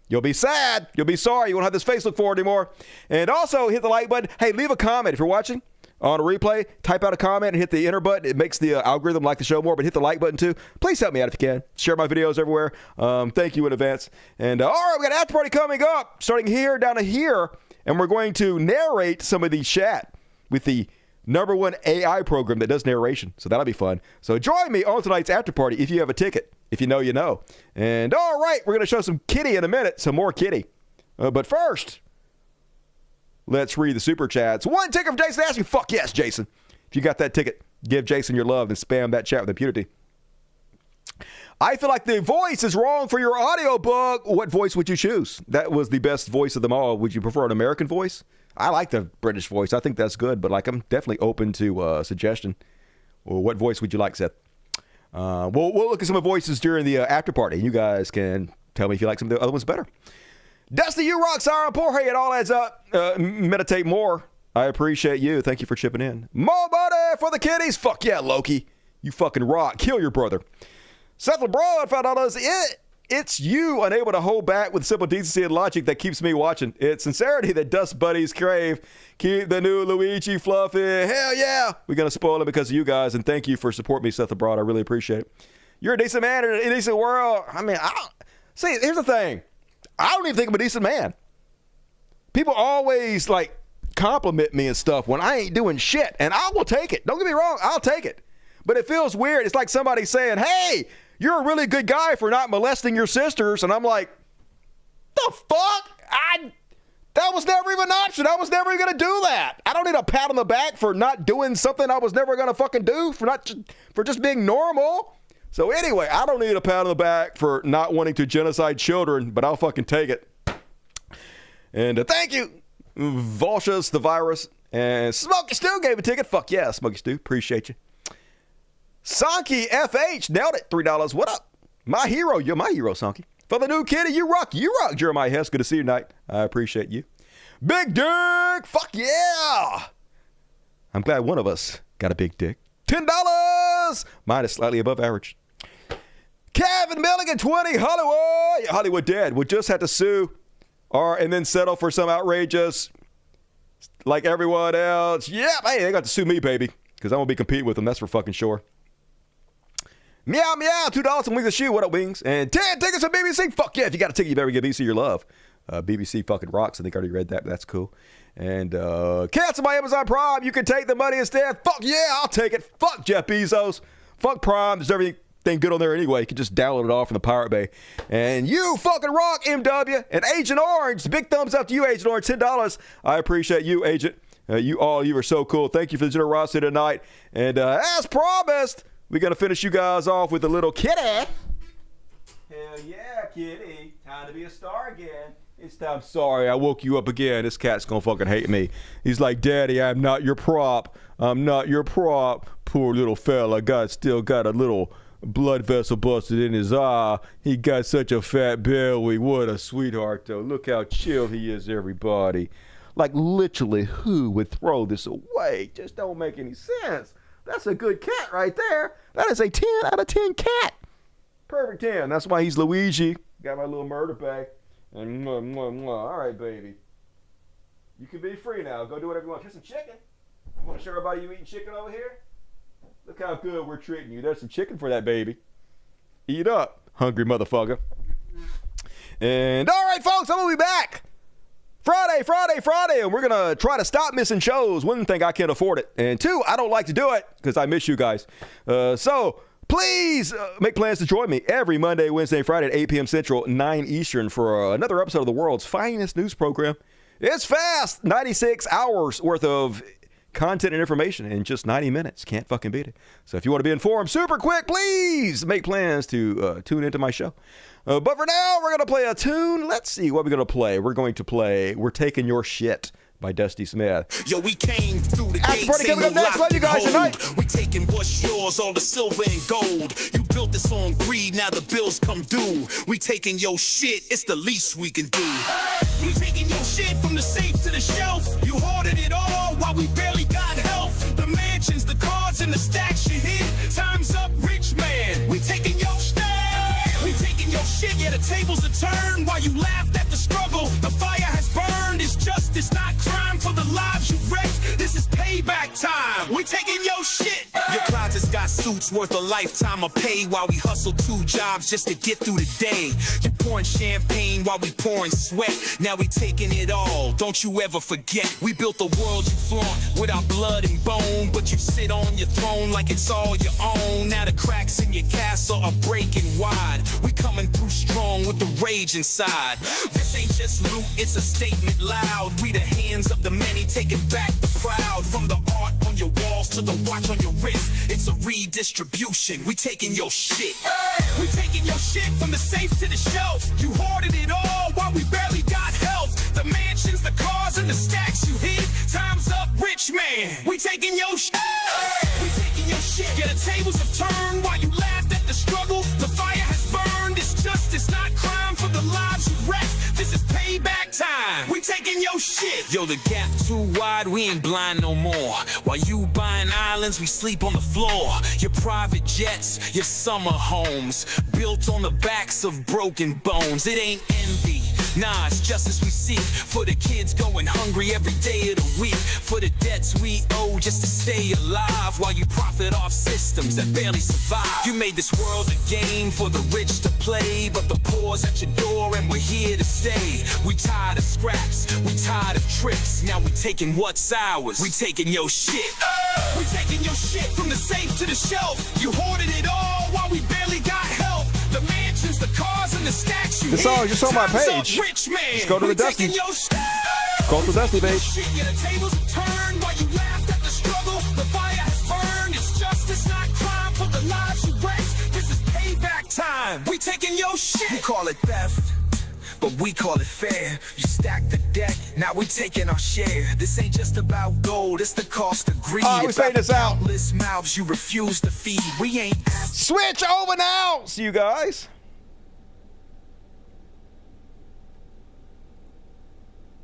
You'll be sad. You'll be sorry. You won't have this face look forward anymore. And also, hit the like button. Hey, leave a comment if you're watching on a replay. Type out a comment and hit the enter button. It makes the algorithm like the show more, but hit the like button too. Please help me out if you can. Share my videos everywhere. Thank you in advance. And all right, we got an after party coming up, starting here down to here, and we're going to narrate some of the chat with the #1 AI program that does narration. So that'll be fun. So join me on tonight's after party if you have a ticket. If you know, you know. And all right, we're going to show some kitty in a minute. Some more kitty. But first, let's read the super chats. One ticket from Jason asking, fuck yes, Jason. If you got that ticket, give Jason your love and spam that chat with impunity. I feel like the voice is wrong for your audiobook. What voice would you choose? That was the best voice of them all. Would you prefer an American voice? I like the British voice. I think that's good, but like I'm definitely open to suggestion. Well, what voice would you like, Seth? We'll look at some of the voices during the after party. You guys can tell me if you like some of the other ones better. Dusty, you rock, Siren. Poor hey, it all adds up. Meditate more. I appreciate you. Thank you for chipping in. More money for the kiddies. Fuck yeah, Loki. You fucking rock. Kill your brother. Seth LeBron found out it's you unable to hold back with simple decency and logic that keeps me watching. It's sincerity that dust buddies crave. Keep the new Luigi fluffy. Hell yeah. We're going to spoil it because of you guys, and thank you for supporting me, Seth LeBron. I really appreciate it. You're a decent man in a decent world. I mean, see, here's the thing. I don't even think I'm a decent man. People always, like, compliment me and stuff when I ain't doing shit, and I will take it. Don't get me wrong. I'll take it. But it feels weird. It's like somebody saying, hey, you're a really good guy for not molesting your sisters. And I'm like, the fuck? That was never even an option. I was never even going to do that. I don't need a pat on the back for not doing something I was never going to fucking do, for just being normal. So anyway, I don't need a pat on the back for not wanting to genocide children, but I'll fucking take it. And thank you, Volshus the Virus. And Smokey Stew gave a ticket. Fuck yeah, Smokey Stew. Appreciate you. Sonky FH nailed it. $3. What up? My hero. You're my hero, Sonky. For the new kitty, you rock. You rock, Jeremiah Hess. Good to see you tonight. I appreciate you. Big dick. Fuck yeah. I'm glad one of us got a big dick. $10. Mine is slightly above average. Kevin Milligan, 20. Hollywood. Hollywood Dead would just have to sue and then settle for some outrageous, like everyone else. Yeah, hey, they got to sue me, baby, because I'm going to be competing with them. That's for fucking sure. Meow, meow, $2 and Wings of Shoe. What up, Wings? And 10 tickets from BBC. Fuck yeah, if you got a ticket, you better give BBC your love. BBC fucking rocks. I think I already read that, but that's cool. And cancel my Amazon Prime. You can take the money instead. Fuck yeah, I'll take it. Fuck Jeff Bezos. Fuck Prime. There's everything good on there anyway. You can just download it all from the Pirate Bay. And you fucking rock, MW. And Agent Orange. Big thumbs up to you, Agent Orange. $10. I appreciate you, Agent. You are so cool. Thank you for the generosity tonight. And as promised, we're going to finish you guys off with a little kitty. Hell yeah, kitty. Time to be a star again. It's time. Sorry, I woke you up again. This cat's going to fucking hate me. He's like, Daddy, I'm not your prop. I'm not your prop. Poor little fella. Still got a little blood vessel busted in his eye. He got such a fat belly. What a sweetheart, though. Look how chill he is, everybody. Like, literally, who would throw this away? Just don't make any sense. That's a good cat right there. That is a 10 out of 10 cat. Perfect 10. That's why he's Luigi. Got my little murder bag. And mwah, mwah, mwah. All right, baby. You can be free now. Go do whatever you want. Here's some chicken. You want to show everybody you eating chicken over here? Look how good we're treating you. There's some chicken for that baby. Eat up, hungry motherfucker. And all right, folks, I'm going to be back. Friday, and we're going to try to stop missing shows. One thing, I can't afford it. And two, I don't like to do it because I miss you guys. So please make plans to join me every Monday, Wednesday, and Friday at 8 p.m. Central, 9 Eastern for another episode of the world's finest news program. It's fast. 96 hours worth of content and information in just 90 minutes. Can't fucking beat it. So if you want to be informed super quick, please make plans to tune into my show. But for now, we're going to play a tune. Let's see what we're going to play. We're going to play We're Taking Your Shit by Dusty Smith. Yo, we came through the gates. Party coming up next. Love you guys tonight. We taking what's yours, all the silver and gold. You built this on greed, now the bills come due. We taking your shit, it's the least we can do. We taking your shit from the safe to the shelf. You hoarded it all while we barely got health. The mansions, the cars, and the stacks you hid. Time's up, rich man. We taking your shit. We taking your shit, yeah, the tables are turned. While you laughed at the struggle, the fire has burned. It's justice, not crime for the lives you wrecked. This is payback time. We taking your shit. Your closet's got suits worth a lifetime of pay while we hustle 2 jobs just to get through the day. You pouring champagne while we pouring sweat. Now we taking it all. Don't you ever forget. We built the world you flaunt with our blood and bone, but Let you sit on your throne like it's all your own. Now the cracks in your castle are breaking wide. We coming through strong with the rage inside. This ain't just loot, it's a statement loud. We the hands of the many taking back the proud. From the art on your walls to the watch on your wrist, it's a redistribution. We taking your shit. We taking your shit from the safe to the shelf. You hoarded it all while we barely got health. The mansions, the cars, and the stacks you hid. Time's up, rich man. We taking your shit. We taking your shit. Yeah, the tables have turned while you laughed at the struggle. The fire has burned. It's justice, not crime for the lives you wrecked. This is payback time. We taking your shit. Yo, the gap too wide, we ain't blind no more. While you buying islands, we sleep on the floor. Your private jets, your summer homes, built on the backs of broken bones. It ain't envy. Nah, it's justice we seek. For the kids going hungry every day of the week. For the debts we owe just to stay alive. While you profit off systems that barely survive. You made this world a game for the rich to play. But the poor's at your door and we're here to stay. We tired of scraps, we tired of tricks. Now we taking what's ours, we taking your shit. We taking your shit from the safe to the shelf. You hoarded it all while we barely got health. The mansions, the cars, and the stacks you This song hid. just on my Time's up, page. rich man. Just go to the We Dusty. taking your shit. Go to the Dusty page. Yeah, the tables have turned while you laughed at the struggle. The fire has burned. It's justice, not crime for the lives you raised. This is payback time. We taking your shit. You call it theft, but we call it fair. You stack the deck, now we taking our share. This ain't just about gold, it's the cost of greed. All right, we It's about fade this out. countless mouths you refuse to feed. We ain't Switch over now. See you guys.